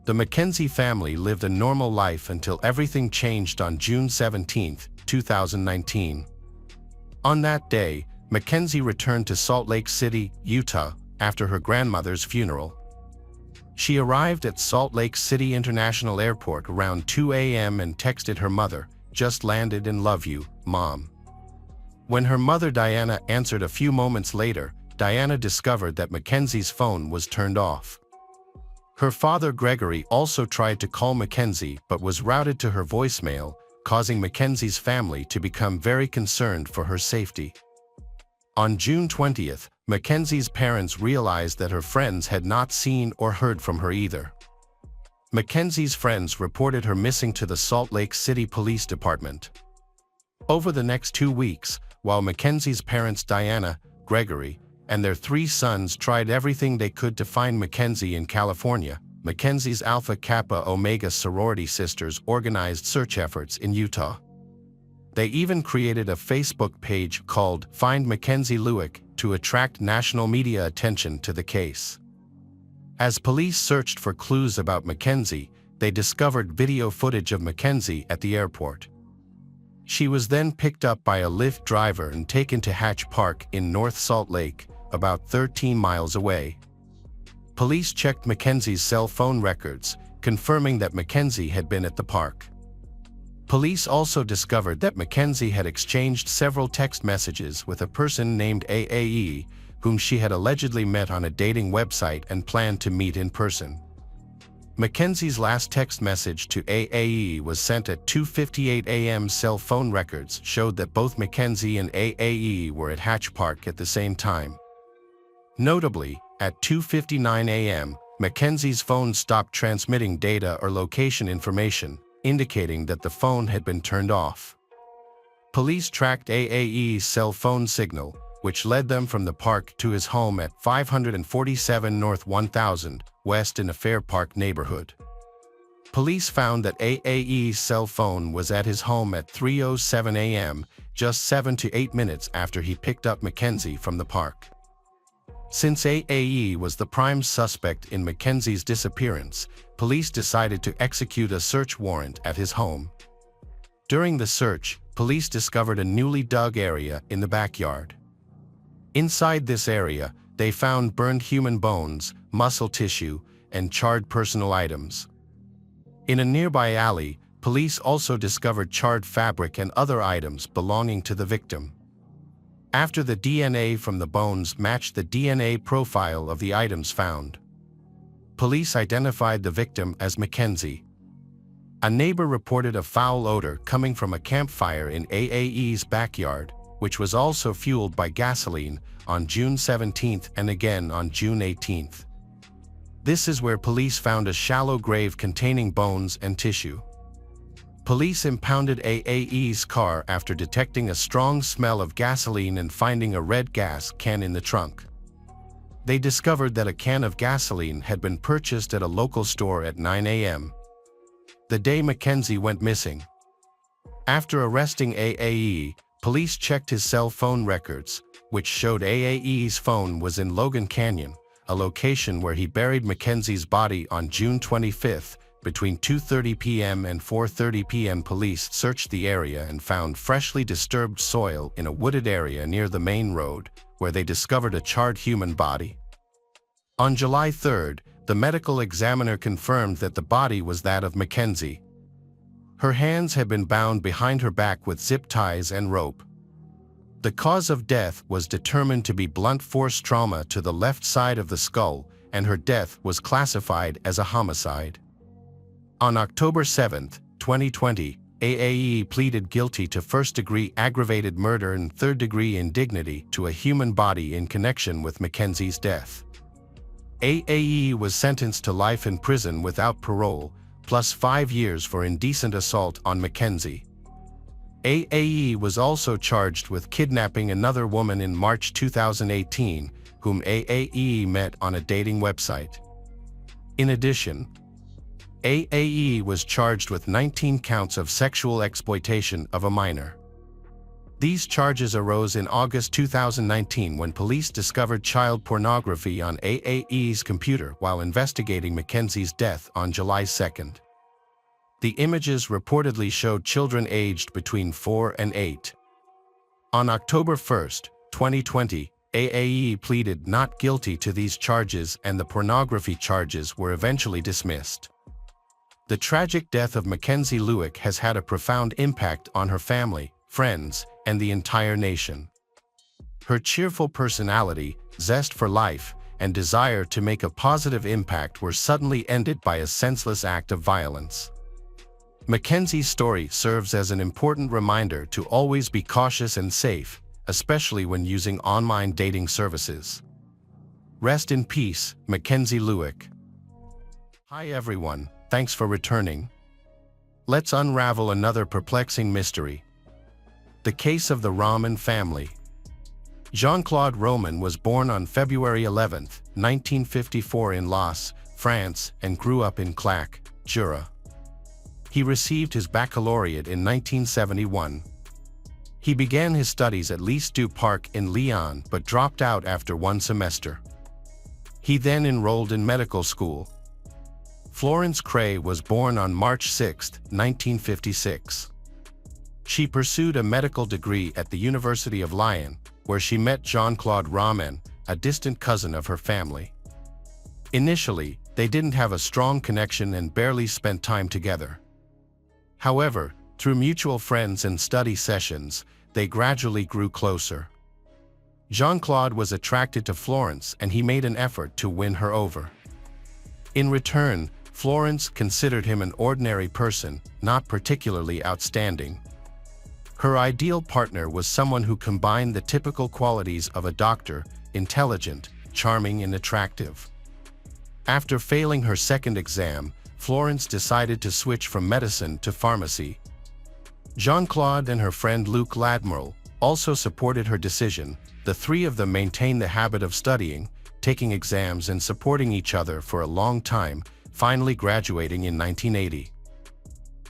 The Mackenzie family lived a normal life until everything changed on June 17, 2019. On that day, Mackenzie returned to Salt Lake City, Utah, after her grandmother's funeral. She arrived at Salt Lake City International Airport around 2 a.m. and texted her mother, "Just landed and love you, Mom." When her mother Diana answered a few moments later, Diana discovered that Mackenzie's phone was turned off. Her father Gregory also tried to call Mackenzie but was routed to her voicemail, causing Mackenzie's family to become very concerned for her safety. On June 20th, Mackenzie's parents realized that her friends had not seen or heard from her either. Mackenzie's friends reported her missing to the Salt Lake City Police Department. Over the next 2 weeks, while Mackenzie's parents Diana, Gregory, and their 3 sons tried everything they could to find Mackenzie in California, Mackenzie's Alpha Kappa Omega sorority sisters organized search efforts in Utah. They even created a Facebook page called Find Mackenzie Lewick to attract national media attention to the case. As police searched for clues about Mackenzie, they discovered video footage of Mackenzie at the airport. She was then picked up by a Lyft driver and taken to Hatch Park in North Salt Lake, about 13 miles away. Police checked Mackenzie's cell phone records, confirming that Mackenzie had been at the park. Police also discovered that Mackenzie had exchanged several text messages with a person named AAE, whom she had allegedly met on a dating website and planned to meet in person. Mackenzie's last text message to AAE was sent at 2:58 a.m. Cell phone records showed that both Mackenzie and AAE were at Hatch Park at the same time. Notably, at 2:59 a.m., Mackenzie's phone stopped transmitting data or location information, indicating that the phone had been turned off. Police tracked AAE's cell phone signal, which led them from the park to his home at 547 North 1000 West in a Fair Park neighborhood. Police found that AAE's cell phone was at his home at 3:07 a.m., just 7 to 8 minutes after he picked up Mackenzie from the park. Since AAE was the prime suspect in Mackenzie's disappearance, police decided to execute a search warrant at his home. During the search, police discovered a newly dug area in the backyard. Inside this area, they found burned human bones, muscle tissue, and charred personal items. In a nearby alley, police also discovered charred fabric and other items belonging to the victim. After the DNA from the bones matched the DNA profile of the items found, police identified the victim as Mackenzie. A neighbor reported a foul odor coming from a campfire in AAE's backyard, which was also fueled by gasoline, on June 17th and again on June 18th. This is where police found a shallow grave containing bones and tissue. Police impounded AAE's car after detecting a strong smell of gasoline and finding a red gas can in the trunk. They discovered that a can of gasoline had been purchased at a local store at 9 a.m. the day Mackenzie went missing. After arresting AAE, police checked his cell phone records, which showed AAE's phone was in Logan Canyon, a location where he buried Mackenzie's body on June 25th. Between 2:30 p.m. and 4:30 p.m. police searched the area and found freshly disturbed soil in a wooded area near the main road, where they discovered a charred human body. On July 3rd, the medical examiner confirmed that the body was that of Mackenzie. Her hands had been bound behind her back with zip ties and rope. The cause of death was determined to be blunt force trauma to the left side of the skull, and her death was classified as a homicide. On October 7, 2020, AAE pleaded guilty to first-degree aggravated murder and third-degree indignity to a human body in connection with Mackenzie's death. AAE was sentenced to life in prison without parole, plus 5 years for indecent assault on Mackenzie. AAE was also charged with kidnapping another woman in March 2018, whom AAE met on a dating website. In addition, AAE was charged with 19 counts of sexual exploitation of a minor. These charges arose in August 2019 when police discovered child pornography on AAE's computer while investigating Mackenzie's death on July 2. The images reportedly showed children aged between 4 and 8. On October 1, 2020, AAE pleaded not guilty to these charges and the pornography charges were eventually dismissed. The tragic death of Mackenzie Lueck has had a profound impact on her family, friends, and the entire nation. Her cheerful personality, zest for life, and desire to make a positive impact were suddenly ended by a senseless act of violence. Mackenzie's story serves as an important reminder to always be cautious and safe, especially when using online dating services. Rest in peace, Mackenzie Lueck. Hi everyone, thanks for returning. Let's unravel another perplexing mystery. The case of the Roman family. Jean-Claude Roman was born on February 11, 1954 in Laas, France, and grew up in Claques, Jura. He received his baccalaureate in 1971. He began his studies at Lycée du Parc in Lyon but dropped out after 1 semester. He then enrolled in medical school. Florence Cray was born on March 6, 1956. She pursued a medical degree at the University of Lyon, where she met Jean-Claude Roman, a distant cousin of her family. Initially, they didn't have a strong connection and barely spent time together. However, through mutual friends and study sessions, they gradually grew closer. Jean-Claude was attracted to Florence and he made an effort to win her over. In return, Florence considered him an ordinary person, not particularly outstanding. Her ideal partner was someone who combined the typical qualities of a doctor: intelligent, charming, and attractive. After failing her second exam, Florence decided to switch from medicine to pharmacy. Jean-Claude and her friend Luc Ladmiral also supported her decision. The three of them maintained the habit of studying, taking exams, and supporting each other for a long time, finally graduating in 1980.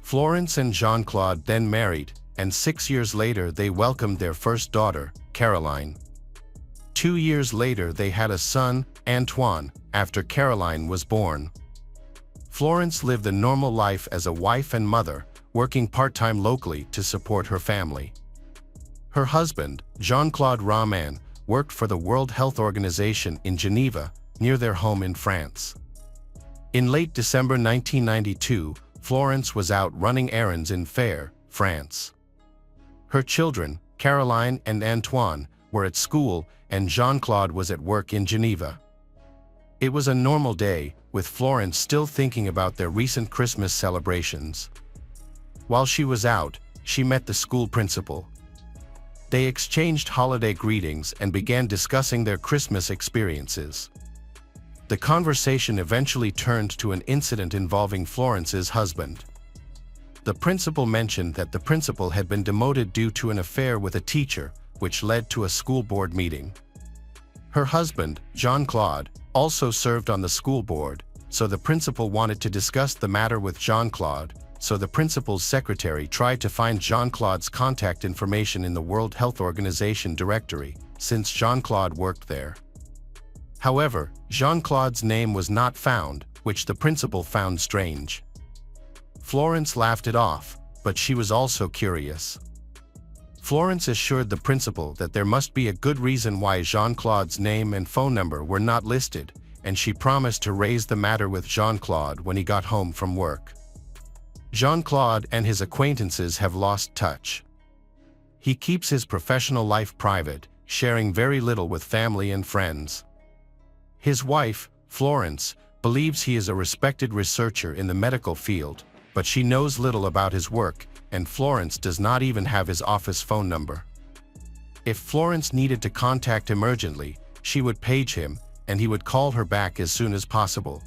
Florence and Jean-Claude then married, and 6 years later they welcomed their first daughter, Caroline. 2 years later they had a son, Antoine, after Caroline was born. Florence lived a normal life as a wife and mother, working part-time locally to support her family. Her husband, Jean-Claude Roman, worked for the World Health Organization in Geneva, near their home in France. In late December 1992, Florence was out running errands in Fère, France. Her children, Caroline and Antoine, were at school, and Jean-Claude was at work in Geneva. It was a normal day, with Florence still thinking about their recent Christmas celebrations. While she was out, she met the school principal. They exchanged holiday greetings and began discussing their Christmas experiences. The conversation eventually turned to an incident involving Florence's husband. The principal mentioned that the principal had been demoted due to an affair with a teacher, which led to a school board meeting. Her husband, Jean-Claude, also served on the school board, so the principal wanted to discuss the matter with Jean-Claude, so the principal's secretary tried to find Jean-Claude's contact information in the World Health Organization directory, since Jean-Claude worked there. However, Jean-Claude's name was not found, which the principal found strange. Florence laughed it off, but she was also curious. Florence assured the principal that there must be a good reason why Jean-Claude's name and phone number were not listed, and she promised to raise the matter with Jean-Claude when he got home from work. Jean-Claude and his acquaintances have lost touch. He keeps his professional life private, sharing very little with family and friends. His wife, Florence, believes he is a respected researcher in the medical field, but she knows little about his work, and Florence does not even have his office phone number. If Florence needed to contact him urgently, she would page him, and he would call her back as soon as possible.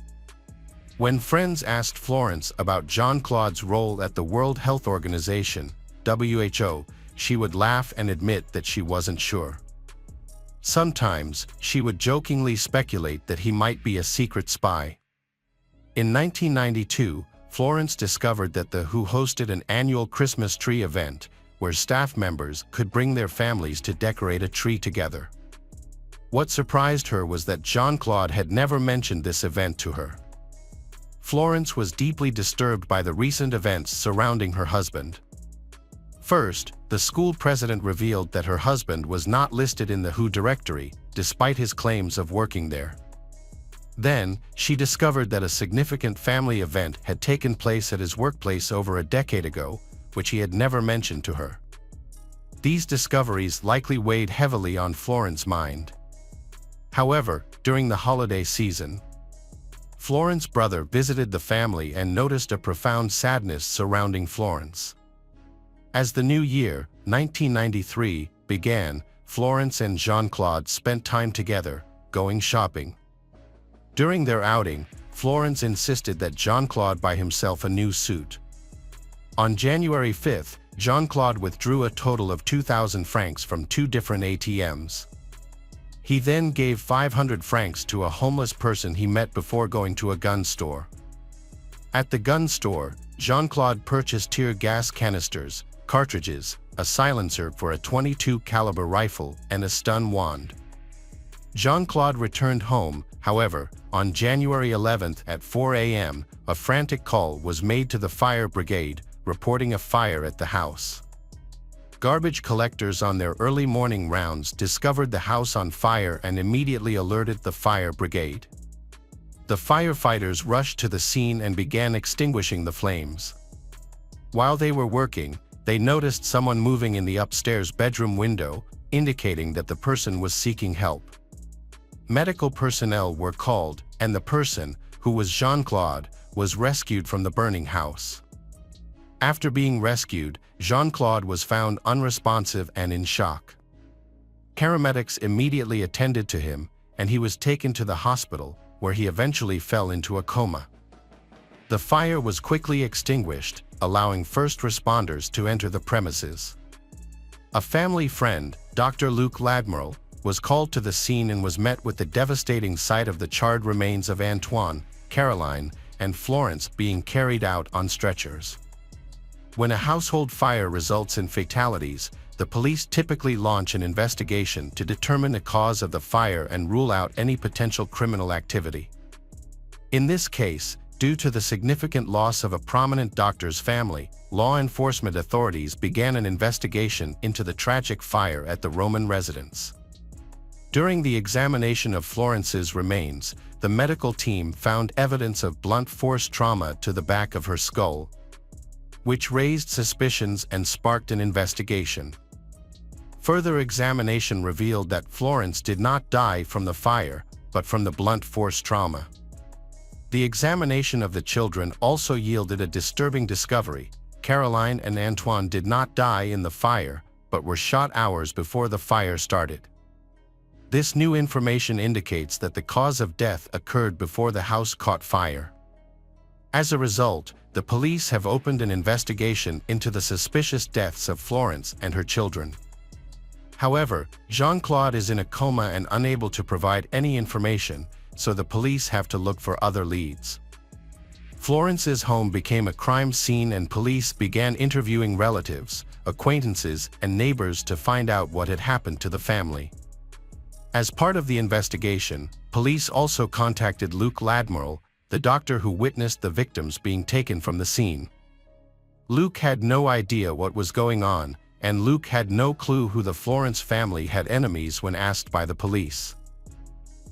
When friends asked Florence about Jean-Claude's role at the World Health Organization, WHO, she would laugh and admit that she wasn't sure. Sometimes, she would jokingly speculate that he might be a secret spy. In 1992, Florence discovered that the WHO hosted an annual Christmas tree event where staff members could bring their families to decorate a tree together. What surprised her was that Jean-Claude had never mentioned this event to her. Florence was deeply disturbed by the recent events surrounding her husband. First, the school president revealed that her husband was not listed in the WHO directory, despite his claims of working there. Then, she discovered that a significant family event had taken place at his workplace over a decade ago, which he had never mentioned to her. These discoveries likely weighed heavily on Florence's mind. However, during the holiday season, Florence's brother visited the family and noticed a profound sadness surrounding Florence. As the new year, 1993, began, Florence and Jean-Claude spent time together, going shopping. During their outing, Florence insisted that Jean-Claude buy himself a new suit. On January 5th, Jean-Claude withdrew a total of 2,000 francs from 2 different ATMs. He then gave 500 francs to a homeless person he met before going to a gun store. At the gun store, Jean-Claude purchased tear gas canisters, cartridges, a silencer for a .22 caliber rifle, and a stun wand. Jean-Claude returned home, however, on January 11th at 4 a.m., a frantic call was made to the fire brigade, reporting a fire at the house. Garbage collectors on their early morning rounds discovered the house on fire and immediately alerted the fire brigade. The firefighters rushed to the scene and began extinguishing the flames. While they were working, they noticed someone moving in the upstairs bedroom window, indicating that the person was seeking help. Medical personnel were called, and the person, who was Jean-Claude, was rescued from the burning house. After being rescued, Jean-Claude was found unresponsive and in shock. Paramedics immediately attended to him, and he was taken to the hospital, where he eventually fell into a coma. The fire was quickly extinguished, allowing first responders to enter the premises. A family friend, Dr. Luc Ladmiral, was called to the scene and was met with the devastating sight of the charred remains of Antoine, Caroline, and Florence being carried out on stretchers. When a household fire results in fatalities, the police typically launch an investigation to determine the cause of the fire and rule out any potential criminal activity. In this case, due to the significant loss of a prominent doctor's family, law enforcement authorities began an investigation into the tragic fire at the Roman residence. During the examination of Florence's remains, the medical team found evidence of blunt force trauma to the back of her skull, which raised suspicions and sparked an investigation. Further examination revealed that Florence did not die from the fire, but from the blunt force trauma. The examination of the children also yielded a disturbing discovery. Caroline and Antoine did not die in the fire, but were shot hours before the fire started. This new information indicates that the cause of death occurred before the house caught fire. As a result, the police have opened an investigation into the suspicious deaths of Florence and her children. However, Jean-Claude is in a coma and unable to provide any information, so the police have to look for other leads. Florence's home became a crime scene and police began interviewing relatives, acquaintances, and neighbors to find out what had happened to the family. As part of the investigation, police also contacted Luc Ladmiral, the doctor who witnessed the victims being taken from the scene. Luc had no idea what was going on, and Luc had no clue who the Florence family had enemies when asked by the police.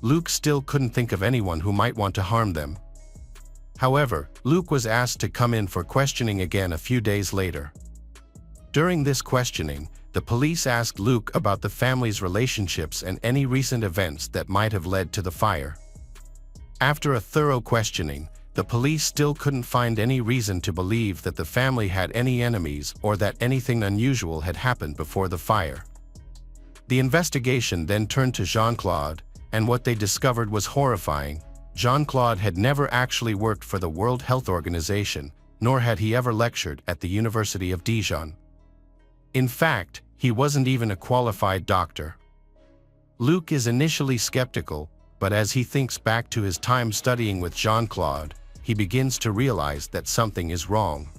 Luc still couldn't think of anyone who might want to harm them. However, Luke was asked to come in for questioning again a few days later. During this questioning, the police asked Luke about the family's relationships and any recent events that might have led to the fire. After a thorough questioning, the police still couldn't find any reason to believe that the family had any enemies or that anything unusual had happened before the fire. The investigation then turned to Jean-Claude, and what they discovered was horrifying. Jean-Claude had never actually worked for the World Health Organization, nor had he ever lectured at the University of Dijon. In fact, he wasn't even a qualified doctor. Luke is initially skeptical, but as he thinks back to his time studying with Jean-Claude, he begins to realize that something is wrong.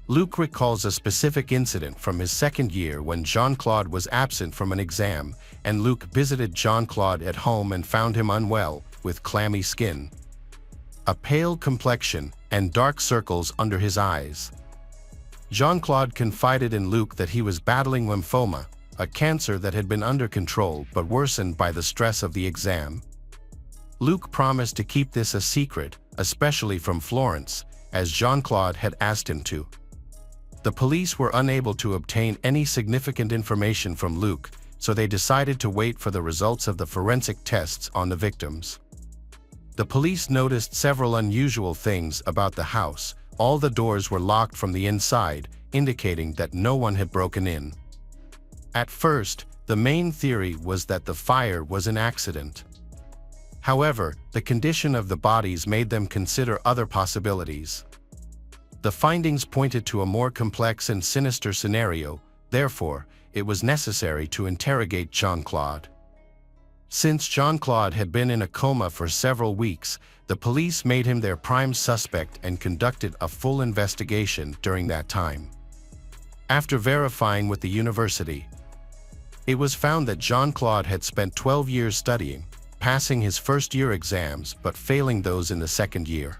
Luke recalls a specific incident from his second year when Jean-Claude was absent from an exam, and Luke visited Jean-Claude at home and found him unwell, with clammy skin, a pale complexion, and dark circles under his eyes. Jean-Claude confided in Luke that he was battling lymphoma, a cancer that had been under control but worsened by the stress of the exam. Luke promised to keep this a secret, especially from Florence, as Jean-Claude had asked him to. The police were unable to obtain any significant information from Luke, so they decided to wait for the results of the forensic tests on the victims. The police noticed several unusual things about the house. All the doors were locked from the inside, indicating that no one had broken in. At first, the main theory was that the fire was an accident. However, the condition of the bodies made them consider other possibilities. The findings pointed to a more complex and sinister scenario, therefore, it was necessary to interrogate Jean-Claude. Since Jean-Claude had been in a coma for several weeks, the police made him their prime suspect and conducted a full investigation during that time. After verifying with the university, it was found that Jean-Claude had spent 12 years studying, passing his first-year exams but failing those in the second year.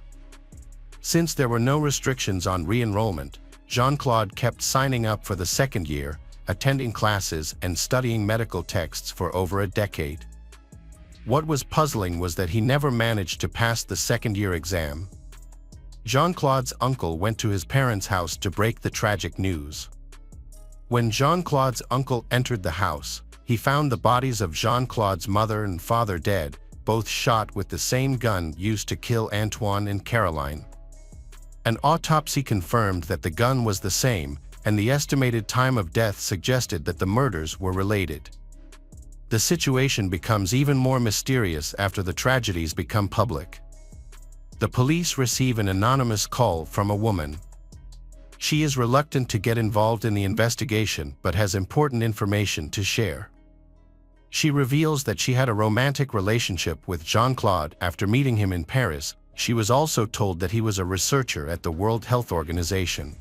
Since there were no restrictions on re-enrollment, Jean-Claude kept signing up for the second year, attending classes and studying medical texts for over a decade. What was puzzling was that he never managed to pass the second-year exam. Jean-Claude's uncle went to his parents' house to break the tragic news. When Jean-Claude's uncle entered the house, he found the bodies of Jean-Claude's mother and father dead, both shot with the same gun used to kill Antoine and Caroline. An autopsy confirmed that the gun was the same, and the estimated time of death suggested that the murders were related. The situation becomes even more mysterious after the tragedies become public. The police receive an anonymous call from a woman. She is reluctant to get involved in the investigation but has important information to share. She reveals that she had a romantic relationship with Jean-Claude after meeting him in Paris. She was also told that he was a researcher at the World Health Organization.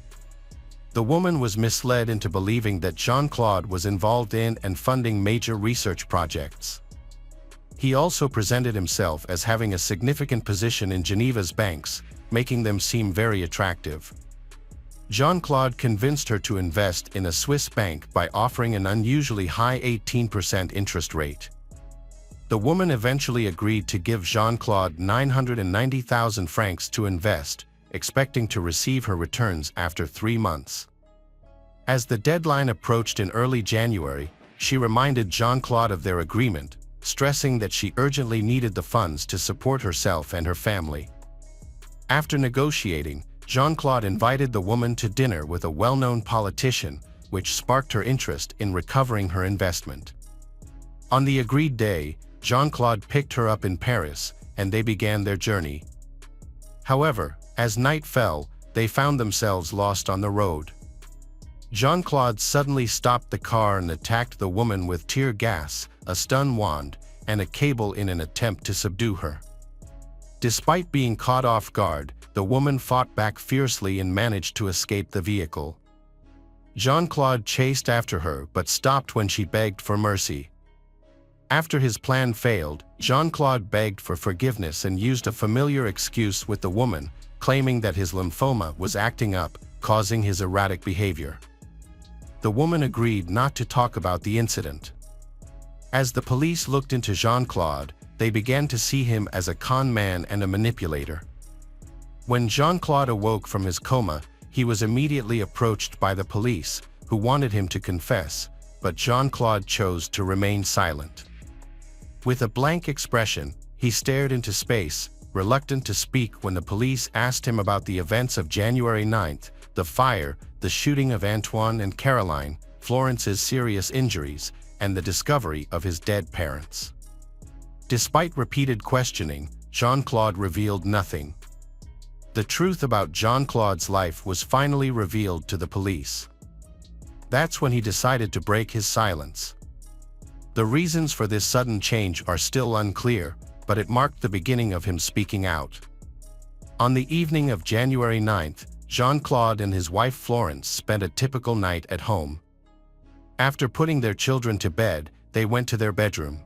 The woman was misled into believing that Jean-Claude was involved in and funding major research projects. He also presented himself as having a significant position in Geneva's banks, making them seem very attractive. Jean-Claude convinced her to invest in a Swiss bank by offering an unusually high 18% interest rate. The woman eventually agreed to give Jean-Claude 990,000 francs to invest, expecting to receive her returns after 3 months. As the deadline approached in early January, she reminded Jean-Claude of their agreement, stressing that she urgently needed the funds to support herself and her family. After negotiating, Jean-Claude invited the woman to dinner with a well-known politician, which sparked her interest in recovering her investment. On the agreed day, Jean-Claude picked her up in Paris, and they began their journey. However, as night fell, they found themselves lost on the road. Jean-Claude suddenly stopped the car and attacked the woman with tear gas, a stun wand, and a cable in an attempt to subdue her. Despite being caught off guard, the woman fought back fiercely and managed to escape the vehicle. Jean-Claude chased after her but stopped when she begged for mercy. After his plan failed, Jean-Claude begged for forgiveness and used a familiar excuse with the woman, claiming that his lymphoma was acting up, causing his erratic behavior. The woman agreed not to talk about the incident. As the police looked into Jean-Claude, they began to see him as a con man and a manipulator. When Jean-Claude awoke from his coma, he was immediately approached by the police, who wanted him to confess, but Jean-Claude chose to remain silent. With a blank expression, he stared into space, reluctant to speak when the police asked him about the events of January 9th, the fire, the shooting of Antoine and Caroline, Florence's serious injuries, and the discovery of his dead parents. Despite repeated questioning, Jean-Claude revealed nothing. The truth about Jean-Claude's life was finally revealed to the police. That's when he decided to break his silence. The reasons for this sudden change are still unclear, but it marked the beginning of him speaking out. On the evening of January 9th, Jean-Claude and his wife Florence spent a typical night at home. After putting their children to bed, they went to their bedroom.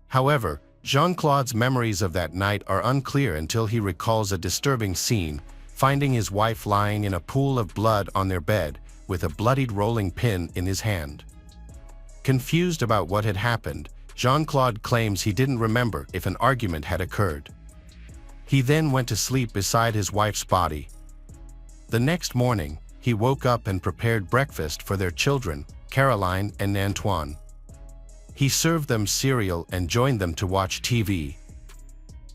However, Jean-Claude's memories of that night are unclear until he recalls a disturbing scene, finding his wife lying in a pool of blood on their bed, with a bloodied rolling pin in his hand. Confused about what had happened, Jean-Claude claims he didn't remember if an argument had occurred. He then went to sleep beside his wife's body. The next morning, he woke up and prepared breakfast for their children, Caroline and Antoine. He served them cereal and joined them to watch TV.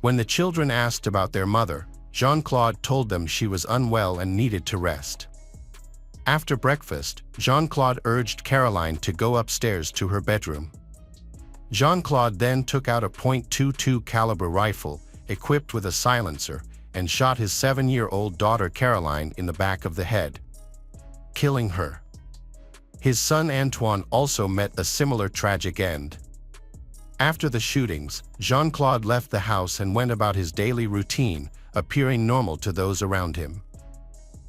When the children asked about their mother, Jean-Claude told them she was unwell and needed to rest. After breakfast, Jean-Claude urged Caroline to go upstairs to her bedroom. Jean-Claude then took out a .22 caliber rifle, equipped with a silencer, and shot his 7-year-old daughter Caroline in the back of the head, killing her. His son Antoine also met a similar tragic end. After the shootings, Jean-Claude left the house and went about his daily routine, appearing normal to those around him.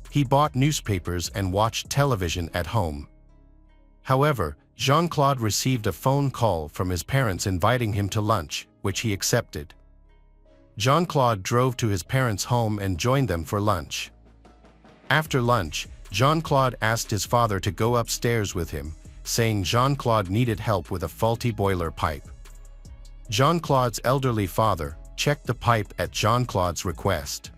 He bought newspapers and watched television at home. However, Jean-Claude received a phone call from his parents inviting him to lunch, which he accepted. Jean-Claude drove to his parents' home and joined them for lunch. After lunch, Jean-Claude asked his father to go upstairs with him, saying Jean-Claude needed help with a faulty boiler pipe. Jean-Claude's elderly father checked the pipe at Jean-Claude's request.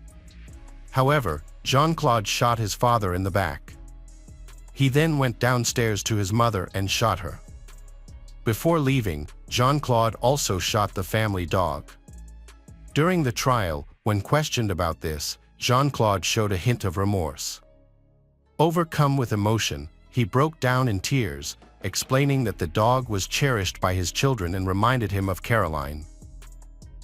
However, Jean-Claude shot his father in the back. He then went downstairs to his mother and shot her. Before leaving, Jean-Claude also shot the family dog. During the trial, when questioned about this, Jean-Claude showed a hint of remorse. Overcome with emotion, he broke down in tears, explaining that the dog was cherished by his children and reminded him of Caroline.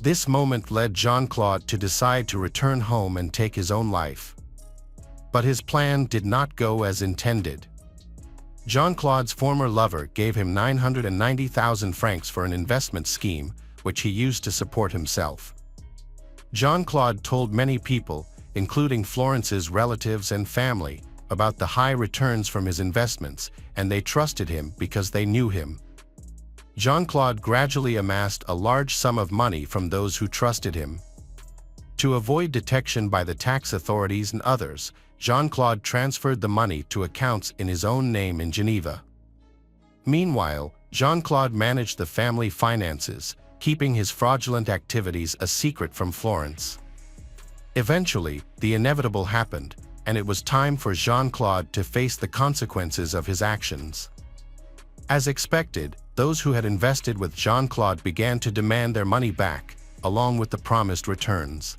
This moment led Jean-Claude to decide to return home and take his own life. But his plan did not go as intended. Jean-Claude's former lover gave him 990,000 francs for an investment scheme, which he used to support himself. Jean-Claude told many people, including Florence's relatives and family, about the high returns from his investments, and they trusted him because they knew him. Jean-Claude gradually amassed a large sum of money from those who trusted him. To avoid detection by the tax authorities and others, Jean-Claude transferred the money to accounts in his own name in Geneva. Meanwhile, Jean-Claude managed the family finances, keeping his fraudulent activities a secret from Florence. Eventually, the inevitable happened, and it was time for Jean-Claude to face the consequences of his actions. As expected, those who had invested with Jean-Claude began to demand their money back, along with the promised returns.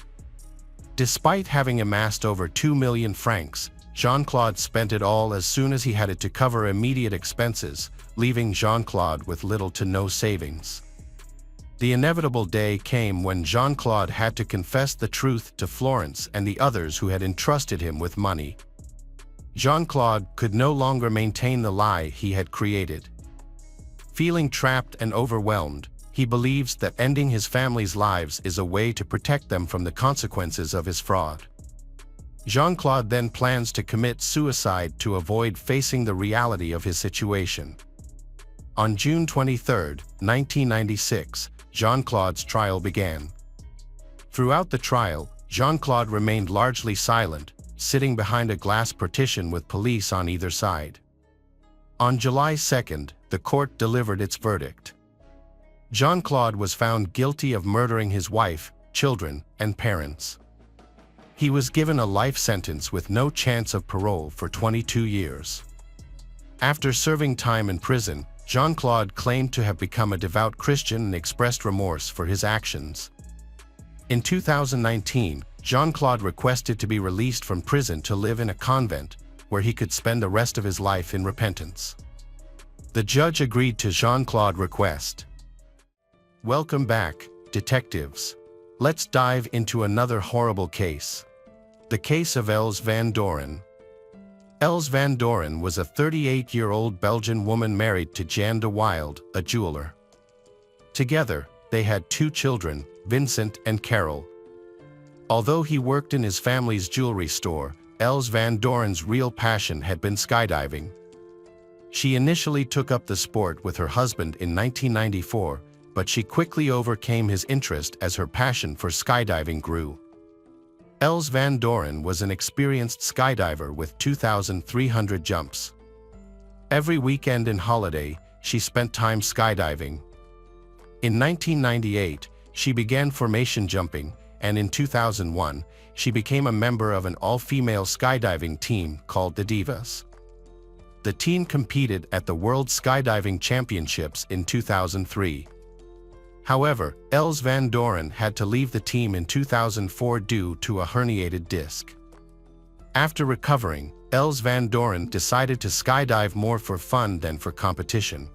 Despite having amassed over 2 million francs, Jean-Claude spent it all as soon as he had it to cover immediate expenses, leaving Jean-Claude with little to no savings. The inevitable day came when Jean-Claude had to confess the truth to Florence and the others who had entrusted him with money. Jean-Claude could no longer maintain the lie he had created. Feeling trapped and overwhelmed, he believes that ending his family's lives is a way to protect them from the consequences of his fraud. Jean-Claude then plans to commit suicide to avoid facing the reality of his situation. On June 23, 1996, Jean-Claude's trial began. Throughout the trial, Jean-Claude remained largely silent, sitting behind a glass partition with police on either side. On July 2, the court delivered its verdict. Jean-Claude was found guilty of murdering his wife, children, and parents. He was given a life sentence with no chance of parole for 22 years. After serving time in prison, Jean-Claude claimed to have become a devout Christian and expressed remorse for his actions. In 2019, Jean-Claude requested to be released from prison to live in a convent, where he could spend the rest of his life in repentance. The judge agreed to Jean-Claude's request. Welcome back, detectives. Let's dive into another horrible case. The case of Els van Doren. Els van Doren was a 38-year-old Belgian woman married to Jan de Wilde, a jeweler. Together, they had 2 children, Vincent and Carol. Although he worked in his family's jewelry store, Els van Doren's real passion had been skydiving. She initially took up the sport with her husband in 1994, but she quickly overcame his interest as her passion for skydiving grew. Els van Doren was an experienced skydiver with 2,300 jumps. Every weekend and holiday, she spent time skydiving. In 1998, she began formation jumping, and in 2001, she became a member of an all-female skydiving team called the Divas. The team competed at the World Skydiving Championships in 2003. However, Els van Doren had to leave the team in 2004 due to a herniated disc. After recovering, Els van Doren decided to skydive more for fun than for competition.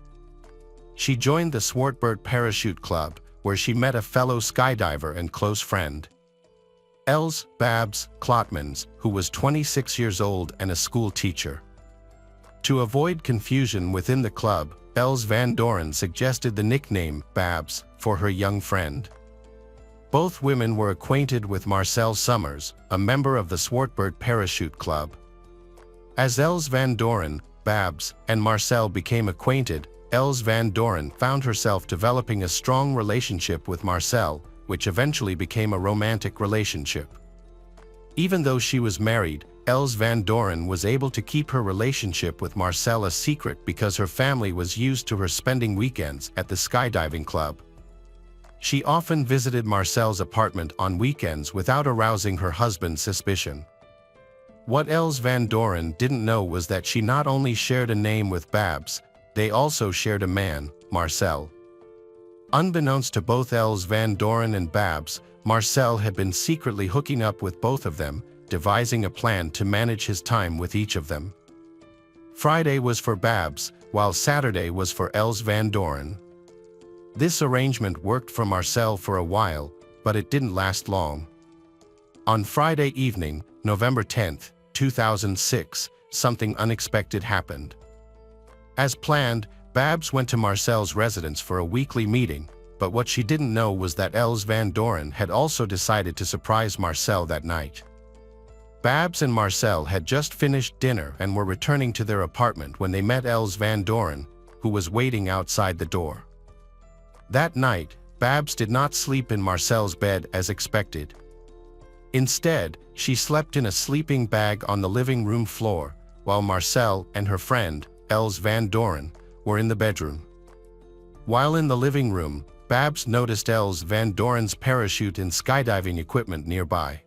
She joined the Zwartberg Parachute Club, where she met a fellow skydiver and close friend, Els Babs Klotmans, who was 26 years old and a school teacher. To avoid confusion within the club, Els van Doren suggested the nickname Babs for her young friend. Both women were acquainted with Marcel Summers, a member of the Zwartberg Parachute Club. As Els van Doren, Babs, and Marcel became acquainted, Els van Doren found herself developing a strong relationship with Marcel, which eventually became a romantic relationship. Even though she was married, Els van Doren was able to keep her relationship with Marcel a secret because her family was used to her spending weekends at the skydiving club. She often visited Marcel's apartment on weekends without arousing her husband's suspicion. What Els van Doren didn't know was that she not only shared a name with Babs, they also shared a man, Marcel. Unbeknownst to both Els van Doren and Babs, Marcel had been secretly hooking up with both of them, devising a plan to manage his time with each of them. Friday was for Babs, while Saturday was for Els van Doren. This arrangement worked for Marcel for a while, but it didn't last long. On Friday evening, November 10, 2006, something unexpected happened. As planned, Babs went to Marcel's residence for a weekly meeting, but what she didn't know was that Els van Doren had also decided to surprise Marcel that night. Babs and Marcel had just finished dinner and were returning to their apartment when they met Els van Doren, who was waiting outside the door. That night, Babs did not sleep in Marcel's bed as expected. Instead, she slept in a sleeping bag on the living room floor, while Marcel and her friend, Els van Doren, were in the bedroom. While in the living room, Babs noticed Els van Doren's parachute and skydiving equipment nearby.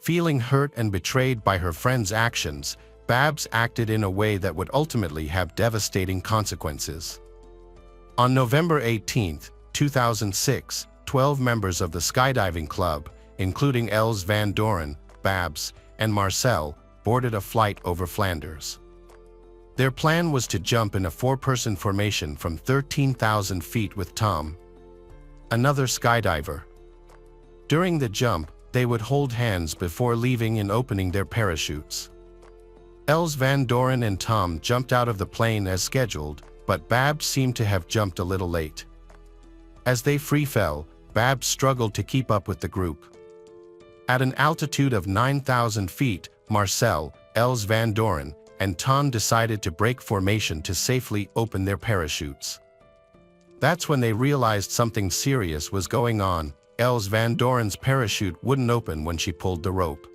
Feeling hurt and betrayed by her friend's actions, Babs acted in a way that would ultimately have devastating consequences. On November 18, 2006, 12 members of the skydiving club, including Els van Doren, Babs, and Marcel, boarded a flight over Flanders. Their plan was to jump in a 4-person formation from 13,000 feet with Tom, another skydiver. During the jump, they would hold hands before leaving and opening their parachutes. Els van Doren and Tom jumped out of the plane as scheduled, but Babs seemed to have jumped a little late. As they free fell, Babs struggled to keep up with the group. At an altitude of 9,000 feet, Marcel, Els van Doren, and Tom decided to break formation to safely open their parachutes. That's when they realized something serious was going on. Els van Doren's parachute wouldn't open when she pulled the rope.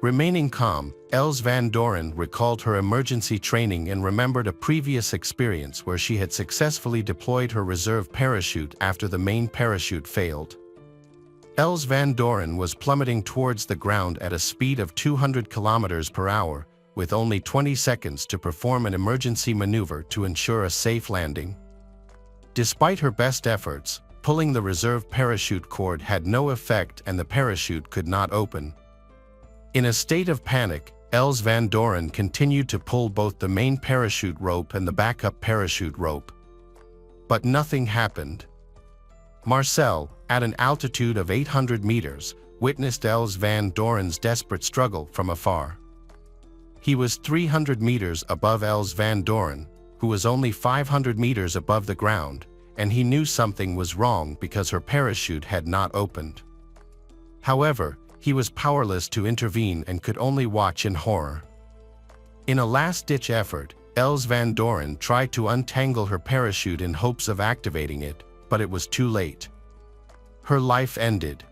Remaining calm, Els van Doren recalled her emergency training and remembered a previous experience where she had successfully deployed her reserve parachute after the main parachute failed. Els Van Doren was plummeting towards the ground at a speed of 200 kilometers per hour, with only 20 seconds to perform an emergency maneuver to ensure a safe landing. Despite her best efforts, pulling the reserve parachute cord had no effect and the parachute could not open. In a state of panic, Els Van Doren continued to pull both the main parachute rope and the backup parachute rope. But nothing happened. Marcel, at an altitude of 800 meters, witnessed Els Van Doren's desperate struggle from afar. He was 300 meters above Els Van Doren, who was only 500 meters above the ground, and he knew something was wrong because her parachute had not opened. However, he was powerless to intervene and could only watch in horror. In a last-ditch effort, Els Van Doren tried to untangle her parachute in hopes of activating it, but it was too late. Her life ended.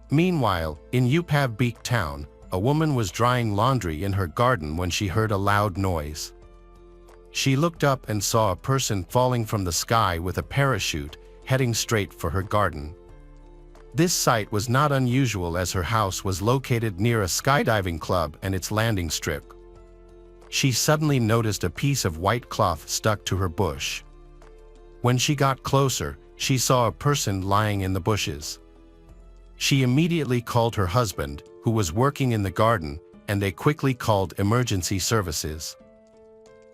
Meanwhile, in Upavbeek town, a woman was drying laundry in her garden when she heard a loud noise. She looked up and saw a person falling from the sky with a parachute, heading straight for her garden. This sight was not unusual as her house was located near a skydiving club and its landing strip. She suddenly noticed a piece of white cloth stuck to her bush. When she got closer, she saw a person lying in the bushes. She immediately called her husband, who was working in the garden, and they quickly called emergency services.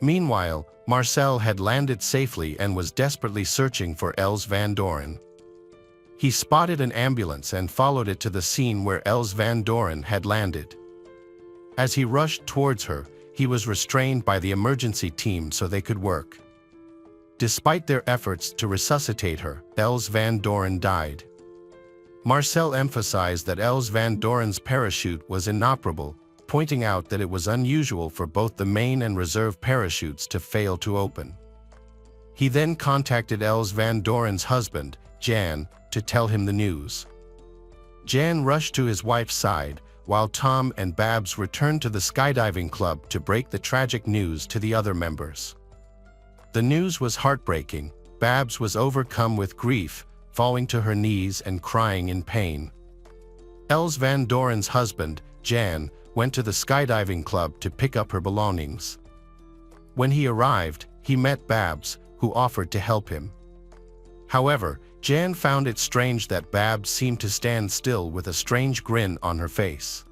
Meanwhile, Marcel had landed safely and was desperately searching for Els Van Doren. He spotted an ambulance and followed it to the scene where Els Van Doren had landed. As he rushed towards her, he was restrained by the emergency team so they could work. Despite their efforts to resuscitate her, Els Van Doren died. Marcel emphasized that Els Van Doren's parachute was inoperable, pointing out that it was unusual for both the main and reserve parachutes to fail to open. He then contacted Els Van Doren's husband, Jan, to tell him the news. Jan rushed to his wife's side, while Tom and Babs returned to the skydiving club to break the tragic news to the other members. The news was heartbreaking. Babs was overcome with grief, falling to her knees and crying in pain. Els Van Doren's husband, Jan, went to the skydiving club to pick up her belongings. When he arrived, he met Babs, who offered to help him. However, Jan found it strange that Babs seemed to stand still with a strange grin on her face.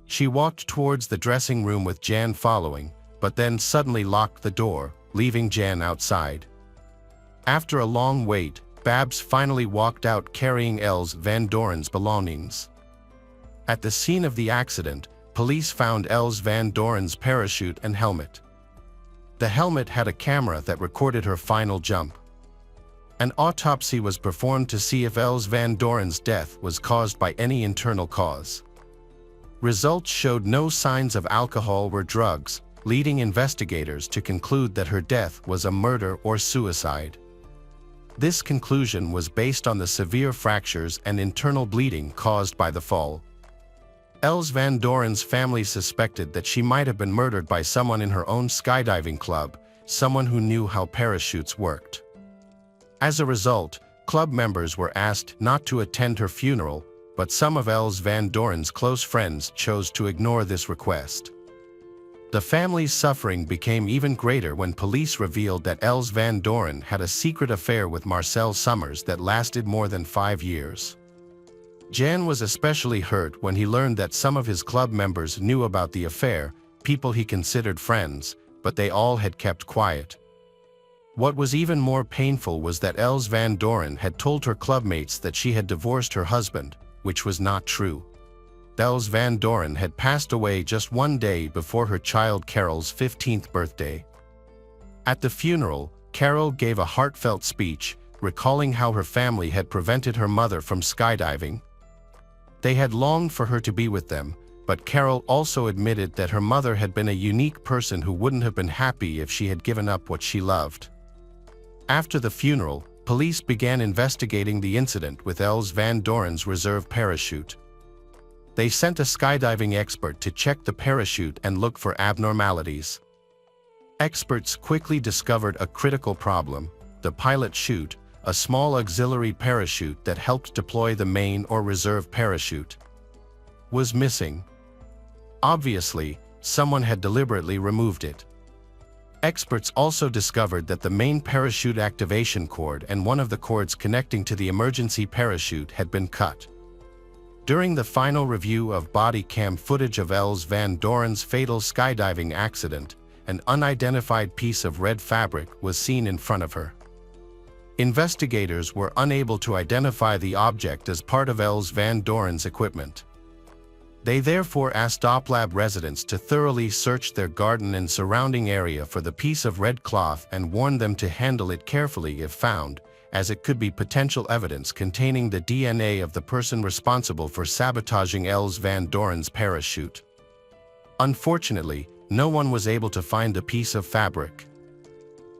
She walked towards the dressing room with Jan following, but then suddenly locked the door, leaving Jan outside. After a long wait, Babs finally walked out carrying Els Van Doren's belongings. At the scene of the accident, police found Els Van Doren's parachute and helmet. The helmet had a camera that recorded her final jump. An autopsy was performed to see if Els Van Doren's death was caused by any internal cause. Results showed no signs of alcohol or drugs, leading investigators to conclude that her death was a murder or suicide. This conclusion was based on the severe fractures and internal bleeding caused by the fall. Els Van Doren's family suspected that she might have been murdered by someone in her own skydiving club, someone who knew how parachutes worked. As a result, club members were asked not to attend her funeral, but some of Els Van Doren's close friends chose to ignore this request. The family's suffering became even greater when police revealed that Els Van Doren had a secret affair with Marcel Summers that lasted more than 5 years. Jan was especially hurt when he learned that some of his club members knew about the affair, people he considered friends, but they all had kept quiet. What was even more painful was that Els Van Doren had told her clubmates that she had divorced her husband, which was not true. Els Van Doren had passed away just 1 day before her child Carol's 15th birthday. At the funeral, Carol gave a heartfelt speech, recalling how her family had prevented her mother from skydiving. They had longed for her to be with them, but Carol also admitted that her mother had been a unique person who wouldn't have been happy if she had given up what she loved. After the funeral, police began investigating the incident with Els Van Doren's reserve parachute. They sent a skydiving expert to check the parachute and look for abnormalities. Experts quickly discovered a critical problem. The pilot chute, a small auxiliary parachute that helped deploy the main or reserve parachute, was missing. Obviously, someone had deliberately removed it. Experts also discovered that the main parachute activation cord and one of the cords connecting to the emergency parachute had been cut. During the final review of body cam footage of Els van Doren's fatal skydiving accident, an unidentified piece of red fabric was seen in front of her. Investigators were unable to identify the object as part of Els van Doren's equipment. They therefore asked OPLAB residents to thoroughly search their garden and surrounding area for the piece of red cloth and warned them to handle it carefully if found, as it could be potential evidence containing the DNA of the person responsible for sabotaging Els van Doren's parachute. Unfortunately, no one was able to find the piece of fabric.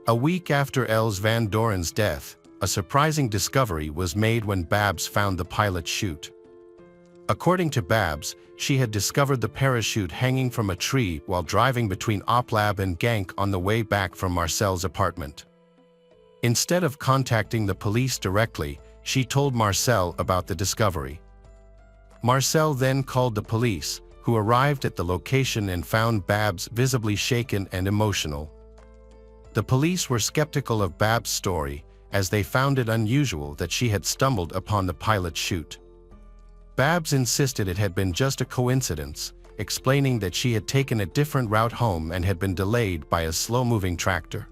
A week after Els van Doren's death, a surprising discovery was made when Babs found the pilot's chute. According to Babs, she had discovered the parachute hanging from a tree while driving between OPLAB and Genk on the way back from Marcel's apartment. Instead of contacting the police directly, she told Marcel about the discovery. Marcel then called the police, who arrived at the location and found Babs visibly shaken and emotional. The police were skeptical of Babs' story, as they found it unusual that she had stumbled upon the pilot's chute. Babs insisted it had been just a coincidence, explaining that she had taken a different route home and had been delayed by a slow-moving tractor.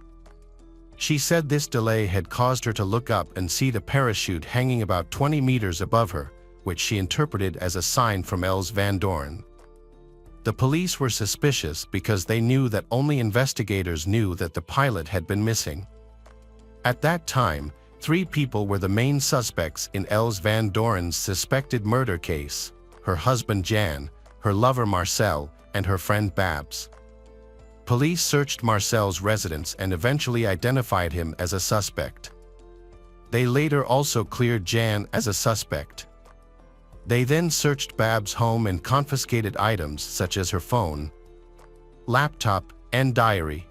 She said this delay had caused her to look up and see the parachute hanging about 20 meters above her, which she interpreted as a sign from Els van Doren. The police were suspicious because they knew that only investigators knew that the pilot had been missing. At that time, 3 people were the main suspects in Els van Doren's suspected murder case: her husband Jan, her lover Marcel, and her friend Babs. Police searched Marcel's residence and eventually identified him as a suspect. They later also cleared Jan as a suspect. They then searched Babs' home and confiscated items such as her phone, laptop, and diary.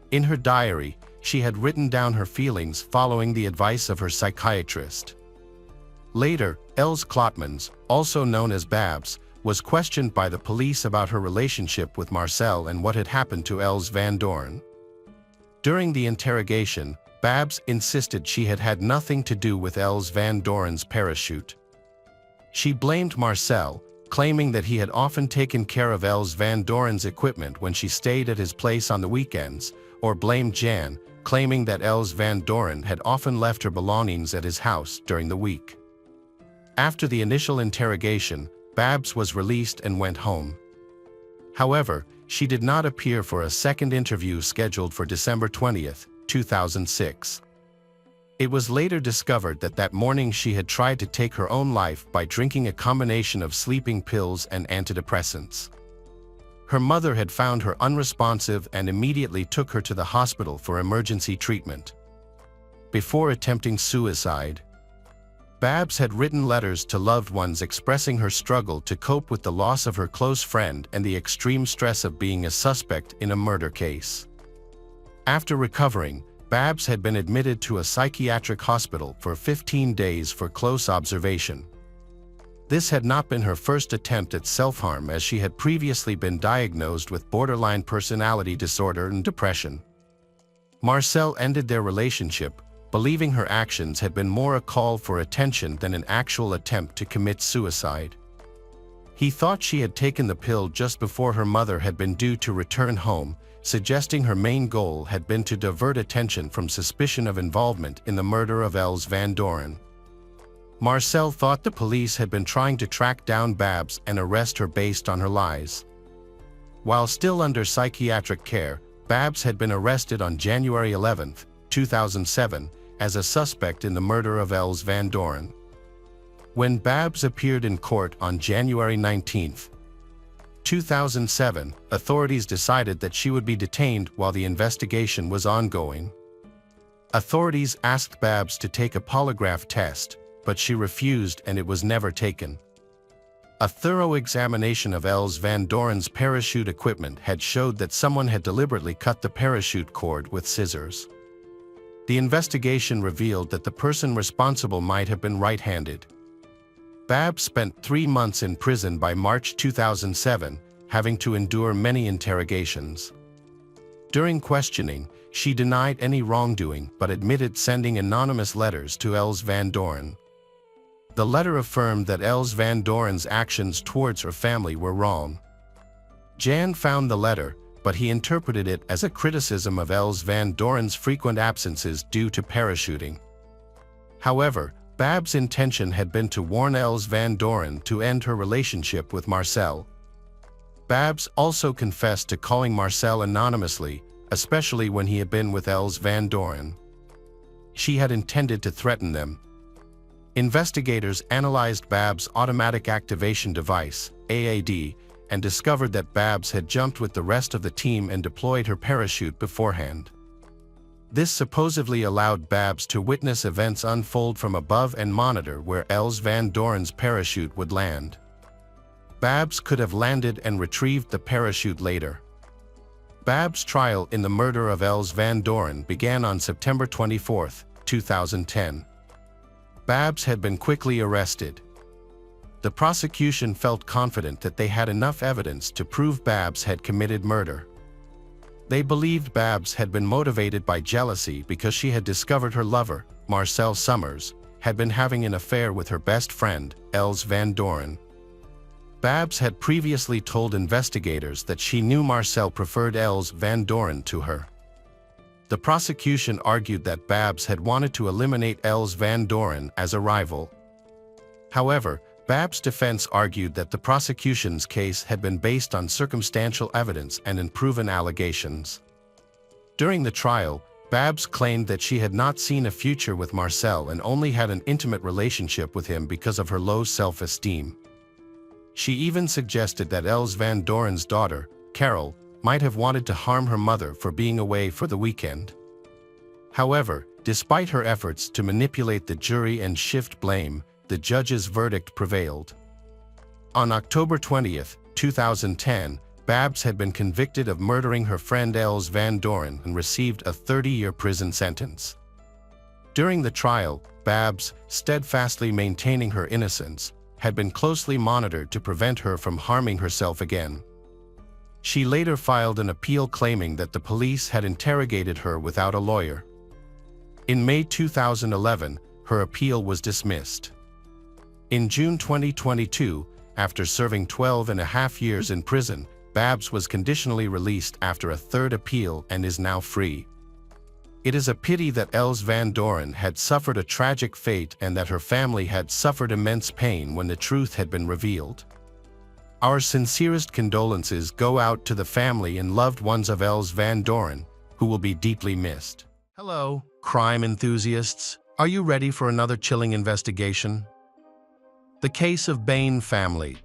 In her diary, she had written down her feelings following the advice of her psychiatrist. Later, Els Klotmans, also known as Babs, was questioned by the police about her relationship with Marcel and what had happened to Els van Doren. During the interrogation, Babs insisted she had had nothing to do with Els van Doren's parachute. She blamed Marcel, claiming that he had often taken care of Els van Doren's equipment when she stayed at his place on the weekends, or blamed Jan, claiming that Els van Doren had often left her belongings at his house during the week. After the initial interrogation, Babs was released and went home. However, she did not appear for a second interview scheduled for December 20, 2006. It was later discovered that that morning she had tried to take her own life by drinking a combination of sleeping pills and antidepressants. Her mother had found her unresponsive and immediately took her to the hospital for emergency treatment. Before attempting suicide, Babs had written letters to loved ones expressing her struggle to cope with the loss of her close friend and the extreme stress of being a suspect in a murder case. After recovering, Babs had been admitted to a psychiatric hospital for 15 days for close observation. This had not been her first attempt at self-harm, as she had previously been diagnosed with borderline personality disorder and depression. Marcel ended their relationship, believing her actions had been more a call for attention than an actual attempt to commit suicide. He thought she had taken the pill just before her mother had been due to return home, suggesting her main goal had been to divert attention from suspicion of involvement in the murder of Els van Doren. Marcel thought the police had been trying to track down Babs and arrest her based on her lies. While still under psychiatric care, Babs had been arrested on January 11, 2007, as a suspect in the murder of Els van Doren. When Babs appeared in court on January 19, 2007, authorities decided that she would be detained while the investigation was ongoing. Authorities asked Babs to take a polygraph test, but she refused and it was never taken. A thorough examination of Els van Doren's parachute equipment had showed that someone had deliberately cut the parachute cord with scissors. The investigation revealed that the person responsible might have been right-handed. Babs spent 3 months in prison by March 2007, having to endure many interrogations. During questioning, she denied any wrongdoing but admitted sending anonymous letters to Els van Doorn. The letter affirmed that Els van Doorn's actions towards her family were wrong. Jan found the letter, but he interpreted it as a criticism of Els van Doorn's frequent absences due to parachuting. However, Babs' intention had been to warn Els van Doorn to end her relationship with Marcel. Babs also confessed to calling Marcel anonymously, especially when he had been with Els van Doorn. She had intended to threaten them. Investigators analyzed Babs' automatic activation device, AAD, and discovered that Babs had jumped with the rest of the team and deployed her parachute beforehand. This supposedly allowed Babs to witness events unfold from above and monitor where Els van Doorn's parachute would land. Babs could have landed and retrieved the parachute later. Babs' trial in the murder of Els van Doorn began on September 24, 2010. Babs had been quickly arrested. The prosecution felt confident that they had enough evidence to prove Babs had committed murder. They believed Babs had been motivated by jealousy because she had discovered her lover, Marcel Summers, had been having an affair with her best friend, Els van Doorn. Babs had previously told investigators that she knew Marcel preferred Els van Doorn to her. The prosecution argued that Babs had wanted to eliminate Els van Doorn as a rival. However, Babs' defense argued that the prosecution's case had been based on circumstantial evidence and unproven allegations. During the trial, Babs claimed that she had not seen a future with Marcel and only had an intimate relationship with him because of her low self-esteem. She even suggested that Els van Doorn's daughter, Carol, might have wanted to harm her mother for being away for the weekend. However, despite her efforts to manipulate the jury and shift blame, the judge's verdict prevailed. On October 20, 2010, Babs had been convicted of murdering her friend Els van Doorn and received a 30-year prison sentence. During the trial, Babs, steadfastly maintaining her innocence, had been closely monitored to prevent her from harming herself again. She later filed an appeal claiming that the police had interrogated her without a lawyer. In May 2011, her appeal was dismissed. In June 2022, after serving 12.5 years in prison, Babs was conditionally released after a third appeal and is now free. It is a pity that Els van Doorn had suffered a tragic fate and that her family had suffered immense pain when the truth had been revealed. Our sincerest condolences go out to the family and loved ones of Els van Doorn, who will be deeply missed. Hello, crime enthusiasts. Are you ready for another chilling investigation? The case of Bain family.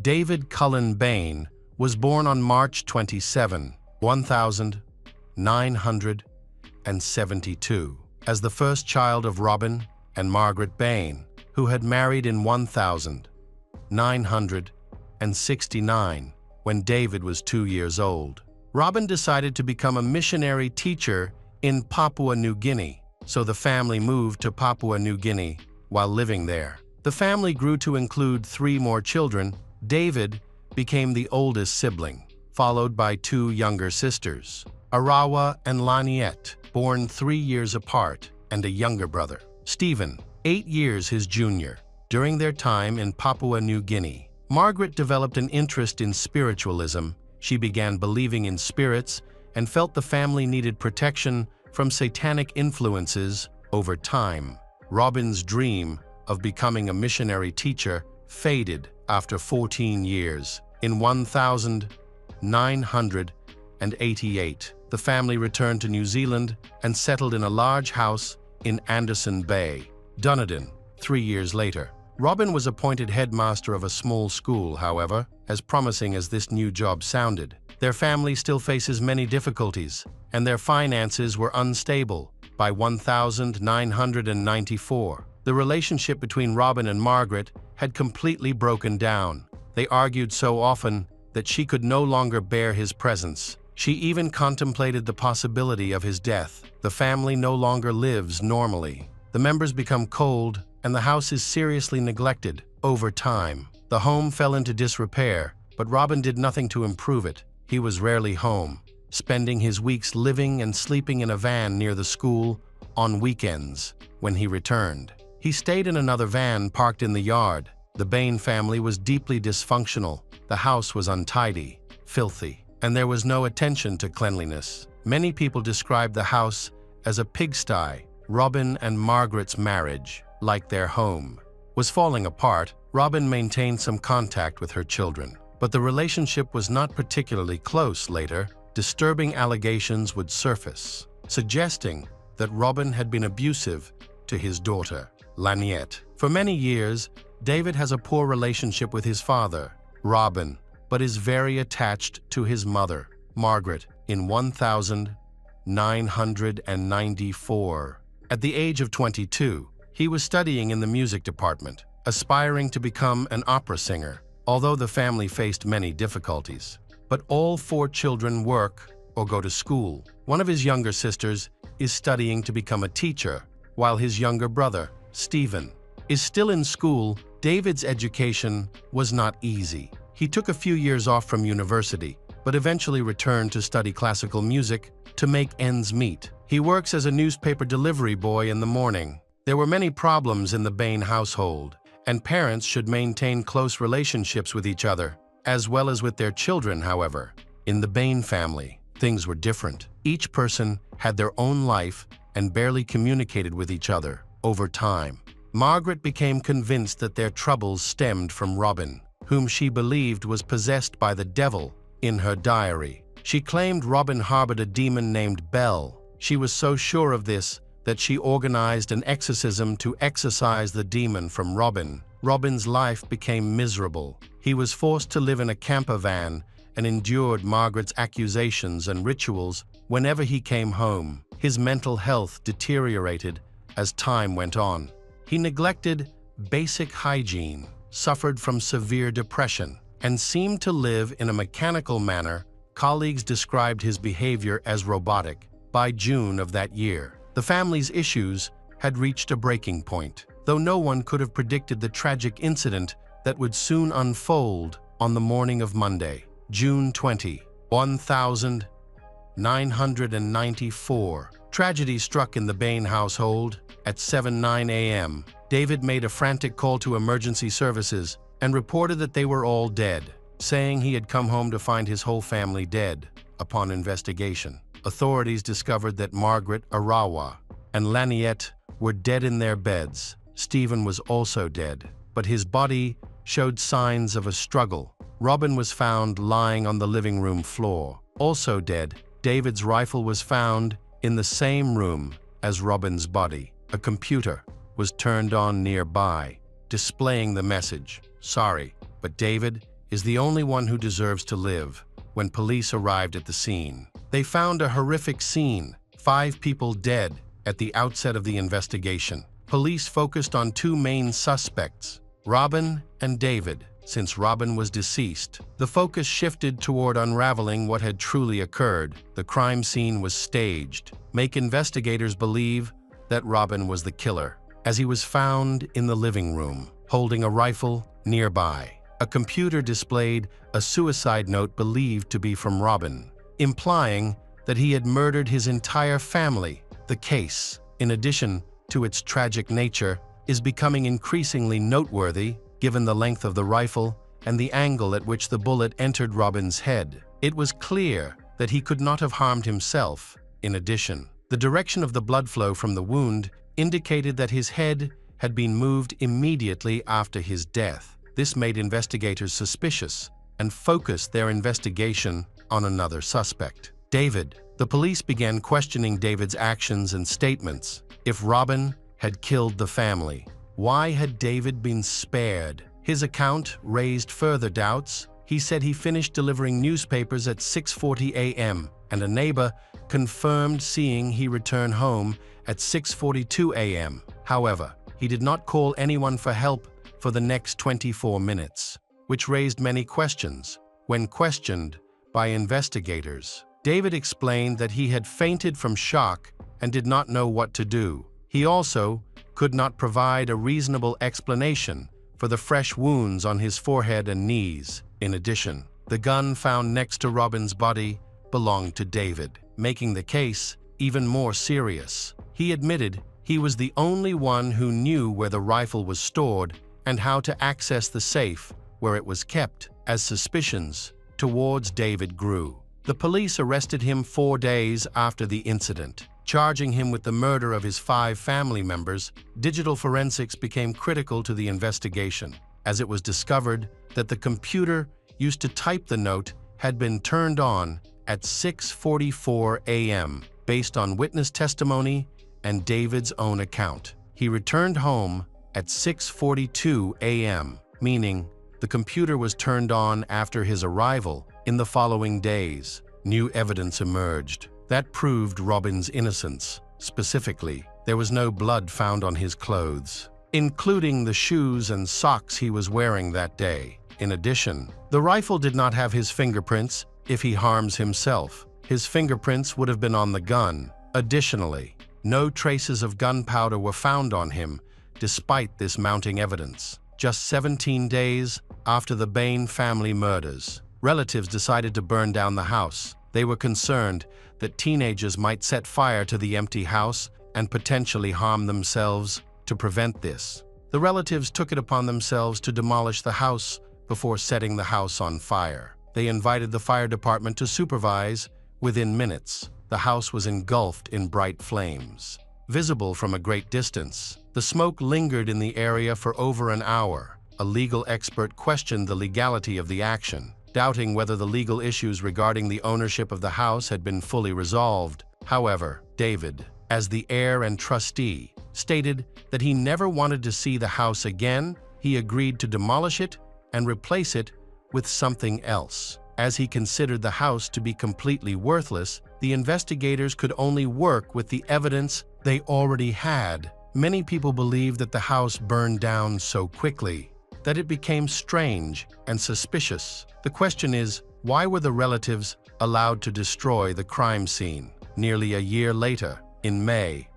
David Cullen Bain was born on March 27, 1972, as the first child of Robin and Margaret Bain, who had married in 1969 when David was 2 years old. Robin decided to become a missionary teacher in Papua New Guinea, so the family moved to Papua New Guinea while living there. The family grew to include 3 more children. David became the oldest sibling, followed by 2 younger sisters, Arawa and Laniet, born 3 years apart, and a younger brother, Stephen, 8 years his junior. During their time in Papua New Guinea, Margaret developed an interest in spiritualism. She began believing in spirits and felt the family needed protection from satanic influences. Over time, Robin's dream of becoming a missionary teacher faded after 14 years. In 1988, the family returned to New Zealand and settled in a large house in Anderson Bay, Dunedin. 3 years later, Robin was appointed headmaster of a small school. However, as promising as this new job sounded, their family still faces many difficulties, and their finances were unstable. By 1994, the relationship between Robin and Margaret had completely broken down. They argued so often that she could no longer bear his presence. She even contemplated the possibility of his death. The family no longer lives normally. The members become cold, and the house is seriously neglected. Over time, the home fell into disrepair, but Robin did nothing to improve it. He was rarely home, spending his weeks living and sleeping in a van near the school on weekends. When he returned, he stayed in another van parked in the yard. The Bain family was deeply dysfunctional. The house was untidy, filthy, and there was no attention to cleanliness. Many people described the house as a pigsty. Robin and Margaret's marriage, like their home, was falling apart. Robin maintained some contact with her children, but the relationship was not particularly close. Later, disturbing allegations would surface, suggesting that Robin had been abusive to his daughter, Laniette. For many years, David has a poor relationship with his father, Robin, but is very attached to his mother, Margaret. In 1994, at the age of 22, he was studying in the music department, aspiring to become an opera singer, although the family faced many difficulties. But all 4 children work or go to school. One of his younger sisters is studying to become a teacher, while his younger brother, Stephen, is still in school. David's education was not easy. He took a few years off from university, but eventually returned to study classical music to make ends meet. He works as a newspaper delivery boy in the morning. There were many problems in the Bain household, and parents should maintain close relationships with each other, as well as with their children. However, in the Bain family, things were different. Each person had their own life and barely communicated with each other. Over time, Margaret became convinced that their troubles stemmed from Robin, whom she believed was possessed by the devil. In her diary, she claimed Robin harbored a demon named Belle. She was so sure of this that she organized an exorcism to exorcise the demon from Robin. Robin's life became miserable. He was forced to live in a camper van and endured Margaret's accusations and rituals whenever he came home. His mental health deteriorated as time went on. He neglected basic hygiene, suffered from severe depression, and seemed to live in a mechanical manner. Colleagues described his behavior as robotic. By June of that year, the family's issues had reached a breaking point, though no one could have predicted the tragic incident that would soon unfold. On the morning of Monday, June 20, 1994, tragedy struck in the Bain household. At 7:09 a.m., David made a frantic call to emergency services and reported that they were all dead, saying he had come home to find his whole family dead. Upon investigation, authorities discovered that Margaret, Arawa, and Laniette were dead in their beds. Stephen was also dead, but his body showed signs of a struggle. Robin was found lying on the living room floor, also dead. David's rifle was found in the same room as Robin's body. A computer was turned on nearby, displaying the message, "Sorry, but David is the only one who deserves to live." When police arrived at the scene, they found a horrific scene: 5 people dead. At the outset of the investigation, police focused on 2 main suspects, Robin and David. Since Robin was deceased, the focus shifted toward unraveling what had truly occurred. The crime scene was staged, make investigators believe that Robin was the killer, as he was found in the living room, holding a rifle nearby. A computer displayed a suicide note believed to be from Robin, implying that he had murdered his entire family. The case, in addition to its tragic nature, is becoming increasingly noteworthy given the length of the rifle and the angle at which the bullet entered Robin's head. It was clear that he could not have harmed himself. In addition, the direction of the blood flow from the wound indicated that his head had been moved immediately after his death. This made investigators suspicious and focused their investigation on another suspect, David. The police began questioning David's actions and statements. If Robin had killed the family, why had David been spared? His account raised further doubts. He said he finished delivering newspapers at 6:40 a.m., and a neighbor confirmed seeing he return home at 6:42 a.m. However, he did not call anyone for help for the next 24 minutes, which raised many questions. When questioned by investigators, David explained that he had fainted from shock and did not know what to do. He also could not provide a reasonable explanation for the fresh wounds on his forehead and knees. In addition, the gun found next to Robin's body belonged to David, making the case even more serious. He admitted he was the only one who knew where the rifle was stored and how to access the safe where it was kept. As suspicions towards David grew, the police arrested him 4 days after the incident, charging him with the murder of his 5 family members. Digital forensics became critical to the investigation, as it was discovered that the computer used to type the note had been turned on at 6:44 a.m. based on witness testimony and David's own account. He returned home at 6:42 a.m., meaning the computer was turned on after his arrival. In the following days, new evidence emerged that proved Robin's innocence. Specifically, there was no blood found on his clothes, including the shoes and socks he was wearing that day. In addition, the rifle did not have his fingerprints. If he harms himself, his fingerprints would have been on the gun. Additionally, no traces of gunpowder were found on him, despite this mounting evidence. Just 17 days after the Bain family murders, relatives decided to burn down the house. They were concerned that teenagers might set fire to the empty house and potentially harm themselves. To prevent this, the relatives took it upon themselves to demolish the house before setting the house on fire. They invited the fire department to supervise. Within minutes, the house was engulfed in bright flames. Visible from a great distance, the smoke lingered in the area for over an hour. A legal expert questioned the legality of the action, doubting whether the legal issues regarding the ownership of the house had been fully resolved. However, David, as the heir and trustee, stated that he never wanted to see the house again. He agreed to demolish it and replace it with something else. As he considered the house to be completely worthless, the investigators could only work with the evidence they already had. Many people believed that the house burned down so quickly that it became strange and suspicious. The question is, why were the relatives allowed to destroy the crime scene? Nearly a year later, in May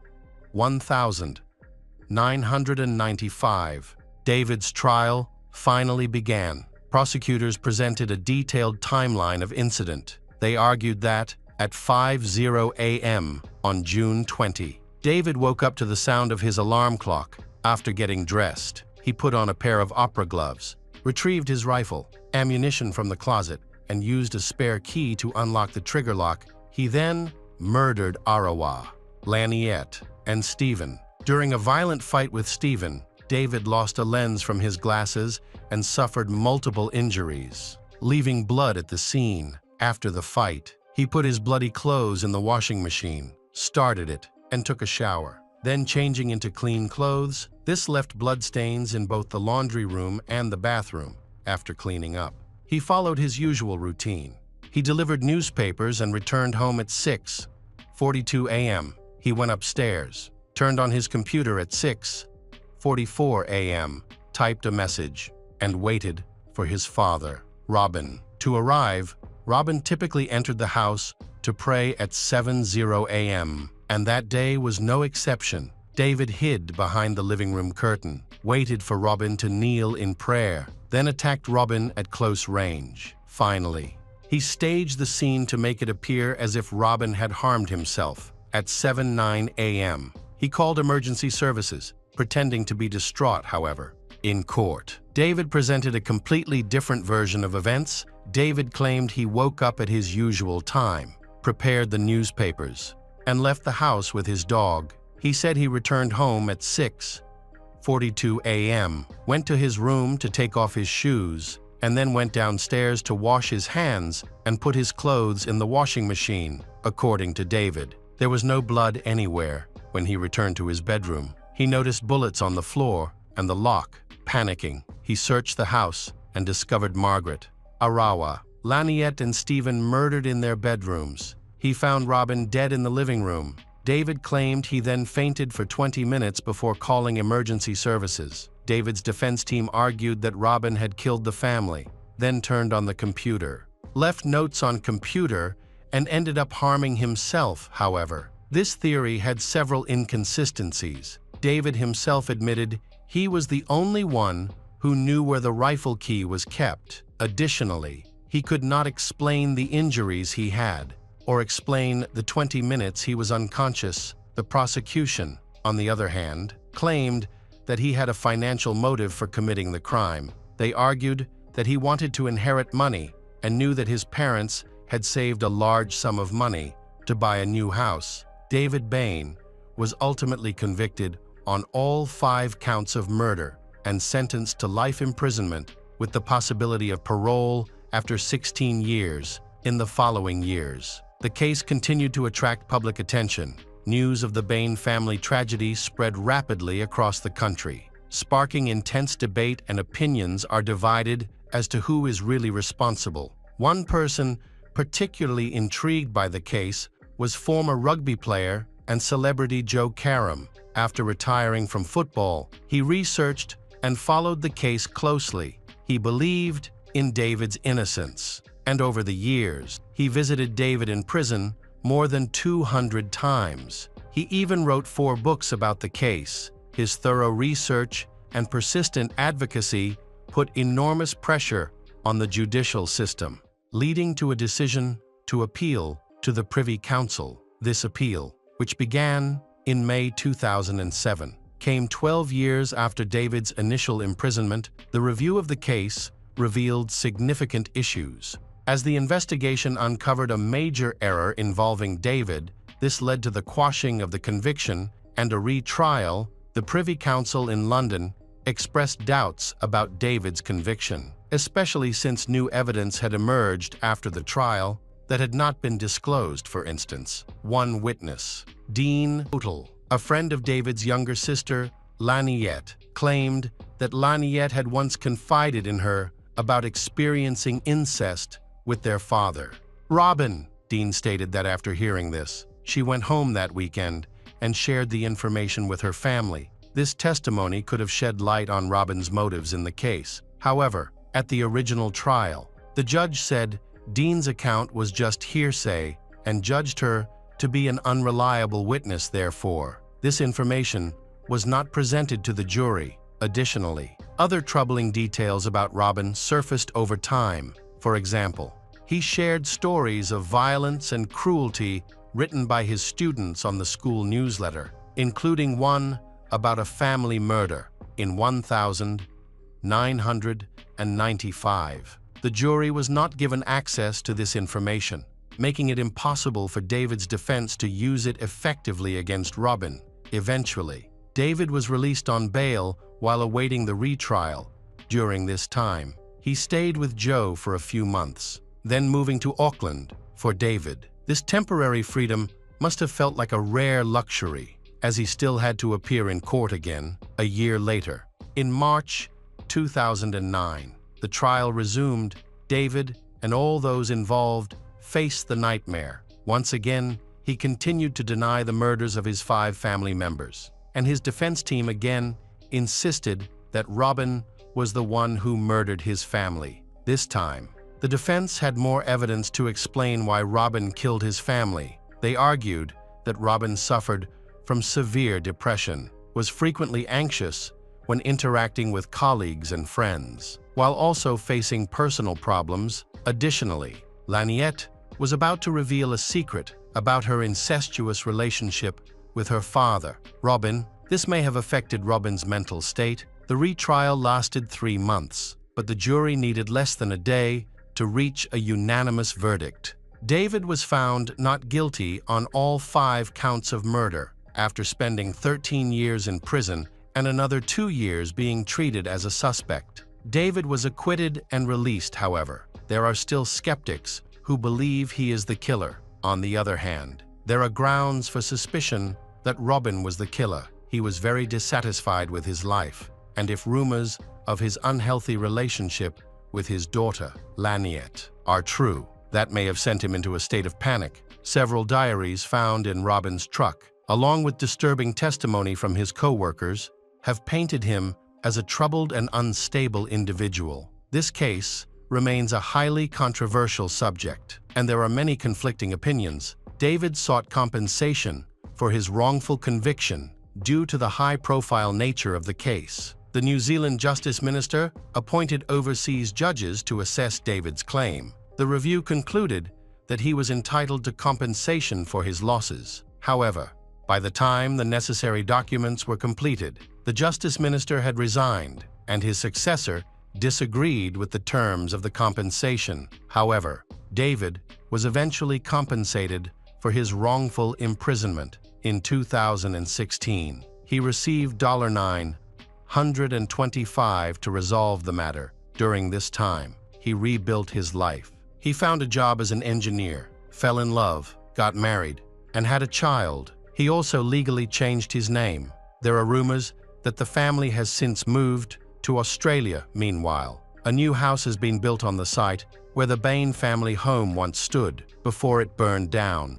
1995, David's trial finally began. Prosecutors presented a detailed timeline of incident. They argued that at 5:00 a.m. on June 20, David woke up to the sound of his alarm clock. After getting dressed, he put on a pair of opera gloves, retrieved his rifle, ammunition from the closet, and used a spare key to unlock the trigger lock. He then murdered Arawa, Laniette, and Stephen. During a violent fight with Stephen, David lost a lens from his glasses and suffered multiple injuries, leaving blood at the scene. After the fight, he put his bloody clothes in the washing machine, started it, and took a shower. Then, changing into clean clothes, this left bloodstains in both the laundry room and the bathroom. After cleaning up, he followed his usual routine. He delivered newspapers and returned home at 6:42 a.m. He went upstairs, turned on his computer at 6:44 a.m., typed a message, and waited for his father, Robin, to arrive. Robin typically entered the house to pray at 7:00 a.m., and that day was no exception. David hid behind the living room curtain, waited for Robin to kneel in prayer, then attacked Robin at close range. Finally, he staged the scene to make it appear as if Robin had harmed himself. At 7:09 a.m., he called emergency services, pretending to be distraught. However, in court, David presented a completely different version of events. David claimed he woke up at his usual time, prepared the newspapers, and left the house with his dog. He said he returned home at 6:42 a.m., went to his room to take off his shoes, and then went downstairs to wash his hands and put his clothes in the washing machine. According to David, there was no blood anywhere. When he returned to his bedroom, he noticed bullets on the floor and the lock. Panicking, he searched the house and discovered Margaret, Arawa, Laniette, and Stephen murdered in their bedrooms. He found Robin dead in the living room. David claimed he then fainted for 20 minutes before calling emergency services. David's defense team argued that Robin had killed the family, then turned on the computer, left notes on computer, and ended up harming himself, however. This theory had several inconsistencies. David himself admitted he was the only one who knew where the rifle key was kept. Additionally, he could not explain the injuries he had, or explain the 20 minutes he was unconscious. The prosecution, on the other hand, claimed that he had a financial motive for committing the crime. They argued that he wanted to inherit money and knew that his parents had saved a large sum of money to buy a new house. David Bain was ultimately convicted on all 5 counts of murder and sentenced to life imprisonment with the possibility of parole after 16 years in the following years. The case continued to attract public attention. News of the Bain family tragedy spread rapidly across the country, sparking intense debate, and opinions are divided as to who is really responsible. One person particularly intrigued by the case was former rugby player and celebrity Joe Karam. After retiring from football, he researched and followed the case closely. He believed in David's innocence, and over the years, he visited David in prison more than 200 times. He even wrote 4 books about the case. His thorough research and persistent advocacy put enormous pressure on the judicial system, leading to a decision to appeal to the Privy Council. This appeal, which began in May 2007, came 12 years after David's initial imprisonment. The review of the case revealed significant issues. As the investigation uncovered a major error involving David, this led to the quashing of the conviction and a retrial. The Privy Council in London expressed doubts about David's conviction, especially since new evidence had emerged after the trial that had not been disclosed. For instance, one witness, Dean O'Toole, a friend of David's younger sister, Laniette, claimed that Laniette had once confided in her about experiencing incest with their father. Robin, Dean stated that after hearing this, she went home that weekend and shared the information with her family. This testimony could have shed light on Robin's motives in the case. However, at the original trial, the judge said Dean's account was just hearsay and judged her to be an unreliable witness. Therefore, this information was not presented to the jury. Additionally, other troubling details about Robin surfaced over time. For example, he shared stories of violence and cruelty written by his students on the school newsletter, including one about a family murder in 1995. The jury was not given access to this information, making it impossible for David's defense to use it effectively against Robin. Eventually, David was released on bail while awaiting the retrial. During this time, he stayed with Joe for a few months, then moving to Auckland. For David, this temporary freedom must have felt like a rare luxury, as he still had to appear in court again a year later. In March 2009, the trial resumed. David and all those involved faced the nightmare. Once again, he continued to deny the murders of his 5 family members, and his defense team again insisted that Robin was the one who murdered his family. This time, the defense had more evidence to explain why Robin killed his family. They argued that Robin suffered from severe depression, was frequently anxious when interacting with colleagues and friends, while also facing personal problems. Additionally, Laniette was about to reveal a secret about her incestuous relationship with her father, Robin. This may have affected Robin's mental state. The retrial lasted 3 months, but the jury needed less than a day to reach a unanimous verdict. David was found not guilty on all 5 counts of murder after spending 13 years in prison and another 2 years being treated as a suspect. David was acquitted and released. However, there are still skeptics who believe he is the killer. On the other hand, there are grounds for suspicion that Robin was the killer. He was very dissatisfied with his life, and if rumors of his unhealthy relationship with his daughter, Laniette, are true, that may have sent him into a state of panic. Several diaries found in Robin's truck, along with disturbing testimony from his co-workers, have painted him as a troubled and unstable individual. This case remains a highly controversial subject, and there are many conflicting opinions. David sought compensation for his wrongful conviction due to the high-profile nature of the case. The New Zealand Justice Minister appointed overseas judges to assess David's claim. The review concluded that he was entitled to compensation for his losses. However, by the time the necessary documents were completed, the Justice Minister had resigned, and his successor disagreed with the terms of the compensation. However, David was eventually compensated for his wrongful imprisonment. In 2016, he received $925 to resolve the matter. During this time, he rebuilt his life. He found a job as an engineer, fell in love, got married, and had a child. He also legally changed his name. There are rumors that the family has since moved to Australia. Meanwhile, a new house has been built on the site where the Bain family home once stood before it burned down.